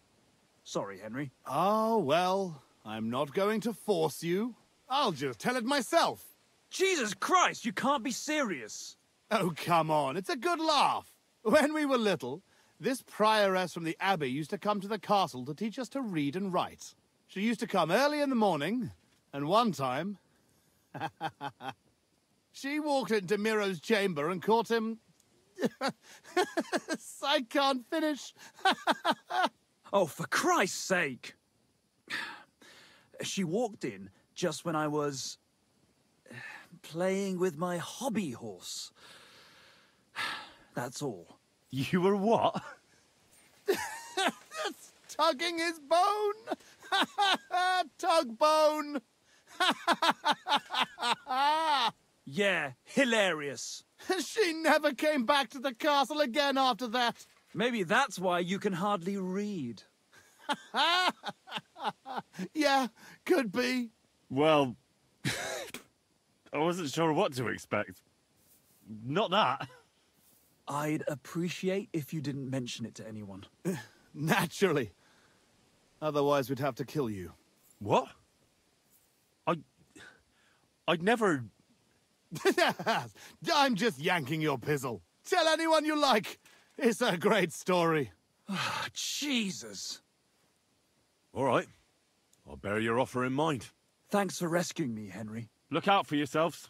Sorry, Henry. Oh, well, I'm not going to force you. I'll just tell it myself. Jesus Christ, you can't be serious. Oh, come on. It's a good laugh. When we were little, this prioress from the abbey used to come to the castle to teach us to read and write. She used to come early in the morning, and one time... she walked into Miro's chamber and caught him... I can't finish. Oh, for Christ's sake. She walked in just when I was... playing with my hobby horse. That's all. You were what? That's tugging his bone. Tug bone. Yeah, hilarious. She never came back to the castle again after that. Maybe that's why you can hardly read. Yeah, could be. Well, I wasn't sure what to expect. Not that. I'd appreciate if you didn't mention it to anyone. Naturally. Otherwise, we'd have to kill you. What? I'd never... I'm just yanking your pizzle. Tell anyone you like. It's a great story. Jesus. All right. I'll bear your offer in mind. Thanks for rescuing me, Henry. Look out for yourselves.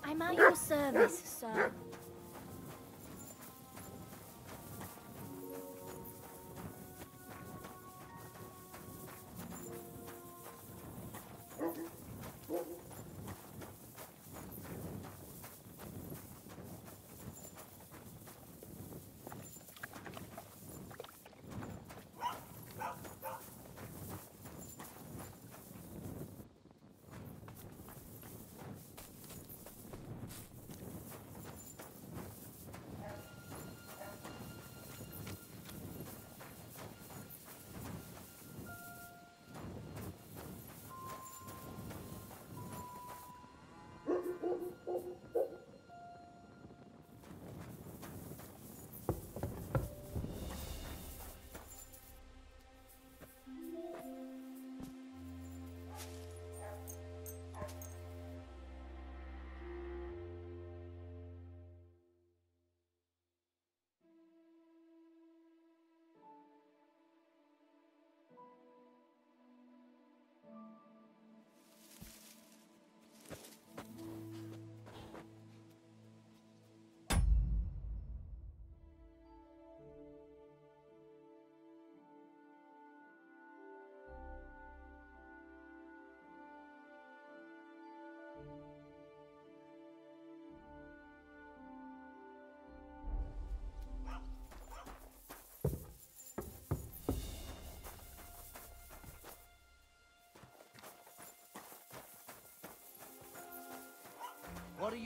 I'm at your service, sir.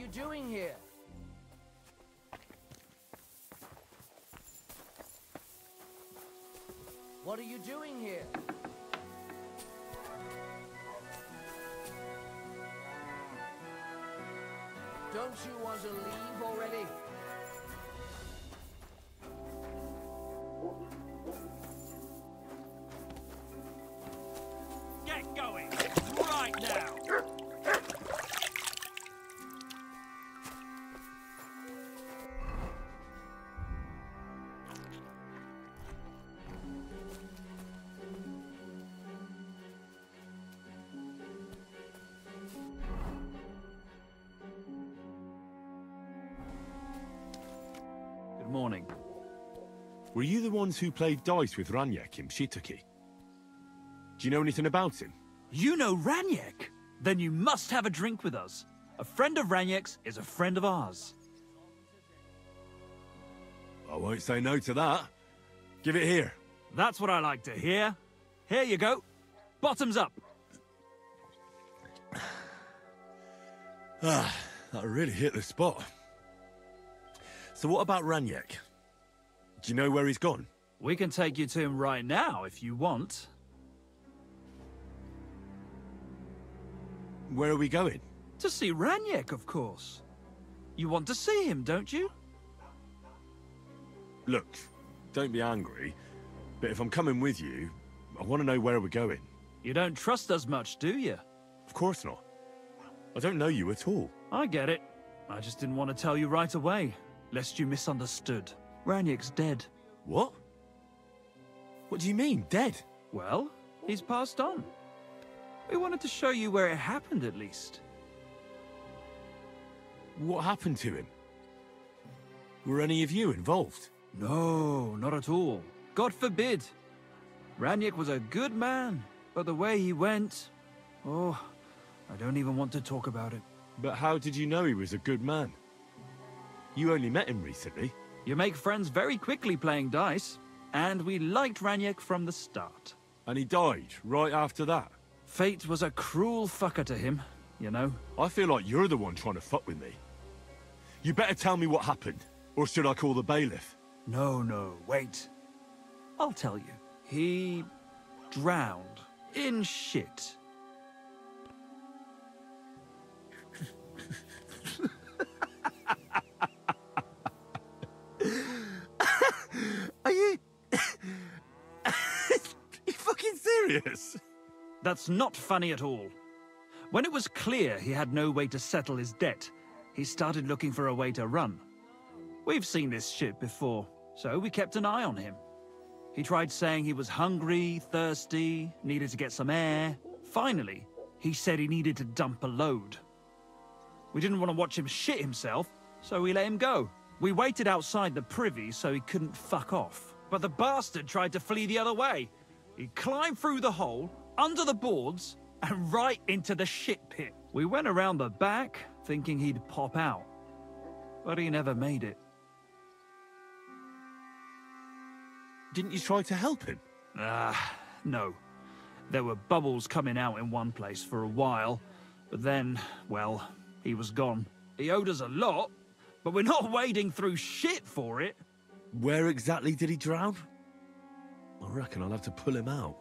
doing here? What are you doing here? Don't you want to leave already? Get going! Right now! Good morning. Were you the ones who played dice with Ranyek in Shitaki? Do you know anything about him? You know Ranyek? Then you must have a drink with us. A friend of Ranyek's is a friend of ours. I won't say no to that. Give it here. That's what I like to hear. Here you go. Bottoms up. Ah, that really hit the spot. So what about Ranyek? Do you know where he's gone? We can take you to him right now if you want. Where are we going? To see Ranyek, of course. You want to see him, don't you? Look, don't be angry, but if I'm coming with you, I want to know where we're going. You don't trust us much, do you? Of course not. I don't know you at all. I get it. I just didn't want to tell you right away, lest you misunderstood. Ranyek's dead. What? What do you mean, dead? Well, he's passed on. We wanted to show you where it happened, at least. What happened to him? Were any of you involved? No, not at all. God forbid. Ranyek was a good man, but the way he went... Oh, I don't even want to talk about it. But how did you know he was a good man? You only met him recently. You make friends very quickly playing dice, and we liked Ranyek from the start. And he died right after that? Fate was a cruel fucker to him, you know. I feel like you're the one trying to fuck with me. You better tell me what happened, or should I call the bailiff? No, wait. I'll tell you. He drowned in shit. Are you... Are you fucking serious? That's not funny at all. When it was clear he had no way to settle his debt, he started looking for a way to run. We've seen this shit before, so we kept an eye on him. He tried saying he was hungry, thirsty, needed to get some air. Finally, he said he needed to dump a load. We didn't want to watch him shit himself, so we let him go. We waited outside the privy so he couldn't fuck off. But the bastard tried to flee the other way. He climbed through the hole, under the boards, and right into the shit pit. We went around the back, thinking he'd pop out. But he never made it. Didn't you try to help him? No. There were bubbles coming out in one place for a while, but then, well, he was gone. He owed us a lot, but we're not wading through shit for it. Where exactly did he drown? I reckon I'll have to pull him out.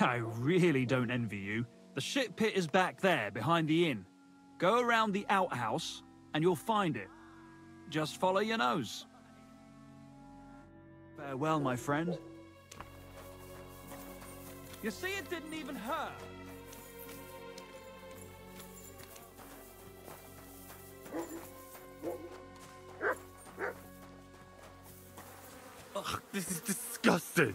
I really don't envy you. The shit pit is back there, behind the inn. Go around the outhouse, and you'll find it. Just follow your nose. Farewell, my friend. You see, it didn't even hurt. Ugh, this is disgusting.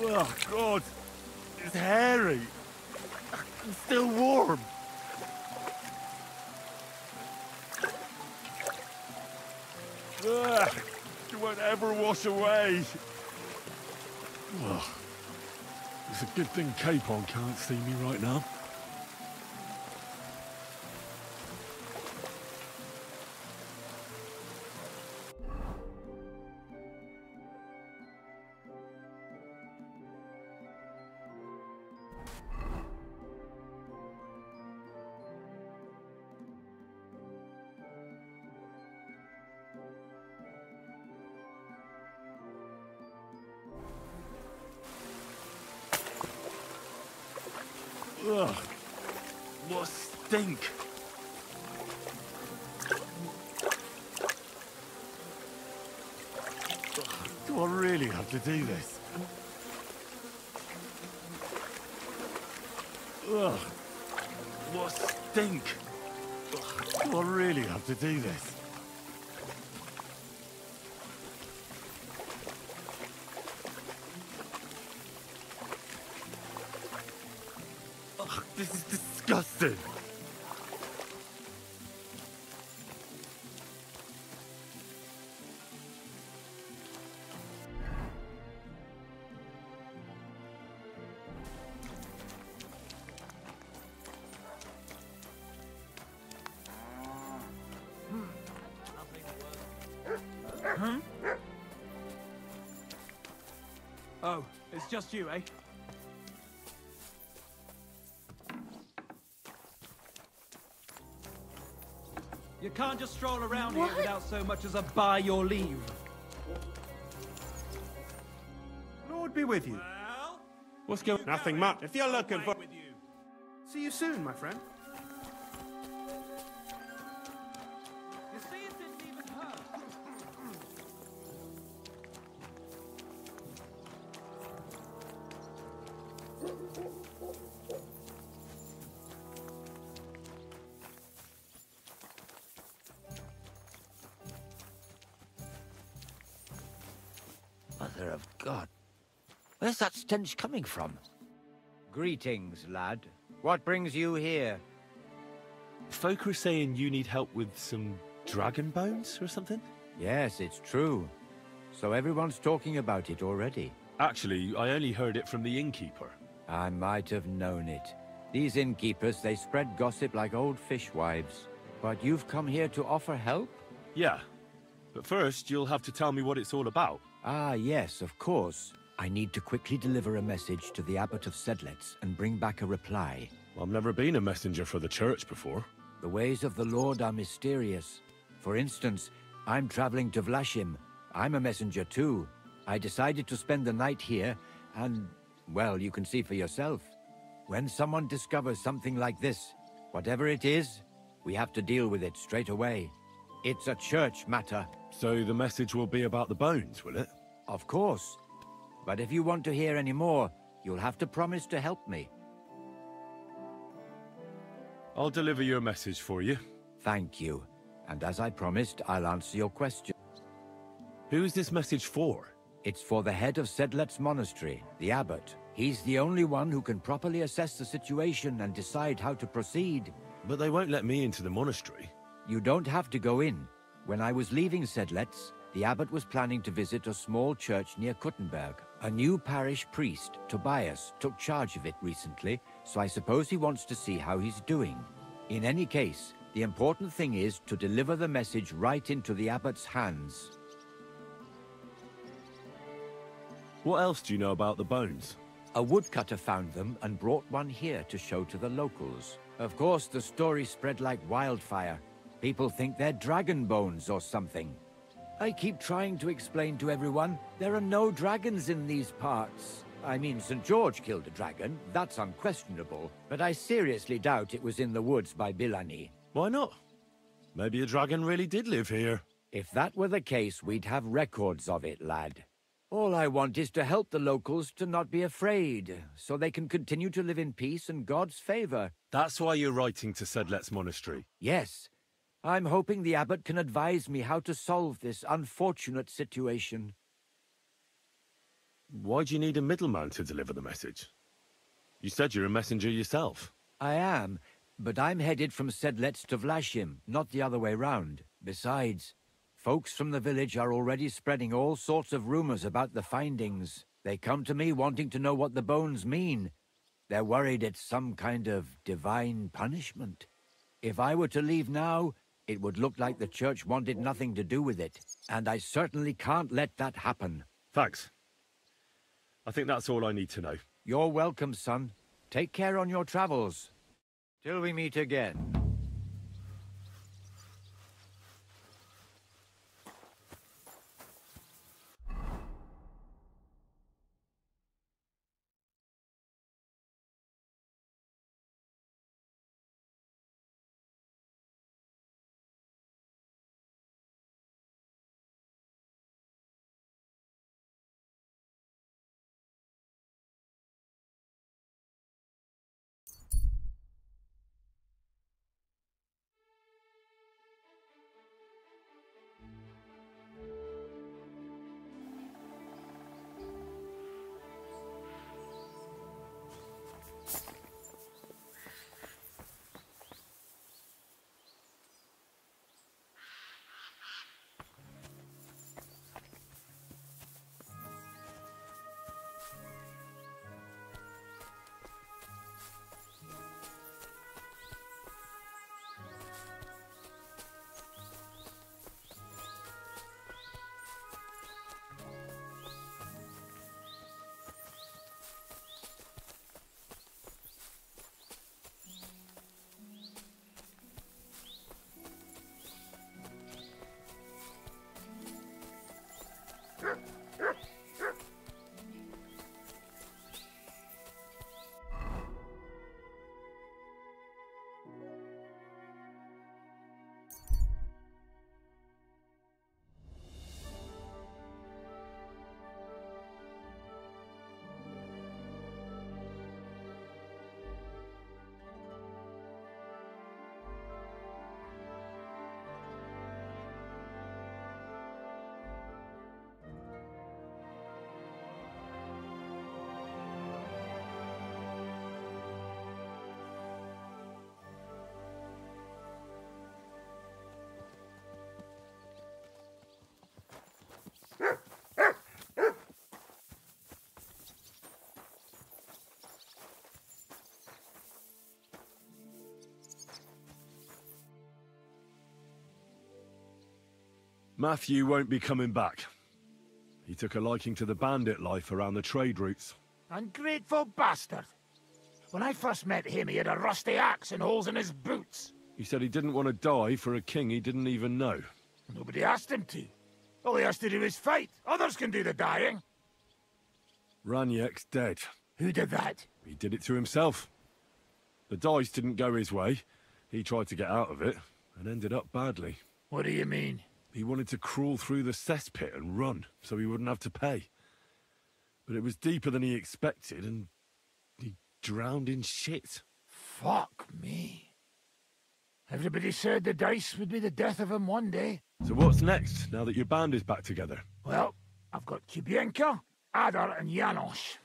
Oh, God. It's hairy. It's still warm. Ugh, it won't ever wash away. Ugh. It's a good thing Capon can't see me right now. Ugh. What a stink! Do I really have to do this? Ugh. What a stink! Ugh. Do I really have to do this? Ugh, this is disgusting! Oh, it's just you, eh? You can't just stroll around here without so much as a by your leave. Lord be with you. What's going on? Nothing much. If you're looking for... See you soon, my friend. You see, it didn't even hurt. Mother of God. Where's that stench coming from? Greetings, lad. What brings you here? Folk are saying you need help with some dragon bones or something? Yes, it's true. So everyone's talking about it already. Actually, I only heard it from the innkeeper. I might have known it. These innkeepers, they spread gossip like old fishwives. But you've come here to offer help? Yeah. But first, you'll have to tell me what it's all about. Ah, yes, of course. I need to quickly deliver a message to the Abbot of Sedlitz and bring back a reply. I've never been a messenger for the church before. The ways of the Lord are mysterious. For instance, I'm traveling to Vlashim. I'm a messenger too. I decided to spend the night here, and, well, you can see for yourself. When someone discovers something like this, whatever it is, we have to deal with it straight away. It's a church matter. So the message will be about the bones, will it? Of course. But if you want to hear any more, you'll have to promise to help me. I'll deliver your message for you. Thank you. And as I promised, I'll answer your question. Who is this message for? It's for the head of Sedlet's monastery, the abbot. He's the only one who can properly assess the situation and decide how to proceed. But they won't let me into the monastery. You don't have to go in. When I was leaving Sedlet's, the abbot was planning to visit a small church near Kuttenberg. A new parish priest, Tobias, took charge of it recently, so I suppose he wants to see how he's doing. In any case, the important thing is to deliver the message right into the abbot's hands. What else do you know about the bones? A woodcutter found them and brought one here to show to the locals. Of course, the story spread like wildfire. People think they're dragon bones or something. I keep trying to explain to everyone, there are no dragons in these parts. I mean, St. George killed a dragon, that's unquestionable, but I seriously doubt it was in the woods by Bilani. Why not? Maybe a dragon really did live here. If that were the case, we'd have records of it, lad. All I want is to help the locals to not be afraid, so they can continue to live in peace and God's favor. That's why you're writing to Sedlet's monastery? Yes. I'm hoping the abbot can advise me how to solve this unfortunate situation. Why do you need a middleman to deliver the message? You said you're a messenger yourself. I am, but I'm headed from Sedlet's to Vlashim, not the other way round. Besides, folks from the village are already spreading all sorts of rumors about the findings. They come to me wanting to know what the bones mean. They're worried it's some kind of divine punishment. If I were to leave now, it would look like the church wanted nothing to do with it, and I certainly can't let that happen. Thanks. I think that's all I need to know. You're welcome, son. Take care on your travels. Till we meet again. Matthew won't be coming back. He took a liking to the bandit life around the trade routes. Ungrateful bastard. When I first met him, he had a rusty axe and holes in his boots. He said he didn't want to die for a king he didn't even know. Nobody asked him to. All he has to do is fight. Others can do the dying. Raniek's dead. Who did that? He did it to himself. The dice didn't go his way. He tried to get out of it, and ended up badly. What do you mean? He wanted to crawl through the cesspit and run, so he wouldn't have to pay. But it was deeper than he expected, and he drowned in shit. Fuck me. Everybody said the dice would be the death of him one day. So what's next, now that your band is back together? Well, I've got Kubienka, Adar, and Janos.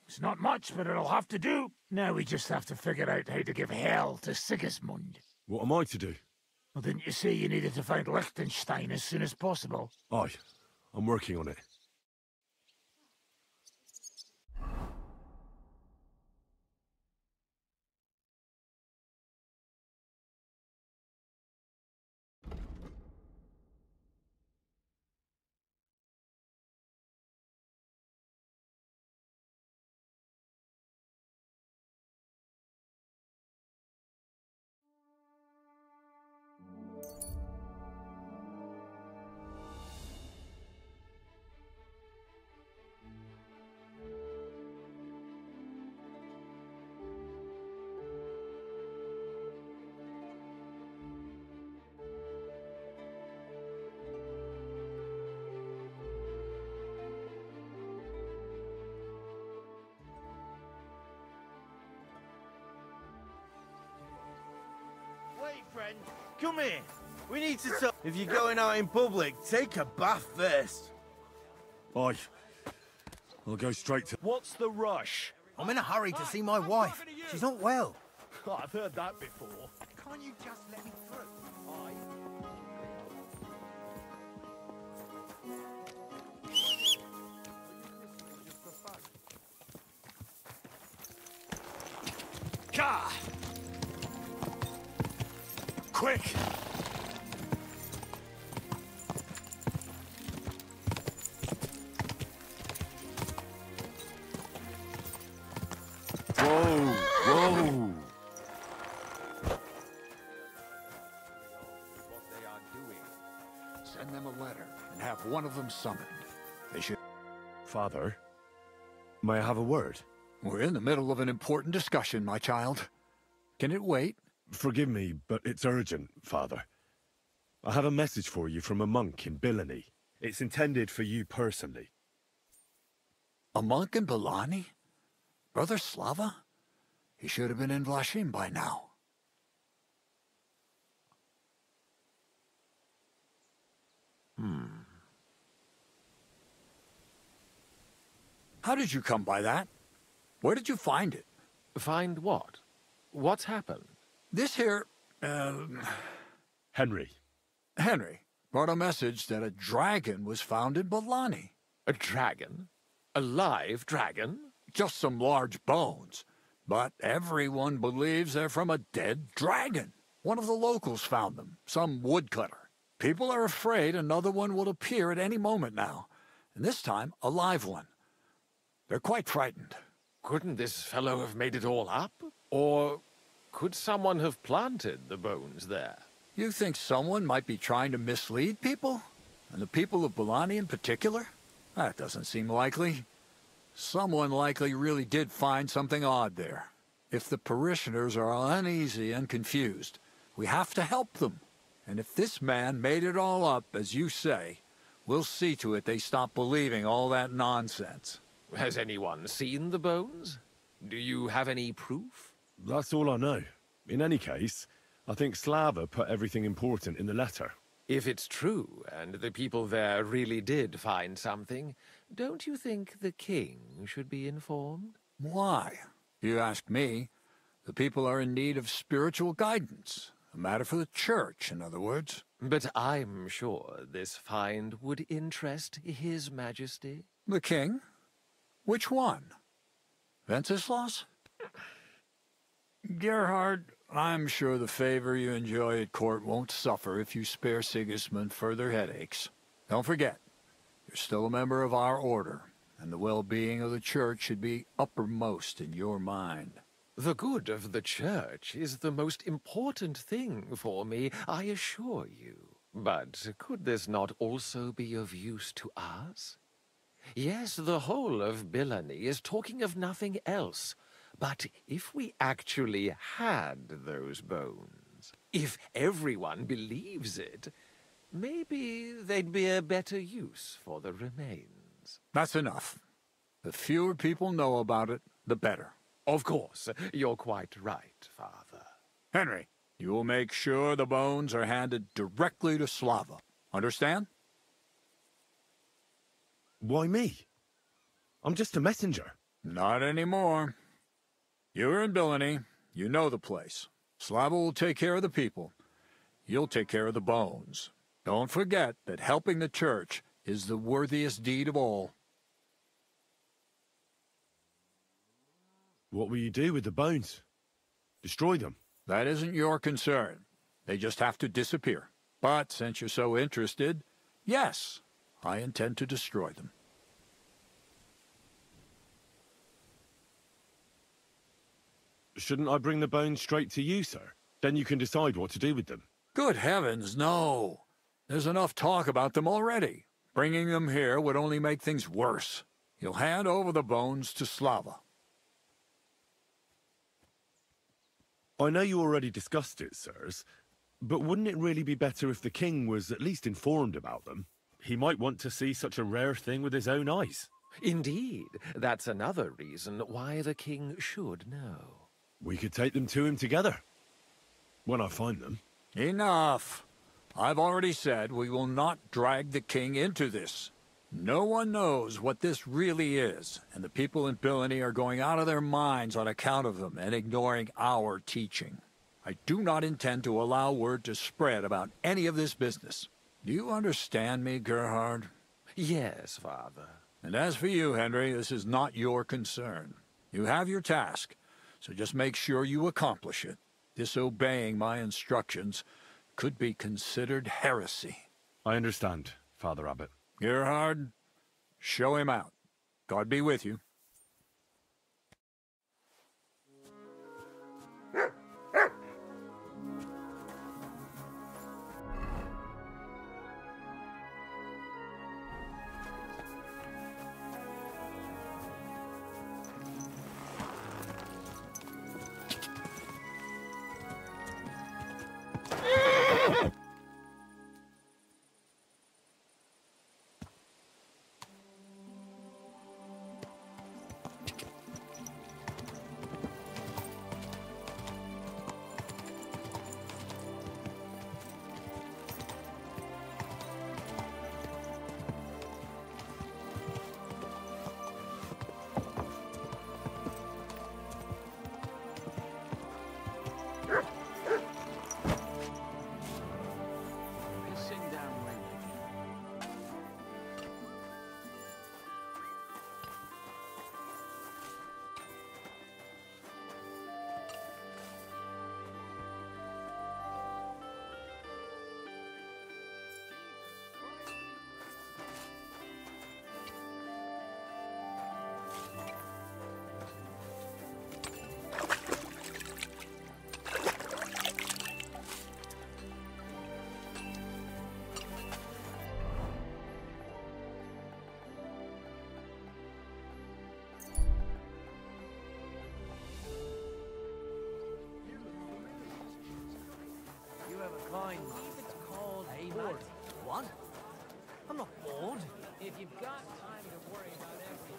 It's not much, but it'll have to do. Now we just have to figure out how to give hell to Sigismund. What am I to do? Well, didn't you say you needed to find Liechtenstein as soon as possible? Aye, I'm working on it. Wait, friend. Come here. We need to talk. If you're going out in public, take a bath first. Aye. I'll go straight to... What's the rush? I'm in a hurry to see my wife. She's not well. I've heard that before. Can't you just let me through? Ka! Quick! Whoa! Whoa! Send them a letter and have one of them summoned. They should... Father, may I have a word? We're in the middle of an important discussion, my child. Can it wait? Forgive me, but it's urgent, Father. I have a message for you from a monk in Bilani. It's intended for you personally. A monk in Bilani? Brother Slava? He should have been in Vlashim by now. How did you come by that? Where did you find it? Find what? What's happened? This here, Henry. Henry brought a message that a dragon was found in Bilani. A dragon? A live dragon? Just some large bones. But everyone believes they're from a dead dragon. One of the locals found them, some woodcutter. People are afraid another one will appear at any moment now, and this time a live one. They're quite frightened. Couldn't this fellow have made it all up? Or could someone have planted the bones there? You think someone might be trying to mislead people? And the people of Bilani in particular? That doesn't seem likely. Someone likely really did find something odd there. If the parishioners are uneasy and confused, we have to help them. And if this man made it all up, as you say, we'll see to it they stop believing all that nonsense. Has anyone seen the bones? Do you have any proof? That's all I know. In any case, I think Slava put everything important in the letter. If it's true, and the people there really did find something, don't you think the king should be informed? Why? You ask me. The people are in need of spiritual guidance. A matter for the church, in other words. But I'm sure this find would interest His Majesty. The king? Which one? Wenceslaus? Gerhard, I'm sure the favor you enjoy at court won't suffer if you spare Sigismund further headaches. Don't forget, you're still a member of our order, and the well-being of the church should be uppermost in your mind. The good of the church is the most important thing for me, I assure you. But could this not also be of use to us? Yes, the whole of Bilony is talking of nothing else. But if we actually had those bones, if everyone believes it, maybe they'd be a better use for the remains. That's enough. The fewer people know about it, the better. Of course, you're quite right, Father. Henry, you will make sure the bones are handed directly to Slava. Understand? Why me? I'm just a messenger. Not anymore. You're in Bilony. You know the place. Slava will take care of the people. You'll take care of the bones. Don't forget that helping the church is the worthiest deed of all. What will you do with the bones? Destroy them? That isn't your concern. They just have to disappear. But since you're so interested, yes, I intend to destroy them. Shouldn't I bring the bones straight to you, sir? Then you can decide what to do with them. Good heavens, no. There's enough talk about them already. Bringing them here would only make things worse. You'll hand over the bones to Slava. I know you already discussed it, sirs, but wouldn't it really be better if the king was at least informed about them? He might want to see such a rare thing with his own eyes. Indeed, that's another reason why the king should know. We could take them to him together, when I find them. Enough. I've already said we will not drag the king into this. No one knows what this really is, and the people in Bilony are going out of their minds on account of them and ignoring our teaching. I do not intend to allow word to spread about any of this business. Do you understand me, Gerhard? Yes, Father. And as for you, Henry, this is not your concern. You have your task, so just make sure you accomplish it. Disobeying my instructions could be considered heresy. I understand, Father Abbot. Gerhard, show him out. God be with you. fine, man. It's called bored. What? I'm not bored. If you've got time to worry about everything.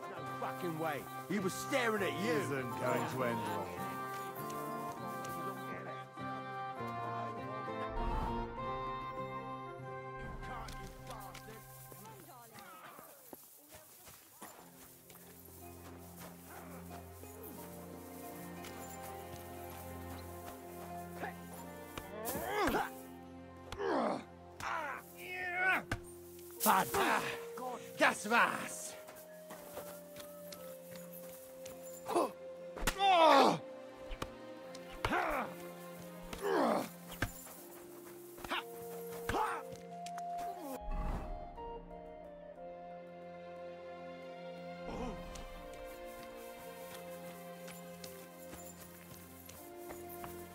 No fucking way. He was staring at you. Isn't going to end well. Bad. Gas mask.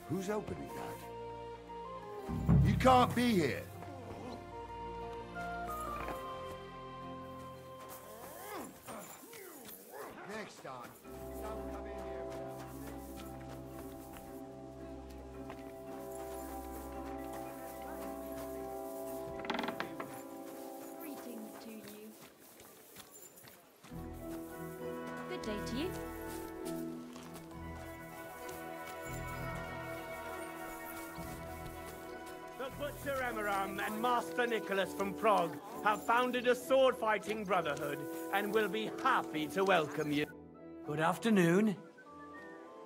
Who's opening that? You can't be here. Next time, don't come in here Greetings to you. Good day to you. The Butcher Emiram and Master Nicholas from Prague have founded a sword-fighting brotherhood and will be happy to welcome you. Good afternoon.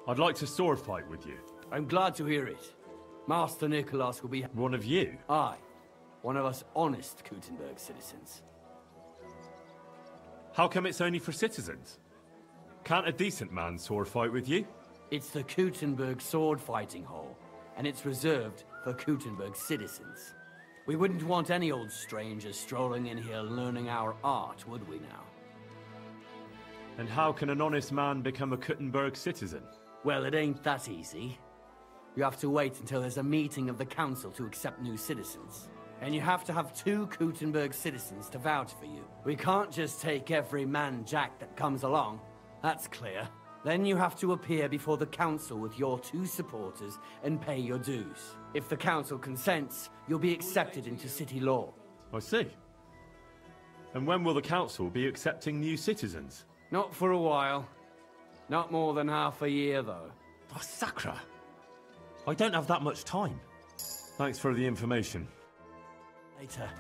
I'd like to sword fight with you. I'm glad to hear it. Master Nicholas will be... One of you? Aye. One of us honest Kuttenberg citizens. How come it's only for citizens? Can't a decent man sword fight with you? It's the Kuttenberg sword fighting hall, and it's reserved for Kuttenberg citizens. We wouldn't want any old strangers strolling in here learning our art, would we now? And how can an honest man become a Kuttenberg citizen? Well, it ain't that easy. You have to wait until there's a meeting of the council to accept new citizens. And you have to have 2 Kuttenberg citizens to vouch for you. We can't just take every man jack that comes along. That's clear. Then you have to appear before the council with your 2 supporters and pay your dues. If the council consents, you'll be accepted into city law. I see. And when will the council be accepting new citizens? Not for a while. Not more than half a year, though. Oh, Sakra! I don't have that much time. Thanks for the information. Later.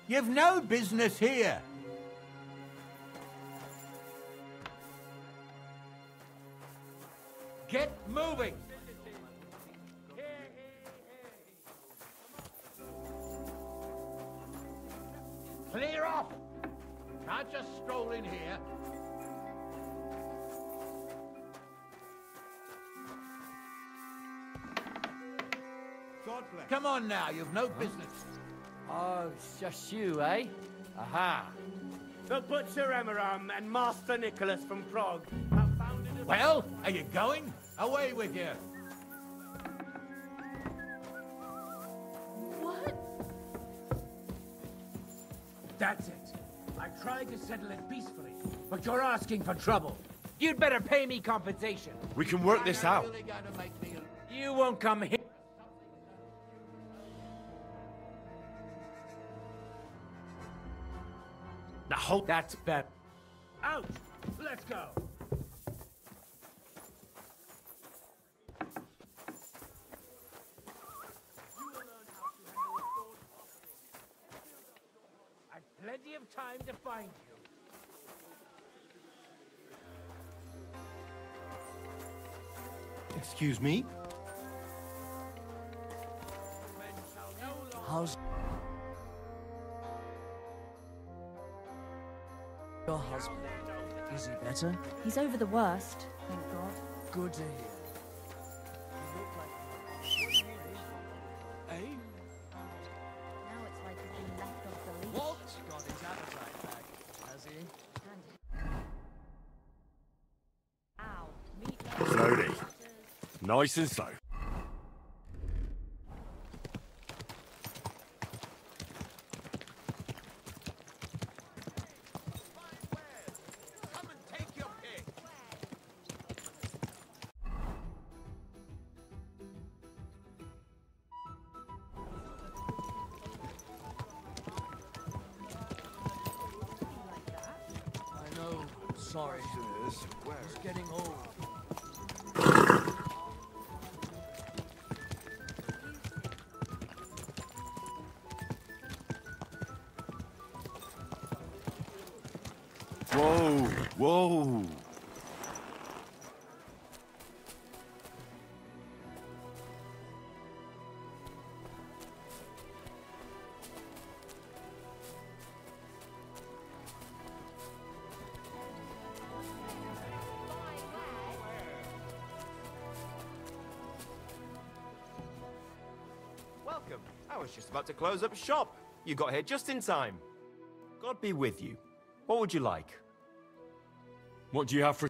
You've no business here. Get moving. Clear off. Can't just stroll in here. Come on now, you've no business. Oh, it's just you, eh? Aha. The Butcher Emiram and Master Nicholas from Prague have founded a... Well, are you going? Away with you. What? That's it. I tried to settle it peacefully, but you're asking for trouble. You'd better pay me compensation. We can work this out. You won't come here. Now hold. That's better. Out! Let's go! I've plenty of time to find you. Excuse me? How's your husband? Is he better? He's over the worst, thank God. Good to hear. Eh? Now it's like he's been left off the leash. What? Got his appetite back, has he? Ow, meat. Slowly. Nice and slow. I know. Sorry. It's getting old. Whoa, whoa. Welcome. I was just about to close up shop. You got here just in time. God be with you. What would you like? What do you have for...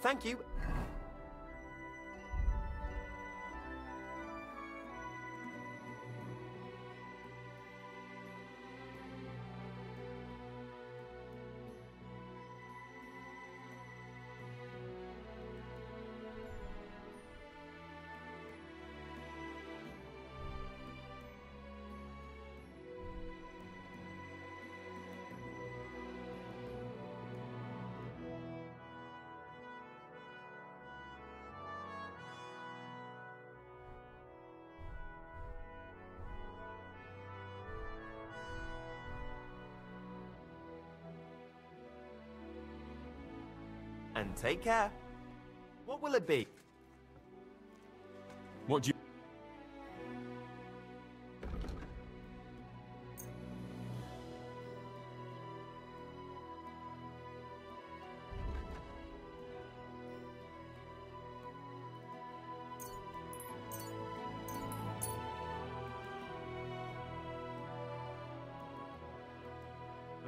Thank you. And take care. What will it be? What do you...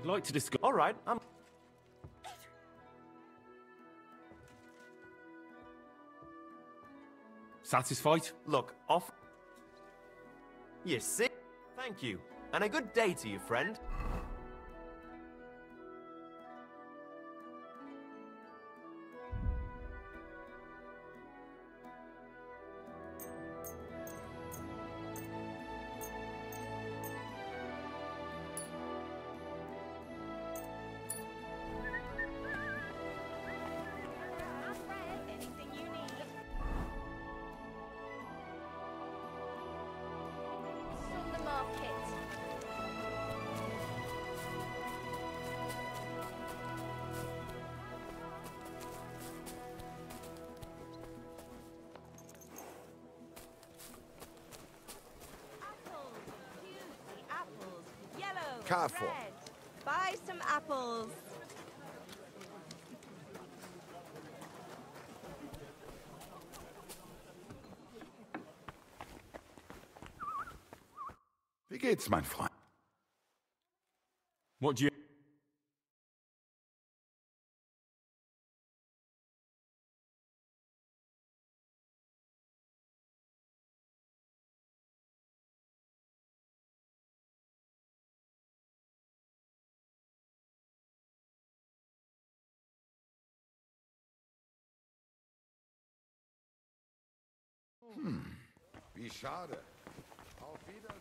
I'd like to discuss... All right, I'm... Satisfied? Look, off... You see? Thank you. And a good day to you, friend. From the market. Apples, yellow, Careful. red. Buy some apples. Wie geht's, mein Freund? What do you... Wie schade. Auf Wiedersehen.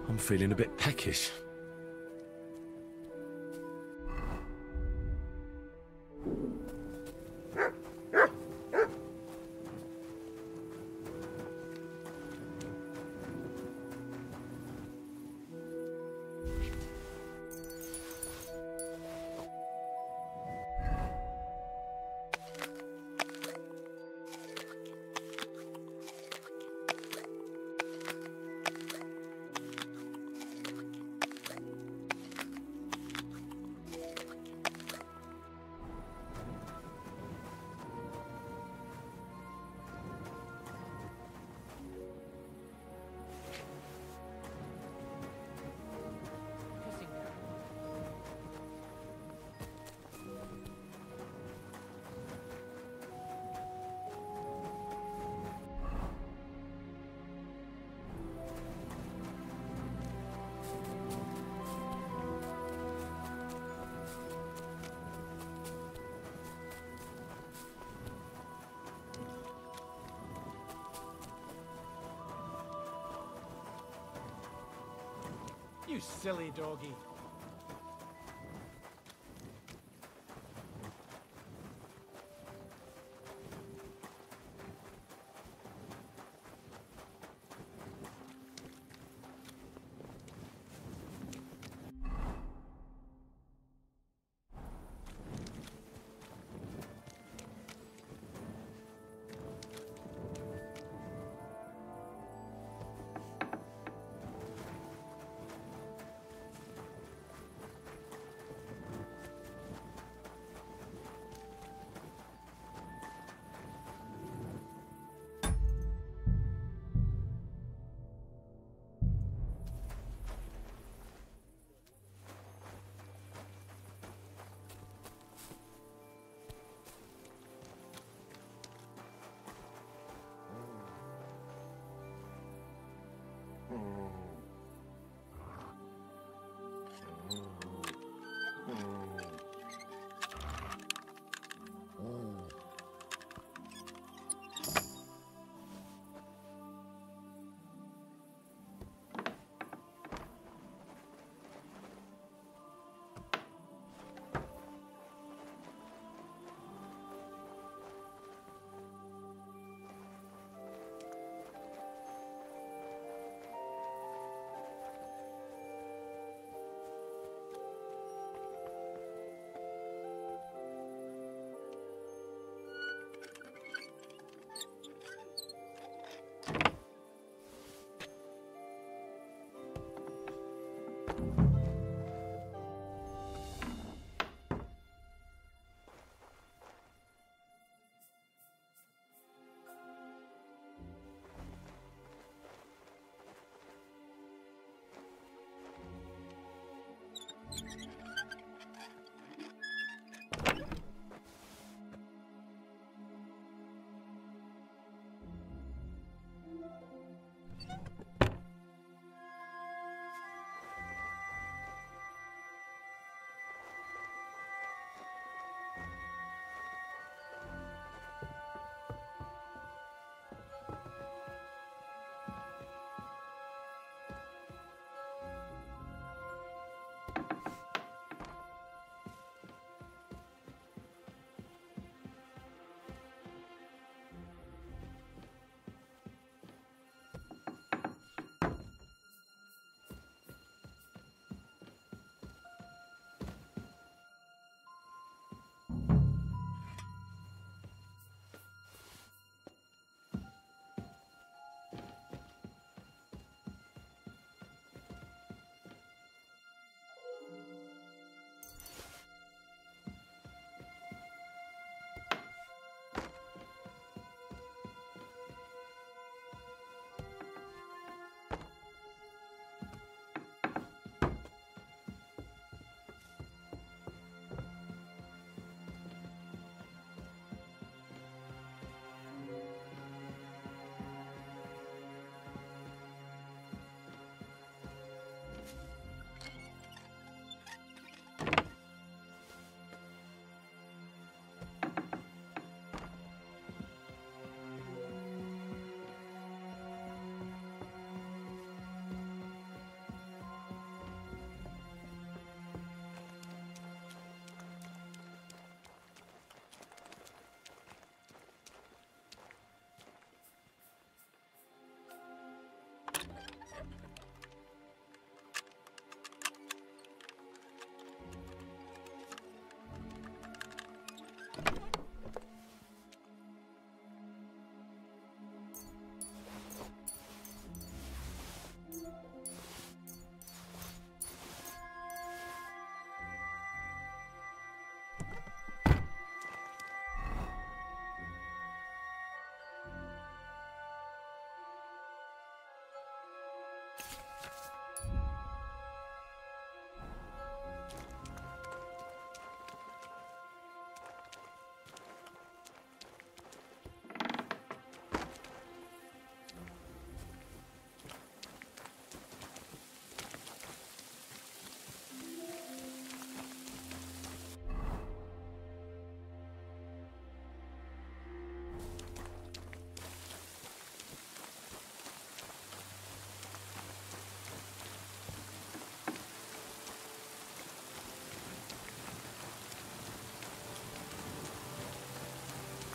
I'm feeling a bit peckish. You silly doggy.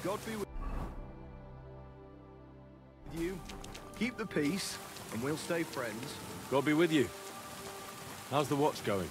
God be with you. Keep the peace, and we'll stay friends. God be with you. How's the watch going?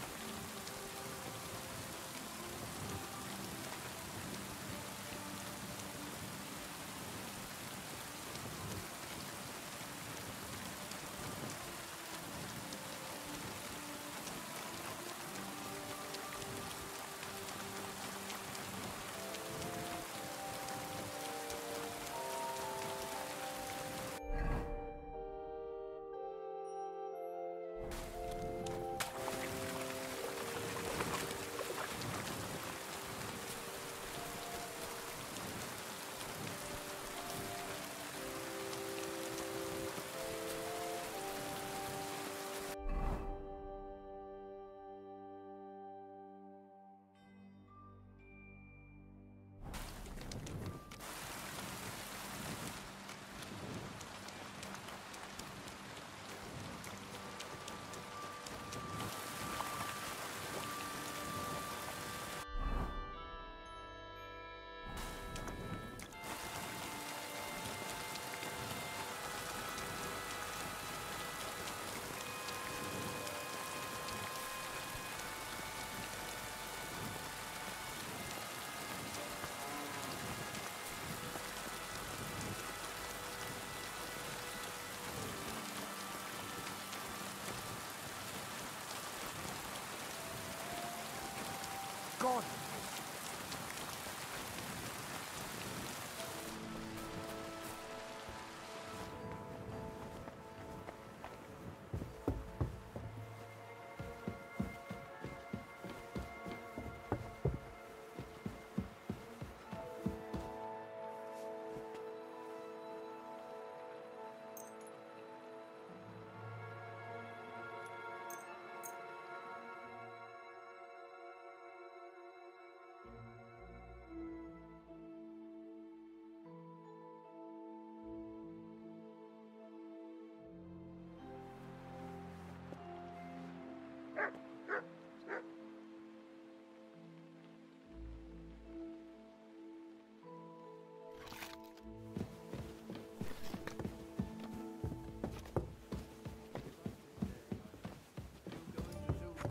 God.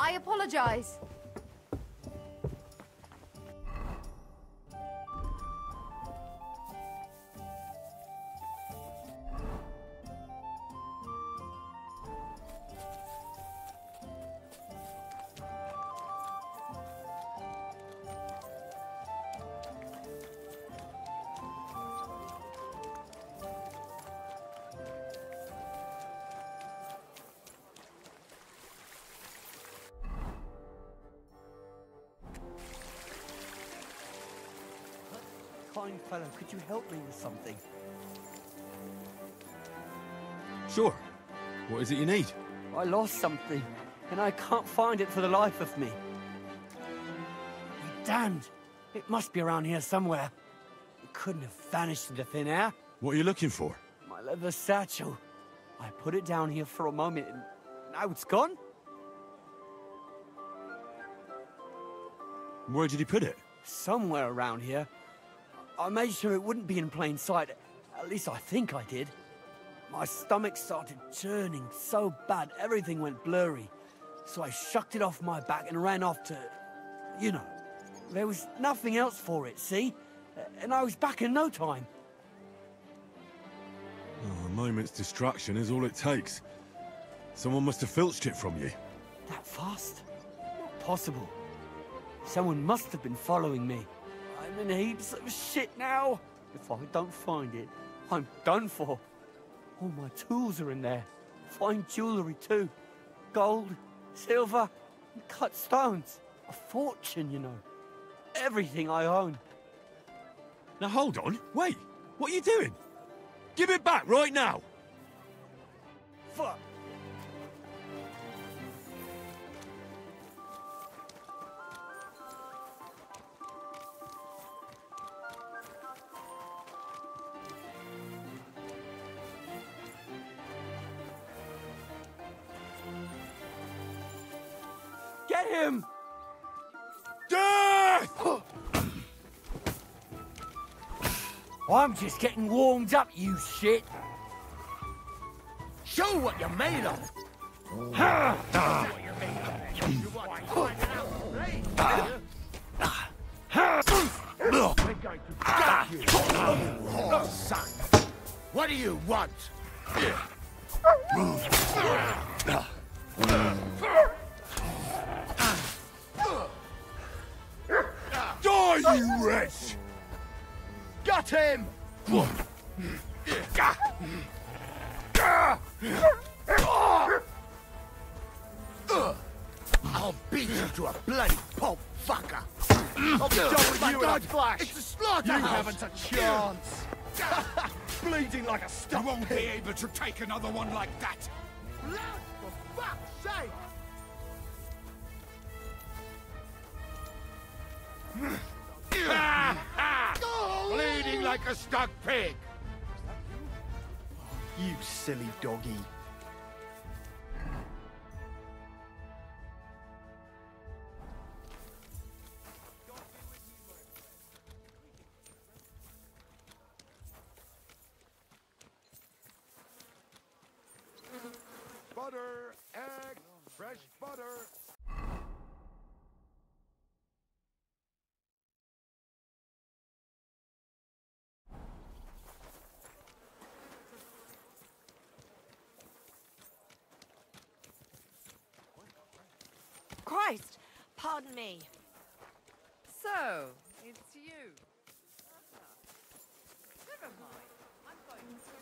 I apologize. Kind fellow, could you help me with something? Sure. What is it you need? I lost something, and I can't find it for the life of me. Be damned! It must be around here somewhere. It couldn't have vanished into thin air. What are you looking for? My leather satchel. I put it down here for a moment, and now it's gone? Where did you put it? Somewhere around here. I made sure it wouldn't be in plain sight. At least I think I did. My stomach started churning so bad, everything went blurry. So I shucked it off my back and ran off to... you know. There was nothing else for it, see? And I was back in no time. Oh, a moment's distraction is all it takes. Someone must have filched it from you. That fast? Not possible. Someone must have been following me. I'm in heaps of shit now. If I don't find it, I'm done for. All my tools are in there. Fine jewellery too. Gold, silver, and cut stones. A fortune, you know. Everything I own. Now hold on, wait. What are you doing? Give it back right now. Fuck. Get him! Death! I'm just getting warmed up, you shit. Show what you're made of. Son, what do you want? Die, you wretch! Got him! I'll beat you to a bloody pulp, fucker! I'll be done with you in a flash! It's a slaughterhouse! You haven't a chance! Bleeding like a stuck You won't be able to take another one like that! Blood, for fuck's sake! Bleeding like a stuck pig! You silly doggy. Butter, egg, fresh butter. Christ! Pardon me. So, it's you. Never mind. I'm going to...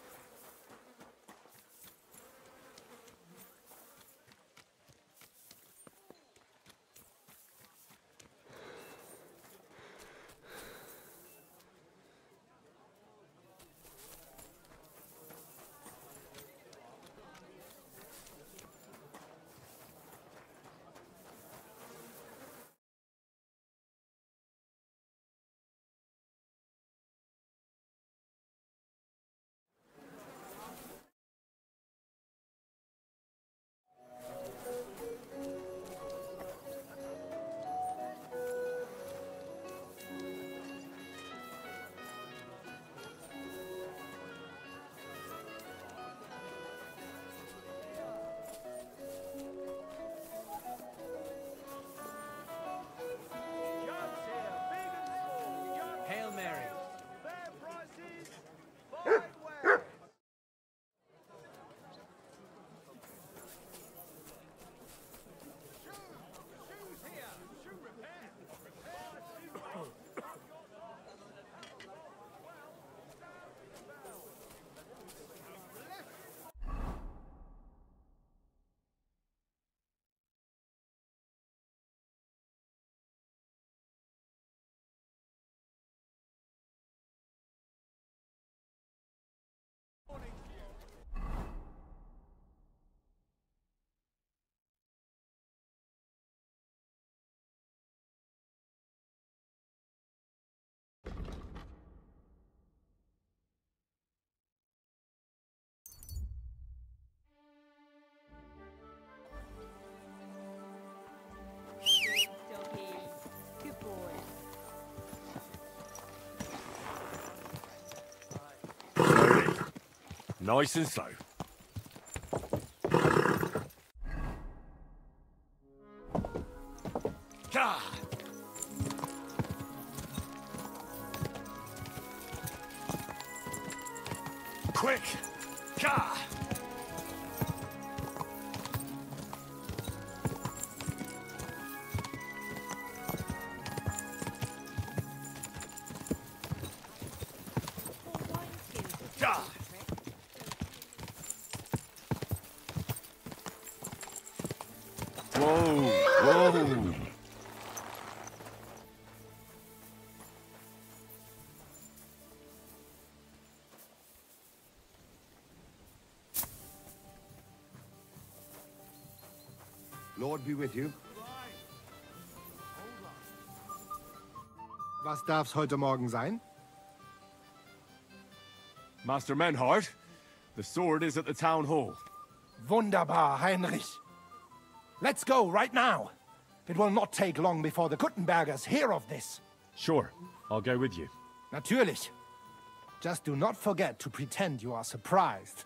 Hail Mary. Good boy. Nice and slow. Quick! Ka! Whoa! Whoa! Lord be with you. Was darf's heute Morgen sein? Master Menhart, the sword is at the town hall. Wunderbar, Heinrich. Let's go right now. It will not take long before the Kuttenbergers hear of this. Sure, I'll go with you. Natürlich. Just do not forget to pretend you are surprised.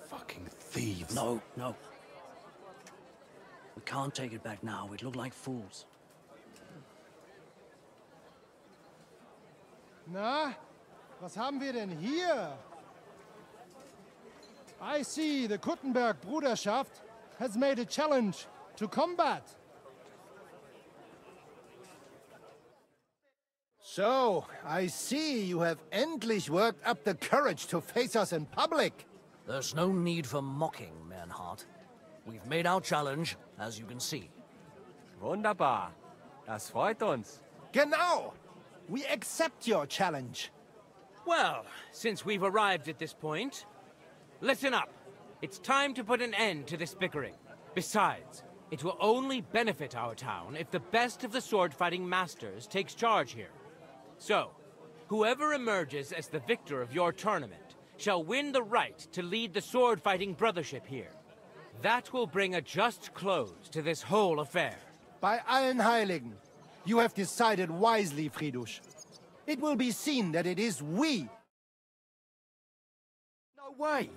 Fucking thieves. No, no. We can't take it back now. We'd look like fools. Na, was haben wir denn hier? I see the Kuttenberg Bruderschaft has made a challenge to combat. So, I see you have endlich worked up the courage to face us in public. There's no need for mocking, Mernhardt. We've made our challenge, as you can see. Wunderbar. Das freut uns. Genau. We accept your challenge. Well, since we've arrived at this point, listen up. It's time to put an end to this bickering. Besides, it will only benefit our town if the best of the sword-fighting masters takes charge here. So, whoever emerges as the victor of your tournament shall win the right to lead the sword-fighting brothership here. That will bring a just close to this whole affair. Bei allen Heiligen, you have decided wisely, Fridush. It will be seen that it is we. No way!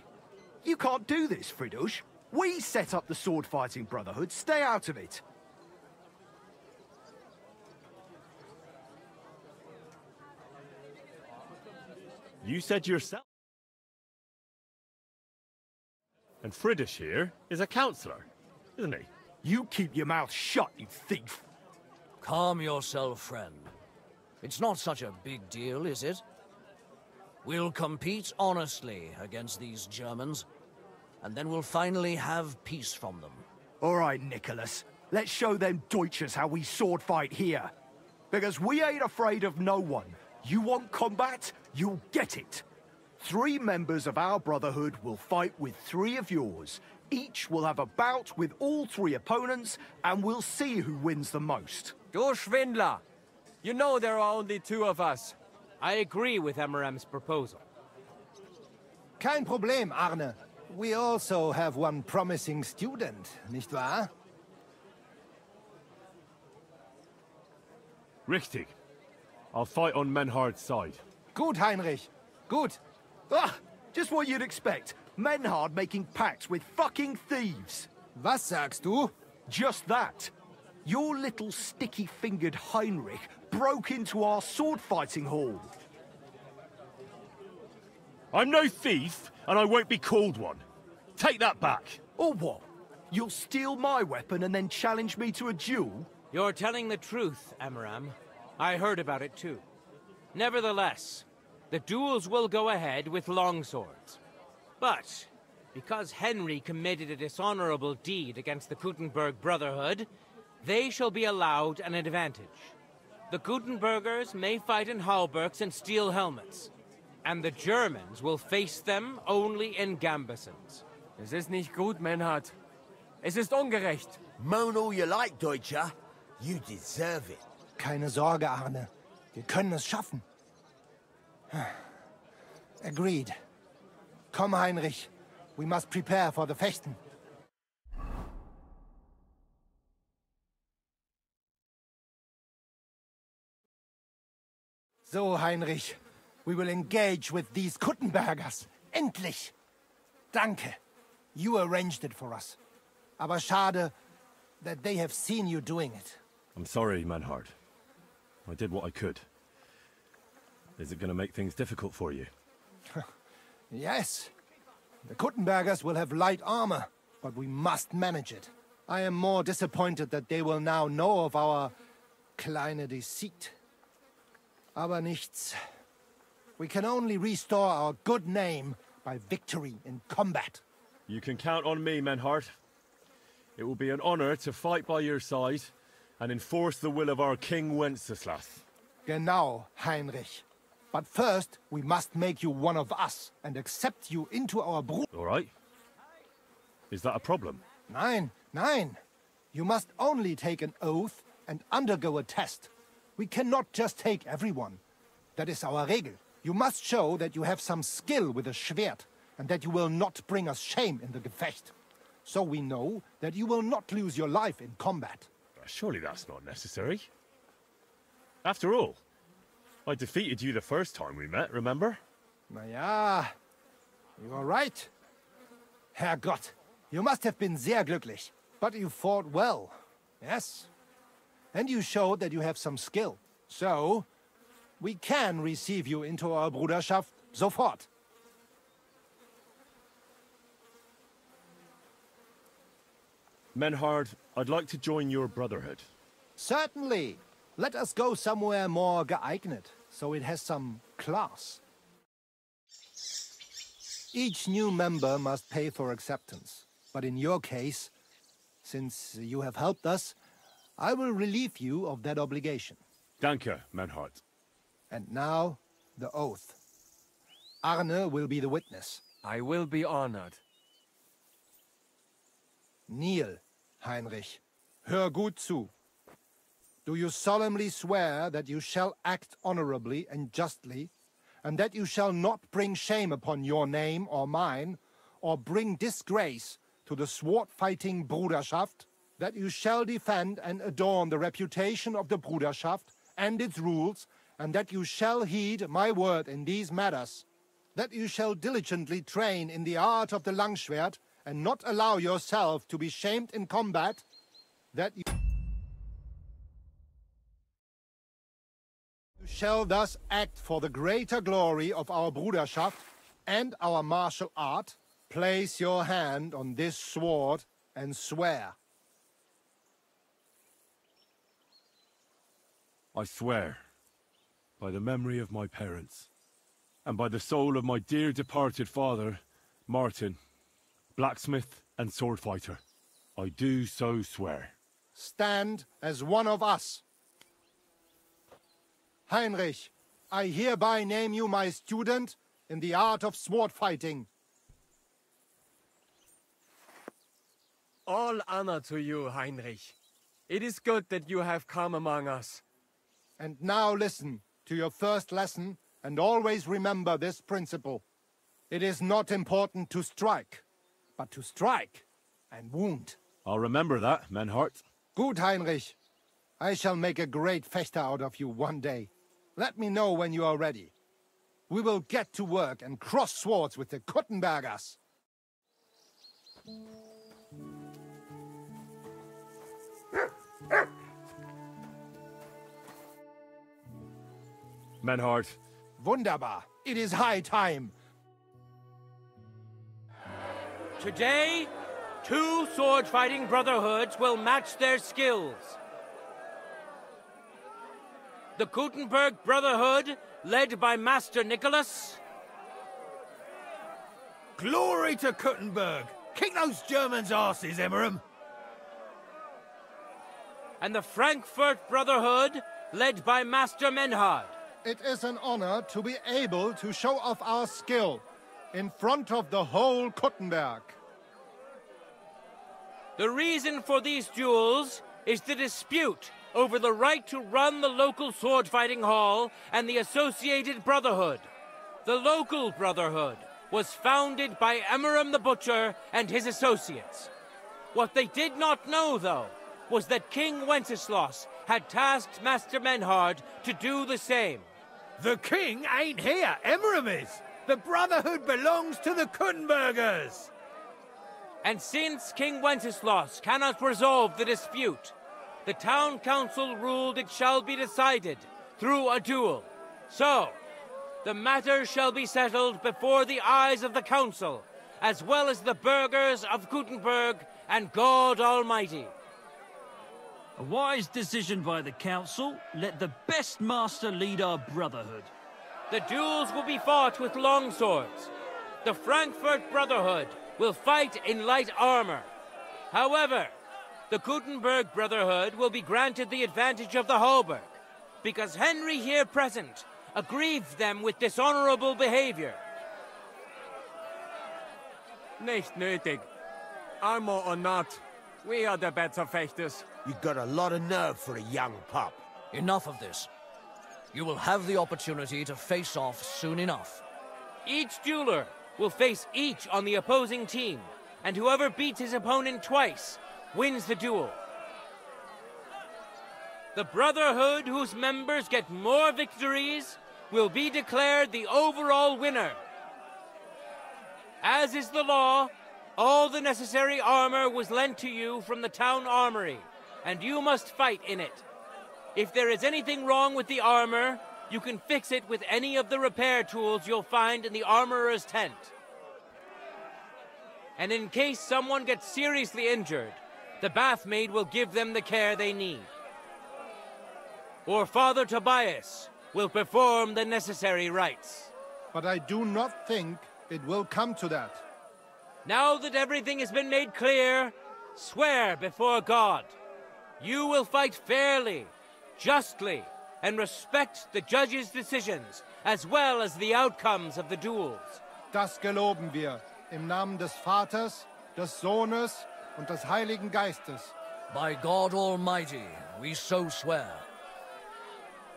You can't do this, Fridush. We set up the sword-fighting brotherhood. Stay out of it. You said yourself. And Fridush here is a councillor, isn't he? You keep your mouth shut, you thief. Calm yourself, friend. It's not such a big deal, is it? We'll compete honestly against these Germans, and then we'll finally have peace from them. All right, Nicholas. Let's show them Deutschers how we sword fight here. Because we ain't afraid of no one. You want combat? You'll get it. 3 members of our brotherhood will fight with 3 of yours. Each will have a bout with all 3 opponents, and we'll see who wins the most. Du Schwindler! You know there are only 2 of us. I agree with Emerem's proposal. Kein Problem, Arne. We also have one promising student, nicht wahr? Richtig. I'll fight on Menhard's side. Gut, Heinrich. Gut. Ah, just what you'd expect. Menhard making pacts with fucking thieves. Was sagst du? Just that. Your little sticky-fingered Heinrich broke into our sword-fighting hall. I'm no thief, and I won't be called one. Take that back. Or what? You'll steal my weapon and then challenge me to a duel? You're telling the truth, Emerem. I heard about it too. Nevertheless, the duels will go ahead with longswords. But, because Henry committed a dishonorable deed against the Kuttenberg Brotherhood, they shall be allowed an advantage. The Kuttenbergers may fight in halberds and steel helmets, and the Germans will face them only in gambesons. Es ist nicht gut, Menhard. Es ist ungerecht. Moan all you like, Deutscher. You deserve it. Keine Sorge, Arne. Wir können es schaffen. Agreed. Komm, Heinrich. We must prepare for the Fechten. So, Heinrich. We will engage with these Kuttenbergers. Endlich! Danke. You arranged it for us. Aber schade that they have seen you doing it. I'm sorry, Menhard. I did what I could. Is it going to make things difficult for you? Yes. The Kuttenbergers will have light armor, but we must manage it. I am more disappointed that they will now know of our kleine Deceit. Aber nichts. We can only restore our good name by victory in combat. You can count on me, Menhard. It will be an honor to fight by your side and enforce the will of our King Wenceslas. Genau, Heinrich. But first, we must make you one of us and accept you into our Brut. All right. Is that a problem? Nein, nein. You must only take an oath and undergo a test. We cannot just take everyone. That is our Regel. You must show that you have some skill with a Schwert, and that you will not bring us shame in the Gefecht. So we know that you will not lose your life in combat. Surely that's not necessary. After all, I defeated you the first time we met, remember? Na ja, you are right. Herrgott, you must have been sehr glücklich. But you fought well, yes? And you showed that you have some skill. So, we can receive you into our Bruderschaft sofort. Menhard, I'd like to join your brotherhood. Certainly. Let us go somewhere more geeignet, so it has some class. Each new member must pay for acceptance. But in your case, since you have helped us, I will relieve you of that obligation. Danke, Menhard. And now, the oath. Arne will be the witness. I will be honored. Kneel, Heinrich. Hör gut zu. Do you solemnly swear that you shall act honorably and justly, and that you shall not bring shame upon your name or mine, or bring disgrace to the sword-fighting Bruderschaft, that you shall defend and adorn the reputation of the Bruderschaft and its rules, and that you shall heed my word in these matters, that you shall diligently train in the art of the Langschwert, and not allow yourself to be shamed in combat, that you shall thus act for the greater glory of our Bruderschaft and our martial art. Place your hand on this sword and swear. I swear, by the memory of my parents, and by the soul of my dear departed father, Martin, blacksmith and sword fighter, I do so swear. Stand as one of us. Heinrich, I hereby name you my student in the art of sword fighting. All honor to you, Heinrich. It is good that you have come among us. And now listen to your first lesson, and always remember this principle. It is not important to strike, but to strike and wound. I'll remember that, Menhard. Good, Heinrich. I shall make a great fechter out of you one day. Let me know when you are ready. We will get to work and cross swords with the Kuttenbergers. Menhard. Wunderbar. It is high time. Today, 2 sword-fighting brotherhoods will match their skills. The Kuttenberg Brotherhood, led by Master Nicholas. Glory to Kuttenberg! Kick those Germans' asses, Emmeram! And the Frankfurt Brotherhood, led by Master Menhard. It is an honor to be able to show off our skill in front of the whole Kuttenberg. The reason for these duels is the dispute over the right to run the local sword-fighting hall and the associated brotherhood. The local brotherhood was founded by Emmeram the Butcher and his associates. What they did not know, though, was that King Wenceslaus had tasked Master Menhard to do the same. The king ain't here, Emmeram is. The brotherhood belongs to the Kuttenbergers. And since King Wenceslaus cannot resolve the dispute, the town council ruled it shall be decided through a duel. So, the matter shall be settled before the eyes of the council, as well as the burghers of Kuttenberg and God Almighty. A wise decision by the council. Let the best master lead our brotherhood. The duels will be fought with long swords. The Frankfurt Brotherhood will fight in light armor. However, the Kuttenberg Brotherhood will be granted the advantage of the halberd, because Henry here present aggrieved them with dishonorable behavior. Nicht nötig. Armor or not, we are the better fechters. You got a lot of nerve for a young pup. Enough of this. You will have the opportunity to face off soon enough. Each dueler will face each on the opposing team, and whoever beats his opponent twice wins the duel. The Brotherhood whose members get more victories will be declared the overall winner. As is the law, all the necessary armor was lent to you from the town armory, and you must fight in it. If there is anything wrong with the armor, you can fix it with any of the repair tools you'll find in the armorer's tent. And in case someone gets seriously injured, the bathmaid will give them the care they need. Or Father Tobias will perform the necessary rites. But I do not think it will come to that. Now that everything has been made clear, swear before God. You will fight fairly, justly, and respect the judge's decisions, as well as the outcomes of the duels. Das geloben wir, im Namen des Vaters, des Sohnes und des Heiligen Geistes. By God Almighty, we so swear.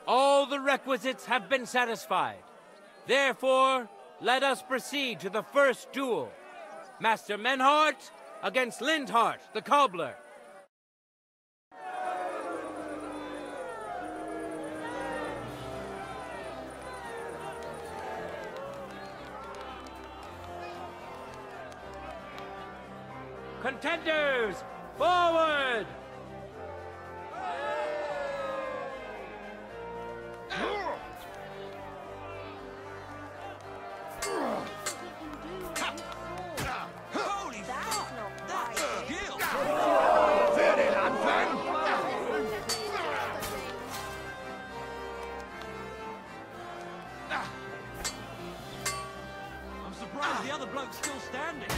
All the requisites have been satisfied. Therefore, let us proceed to the first duel. Master Menhart against Lindhart, the cobbler. Contenders, forward! Holy fuck! That's skill! I'm surprised the other bloke's still standing.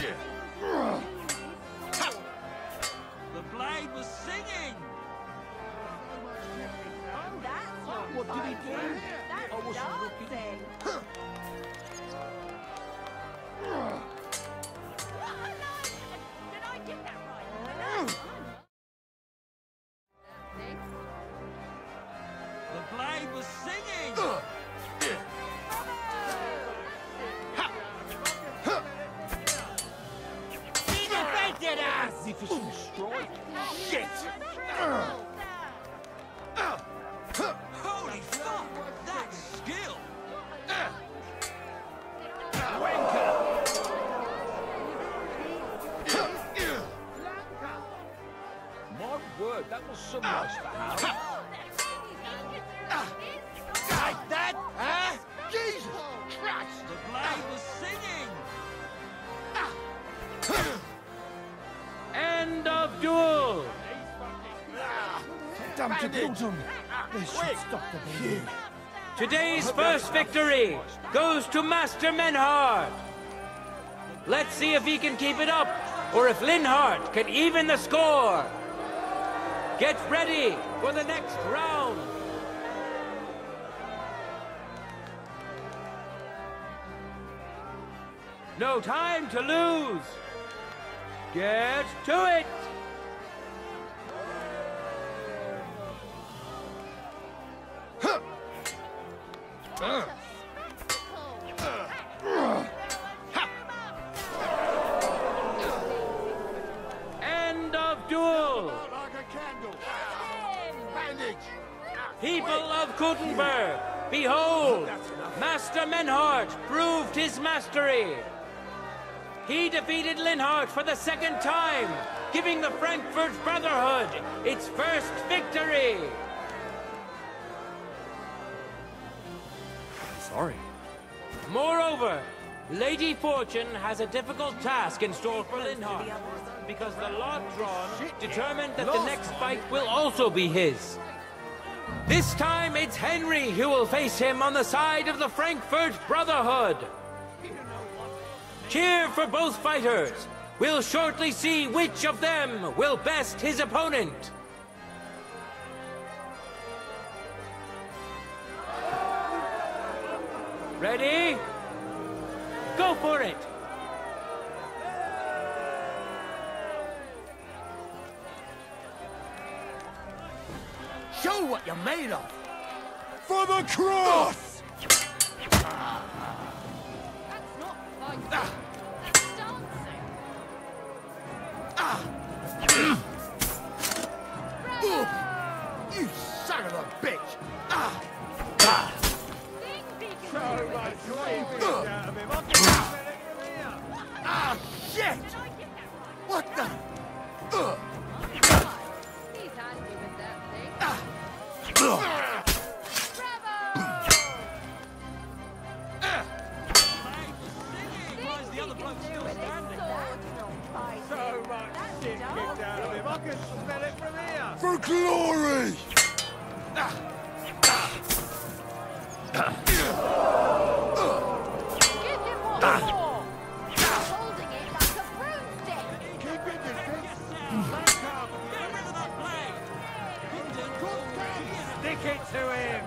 The blade was singing! What did he do? I wasn't looking. The blade was singing! He defended us! Magnificent strike! Shit! Holy fuck! That's skill! My word, that was some nice to have. Like that, huh? Jesus Christ! The blade was singing! End of duel! Damn to build them. They should stop the baby. Today's first victory goes to Master Menhart. Let's see if he can keep it up, or if Lindhart can even the score. Get ready for the next round. No time to lose. Get to it. End of duel. People of Kuttenberg, behold, Master Menhart proved his mastery. He defeated Lindhart for the second time, giving the Frankfurt Brotherhood its first victory. Sorry. Moreover, Lady Fortune has a difficult task in store for Lindhart, because the lot drawn determined that the next fight will also be his. This time it's Henry who will face him on the side of the Frankfurt Brotherhood. Cheer for both fighters. We'll shortly see which of them will best his opponent. Ready? Go for it! Show what you're made of! For the cross! That's not fighting. That's dancing. You son of a bitch! So much waving out of him. I can smell it from here. Ah, shit! What the? He's handy with that thing. So much shit kicked out of him. I can smell it from here. For glory! Give him one more. Holding it like a broomstick. Keep it distance. Stick it to him.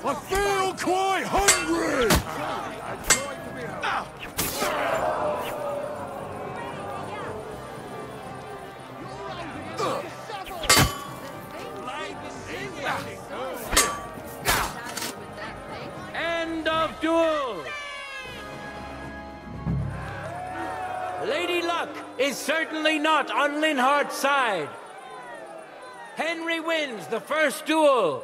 I feel quite hungry! End of duel! Lady Luck is certainly not on Linhardt's side. Henry wins the first duel.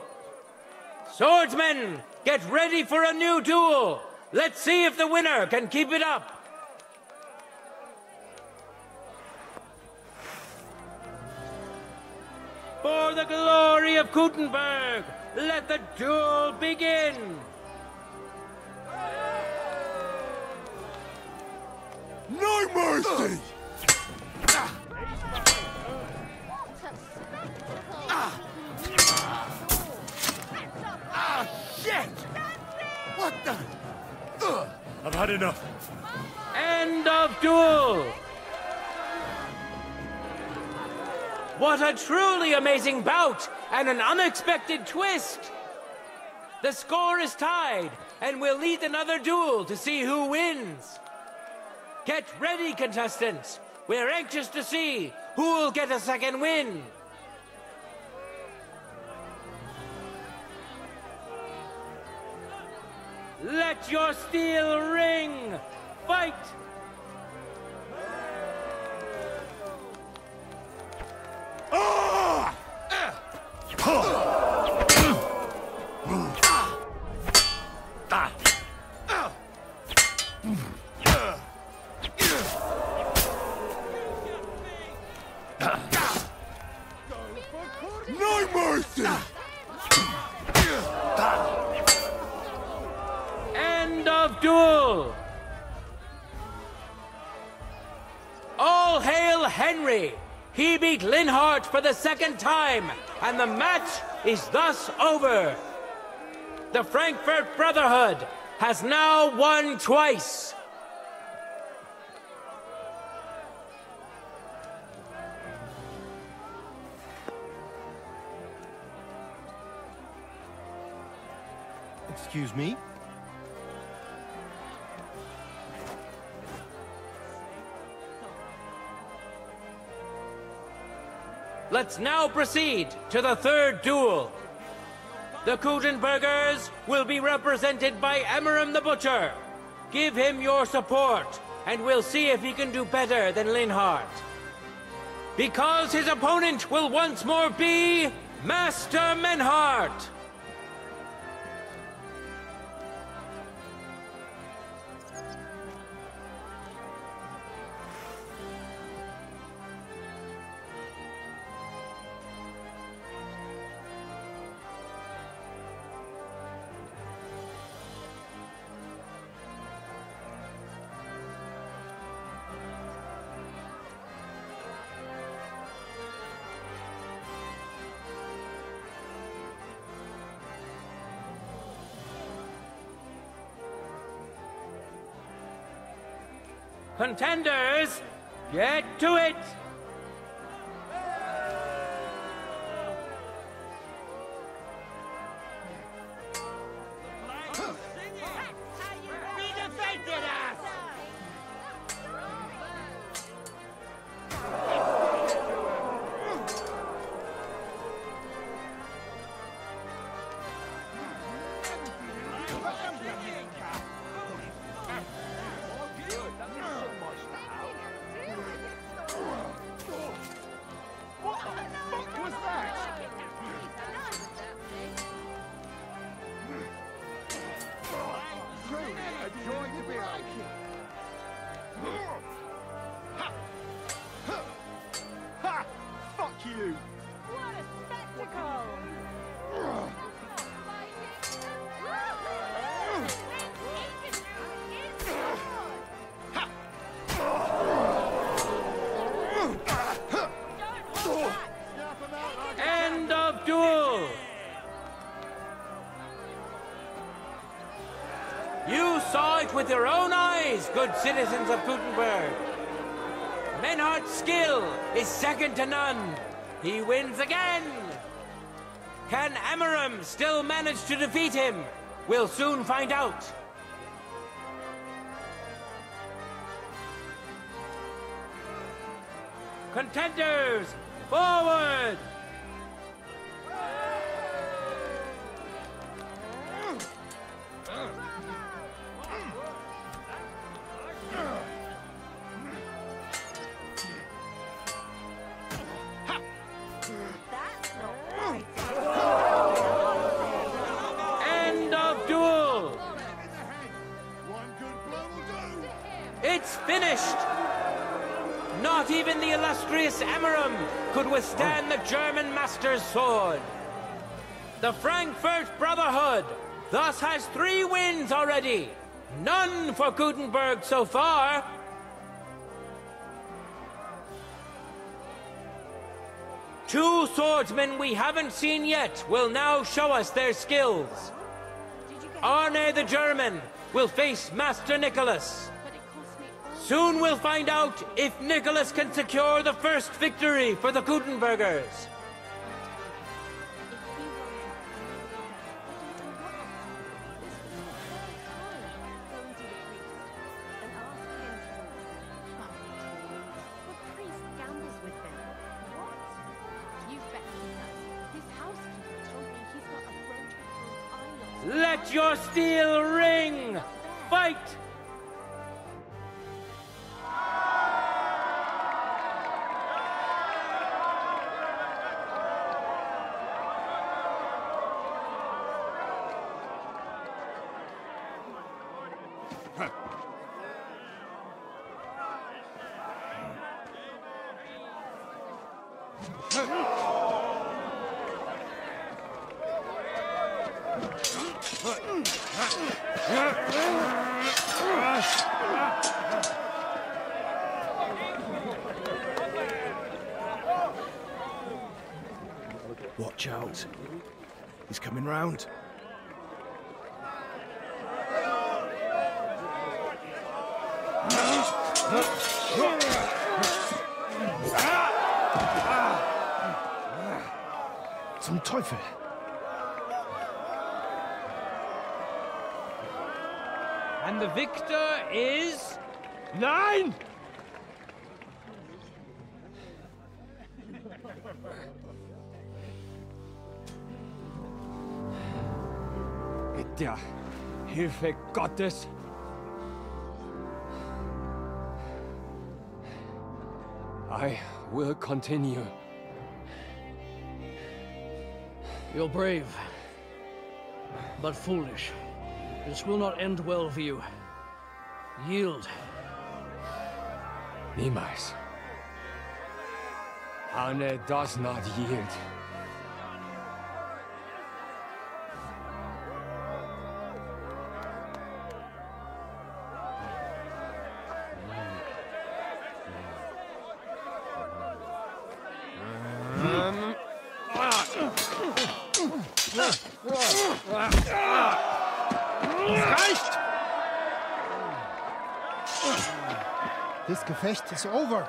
Swordsmen, get ready for a new duel. Let's see if the winner can keep it up. For the glory of Kuttenberg, let the duel begin. No mercy! Ah, shit! What the? I've had enough. End of duel! What a truly amazing bout and an unexpected twist! The score is tied, and we'll lead another duel to see who wins. Get ready, contestants. We're anxious to see who will get a second win. Let your steel ring! Fight! Ah! No mercy! End of duel! All hail Henry! He beat Linhardt for the second time, and the match is thus over. The Frankfurt Brotherhood has now won twice. Excuse me? Let's now proceed to the third duel. The Kuttenbergers will be represented by Emmeram the Butcher. Give him your support, and we'll see if he can do better than Linhardt. Because his opponent will once more be Master Menhardt. Contenders, get to it! saw it with your own eyes, good citizens of Gutenberg. Menhardt's skill is second to none. He wins again. Can Amaram still manage to defeat him? We'll soon find out. Contenders, forward! End of duel! It's finished! Not even the illustrious Amaram could withstand the German master's sword. The Frankfurt Brotherhood thus has 3 wins already. None for Gutenberg so far. Two swordsmen we haven't seen yet will now show us their skills. Arne the German will face Master Nicholas. Soon we'll find out if Nicholas can secure the first victory for the Gutenbergers. Let your steel ring! Fight! Watch out. He's coming round. Zum Teufel. And the victor is... Nein! Mit der Hilfe Gottes I will continue. You're brave, but foolish. This will not end well for you. Yield. Niemals. Arne does not yield. This Gefecht is over.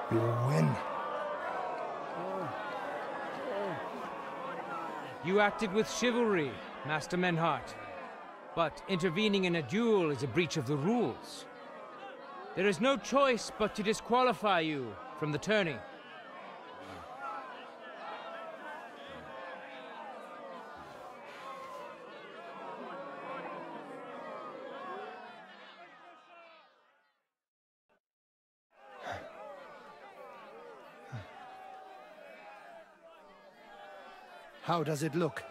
You win. You acted with chivalry, Master Menhardt. But intervening in a duel is a breach of the rules. There is no choice but to disqualify you from the tourney. How does it look?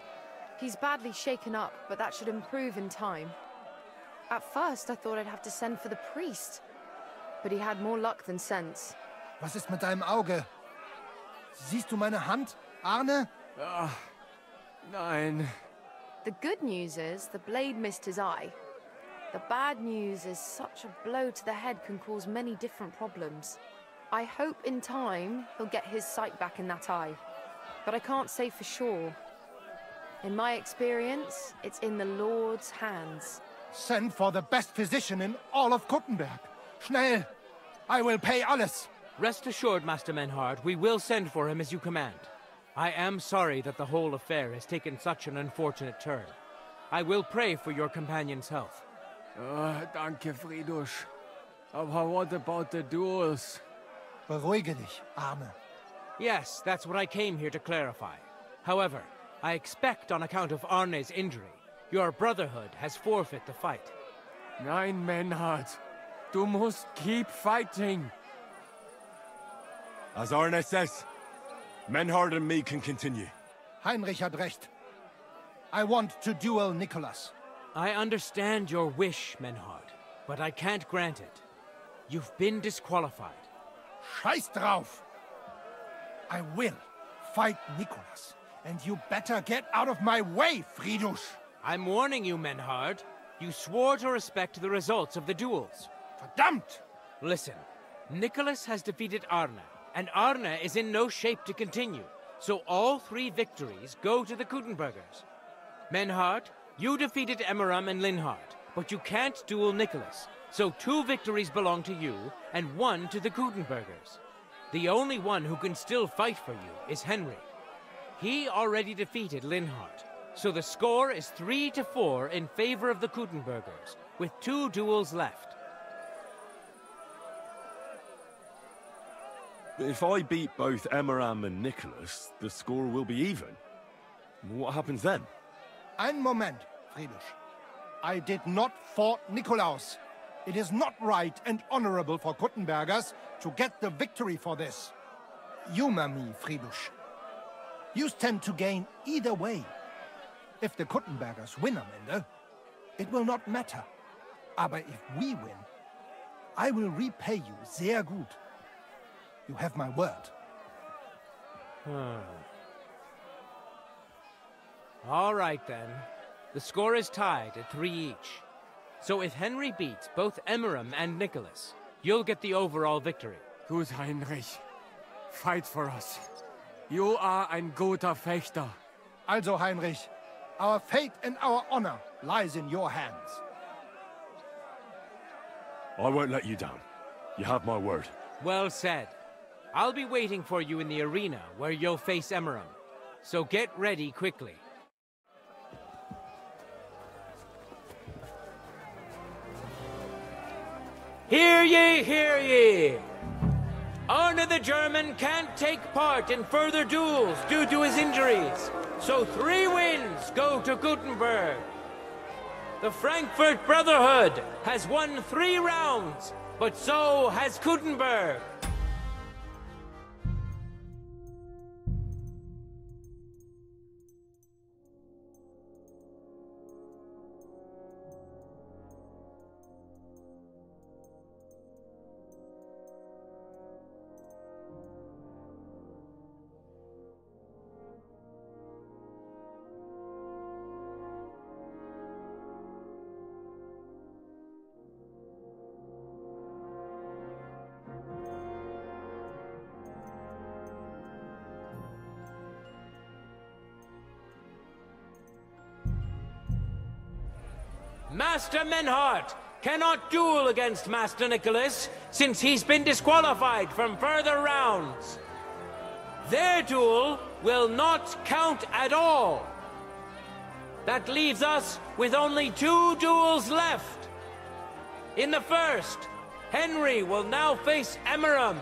He's badly shaken up, but that should improve in time. At first, I thought I'd have to send for the priest, but he had more luck than sense. Was ist mit deinem Auge? Siehst du meine Hand, Arne? Nein. The good news is the blade missed his eye. The bad news is such a blow to the head can cause many different problems. I hope in time he'll get his sight back in that eye, but I can't say for sure. In my experience, it's in the Lord's hands. Send for the best physician in all of Kuttenberg. Schnell! I will pay alles. Rest assured, Master Menhard, we will send for him as you command. I am sorry that the whole affair has taken such an unfortunate turn. I will pray for your companion's health. Danke, Fridusch. But what about the duels? Beruhige dich, Arne. Yes, that's what I came here to clarify. However, I expect on account of Arne's injury, your Brotherhood has forfeit the fight. Nein, Menhard. Du musst keep fighting. As Arne says, Menhard and me can continue. Heinrich had recht. I want to duel Nicholas. I understand your wish, Menhard, but I can't grant it. You've been disqualified. Scheiß drauf! I will fight Nicholas, and you better get out of my way, Fridusch! I'm warning you, Menhard. You swore to respect the results of the duels. Verdammt! Listen, Nicholas has defeated Arne, and Arne is in no shape to continue, so all 3 victories go to the Kuttenbergers. Menhard, you defeated Emmeram and Linhard, but you can't duel Nicholas, so 2 victories belong to you, and 1 to the Kuttenbergers. The only one who can still fight for you is Henry. He already defeated Linhard, so the score is 3-4 in favor of the Kuttenbergers, with 2 duels left. If I beat both Emmeram and Nicholas, the score will be even. What happens then? Ein Moment, Fridusch. I did not fought Nikolaus. It is not right and honorable for Kuttenbergers to get the victory for this. Humor me, Fridusch. You stand to gain either way. If the Kuttenbergers win am Ende, it will not matter. Aber if we win, I will repay you sehr gut. You have my word. All right, then. The score is tied at 3 each. So if Henry beats both Emmeram and Nicholas, you'll get the overall victory. Gut, Heinrich. Fight for us. You are ein guter Fechter. Also, Heinrich, our fate and our honor lies in your hands. I won't let you down. You have my word. Well said. I'll be waiting for you in the arena where you'll face Emmeram. So get ready quickly. Hear ye, hear ye! Arne the German can't take part in further duels due to his injuries, so 3 wins go to Kuttenberg. The Frankfurt Brotherhood has won 3 rounds, but so has Kuttenberg. Master Menhard cannot duel against Master Nicholas since he's been disqualified from further rounds. Their duel will not count at all. That leaves us with only 2 duels left. In the first, Henry will now face Emmeram.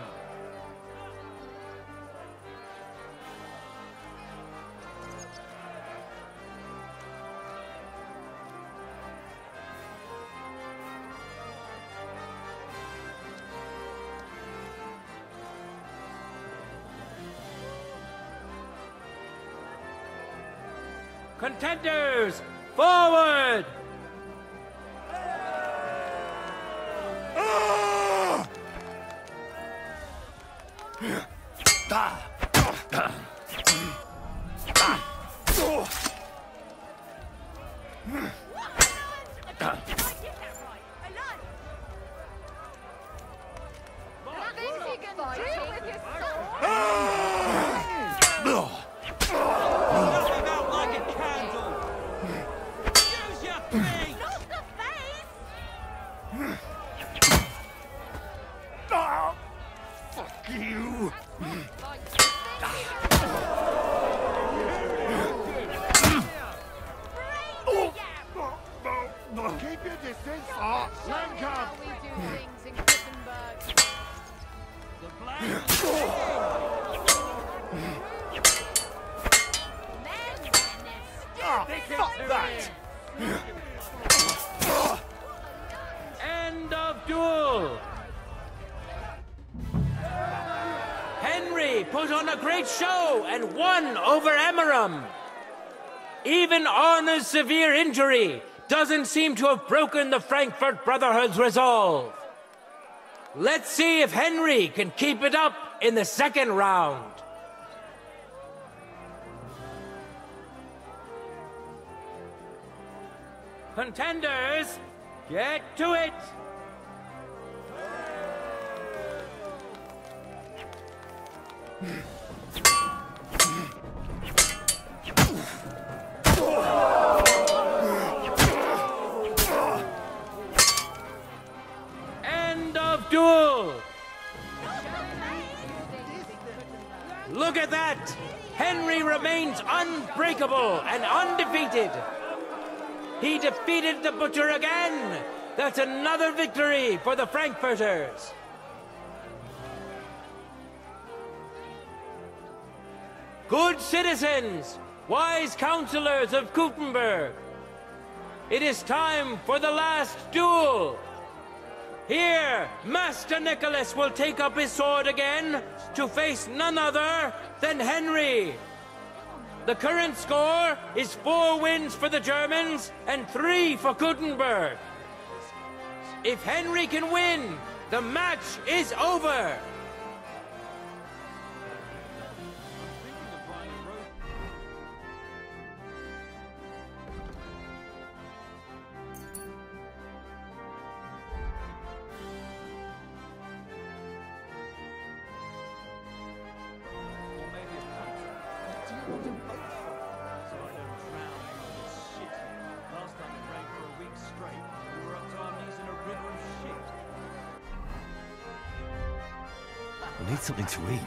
Contenders, forward! distance. Link up. We do things in Gutenberg. The plan. Fuck that! End of duel! Henry put on a great show and won over Emeram. Even Arna's severe injury doesn't seem to have broken the Frankfurt Brotherhood's resolve. Let's see if Henry can keep it up in the second round. Contenders, get to it! End of duel! Look at that! Henry remains unbreakable and undefeated. He defeated the Butcher again! That's another victory for the Frankfurters! Good citizens, wise counselors of Gutenberg, it is time for the last duel! Here, Master Nicholas will take up his sword again to face none other than Henry. The current score is 4 wins for the Germans and 3 for Gutenberg. If Henry can win, the match is over. I need something to eat.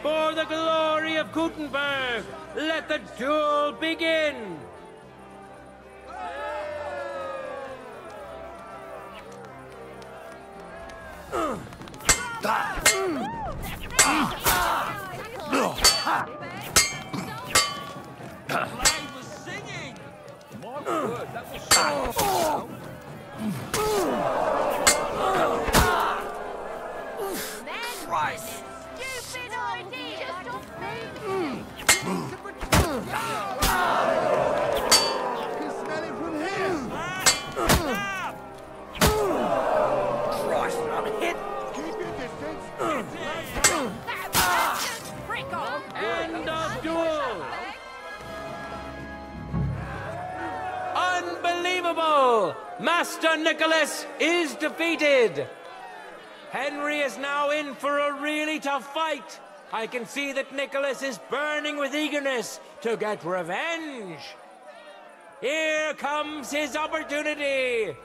For the glory of Gutenberg, let the duel begin! Christ! Stupid idea! Just Christ, I'm hit! Keep your distance! Prick off! End of duel! Unbelievable! Master Nicholas is defeated! Henry is now in for a really tough fight. I can see that Nicholas is burning with eagerness to get revenge. Here comes his opportunity.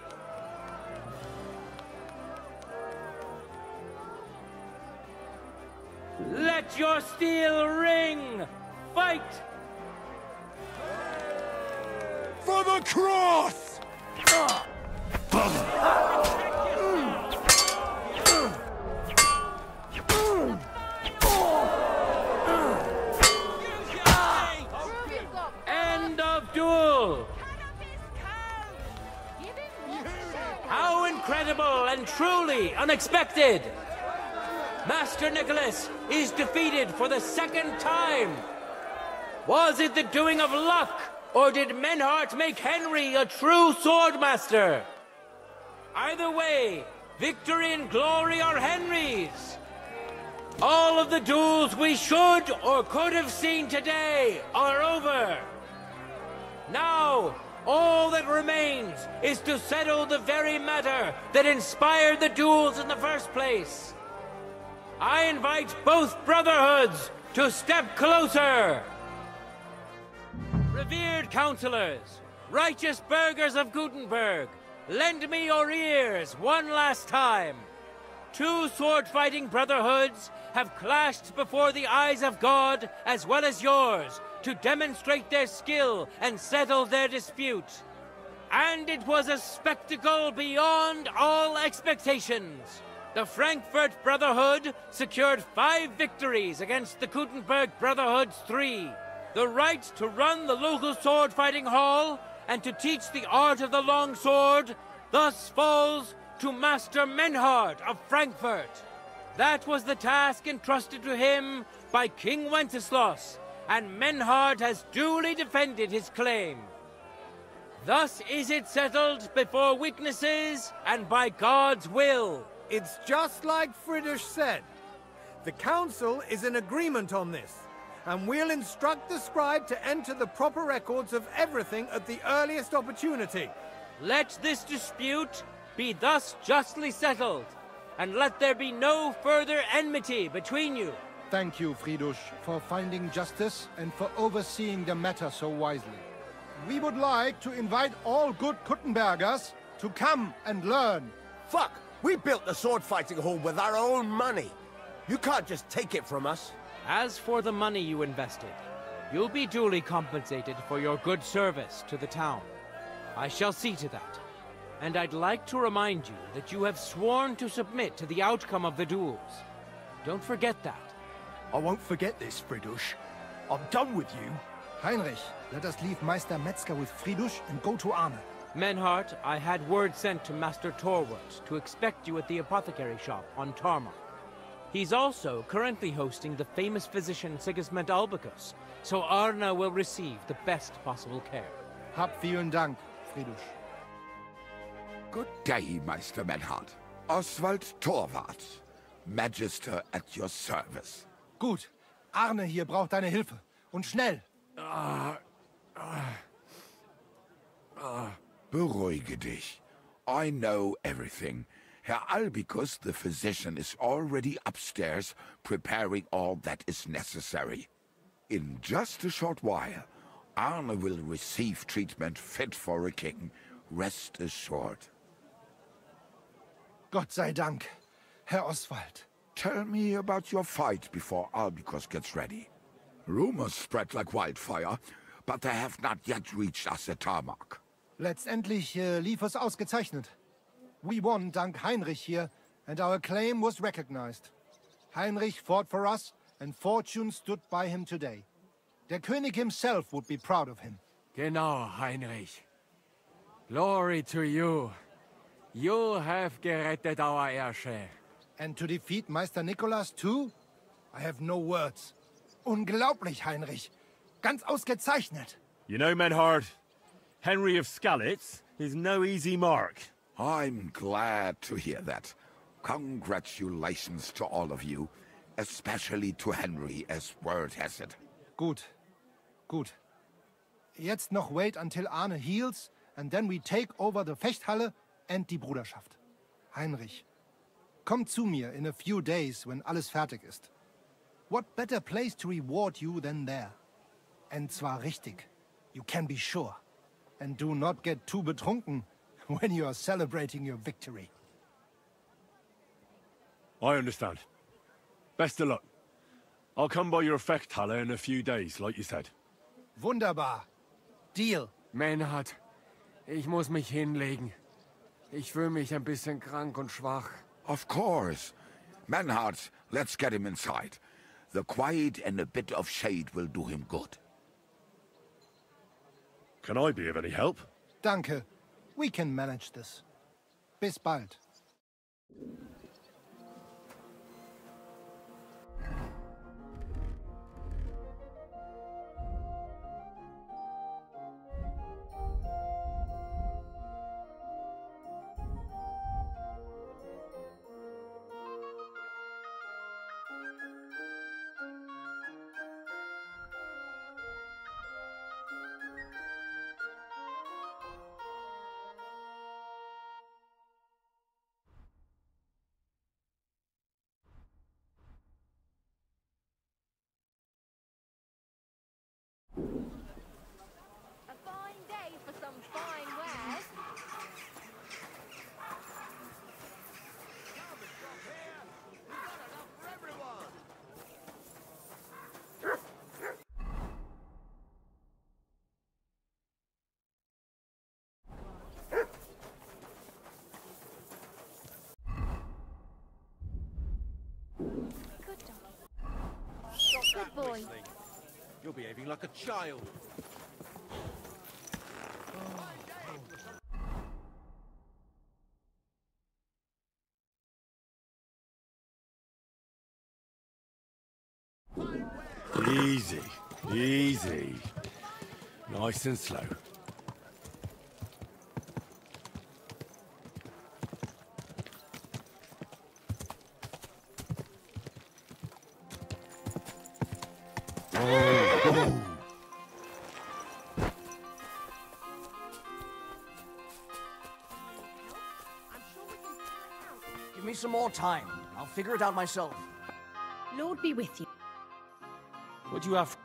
Let your steel ring. Fight! For the cross! End of duel! How incredible and truly unexpected! Master Nicholas is defeated for the second time! Was it the doing of luck, or did Menhart make Henry a true swordmaster? Either way, victory and glory are Henry's! All of the duels we should or could have seen today are over! Now, all that remains is to settle the very matter that inspired the duels in the first place. I invite both brotherhoods to step closer. Revered counselors, righteous burghers of Gutenberg, lend me your ears one last time. 2 sword-fighting brotherhoods have clashed before the eyes of God as well as yours to demonstrate their skill and settle their dispute. And it was a spectacle beyond all expectations. The Frankfurt Brotherhood secured 5 victories against the Kuttenberg Brotherhood's 3. The right to run the local sword-fighting hall and to teach the art of the long sword thus falls to Master Menhard of Frankfurt. That was the task entrusted to him by King Wenceslas, and Menhard has duly defended his claim. Thus is it settled before witnesses and by God's will. It's just like Friedrich said. The council is in agreement on this, and we'll instruct the scribe to enter the proper records of everything at the earliest opportunity. Let this dispute be thus justly settled, and let there be no further enmity between you. Thank you, Friedrich, for finding justice and for overseeing the matter so wisely. We would like to invite all good Kuttenbergers to come and learn. Fuck! We built the sword-fighting hall with our own money. You can't just take it from us. As for the money you invested, you'll be duly compensated for your good service to the town. I shall see to that. And I'd like to remind you that you have sworn to submit to the outcome of the duels. Don't forget that. I won't forget this, Friedrich. I'm done with you. Heinrich, let us leave Meister Metzger with Friedrich and go to Arne. Menhart, I had word sent to Master Torwart to expect you at the apothecary shop on Tarmac. He's also currently hosting the famous physician Sigismund Albicus, so Arne will receive the best possible care. Hab vielen Dank, Friedrich. Good day, Meister Menhard. Oswald Torwart, Magister at your service. Gut. Arne hier braucht deine Hilfe. Und schnell. Beruhige dich. I know everything. Herr Albicus, the physician, is already upstairs preparing all that is necessary. In just a short while, Arne will receive treatment fit for a king. Rest assured. Gott sei Dank, Herr Oswald. Tell me about your fight before Albicus gets ready. Rumors spread like wildfire, but they have not yet reached us at Tarmac. Letztendlich lief es ausgezeichnet. We won dank Heinrich here, and our claim was recognized. Heinrich fought for us, and fortune stood by him today. Der König himself would be proud of him. Genau, Heinrich. Glory to you. You have gerettet our heir. And to defeat Meister Nicholas too? I have no words. Unglaublich, Heinrich. Ganz ausgezeichnet. You know, Menhard, Henry of Skalitz is no easy mark. I'm glad to hear that. Congratulations to all of you, especially to Henry, as word has it. Gut. Gut. Jetzt noch wait until Arne heals, and then we take over the Fechthalle and die Bruderschaft. Heinrich, komm zu mir in a few days when alles fertig ist. What better place to reward you than there? And zwar richtig. You can be sure. And do not get too betrunken when you are celebrating your victory. I understand. Best of luck. I'll come by your Fechthalle in a few days, like you said. Wunderbar. Deal. Menhard, ich muss mich hinlegen. Ich fühle mich ein bisschen krank und schwach. Of course. Menhard, let's get him inside. The quiet and a bit of shade will do him good. Can I be of any help? Danke. We can manage this. Bis bald. A fine day for some fine wares. behaving like a child. Easy, easy. Nice and slow. Give me some more time. I'll figure it out myself. Lord be with you. What do you have?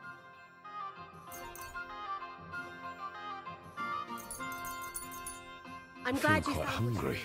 I'm glad you quite found hungry.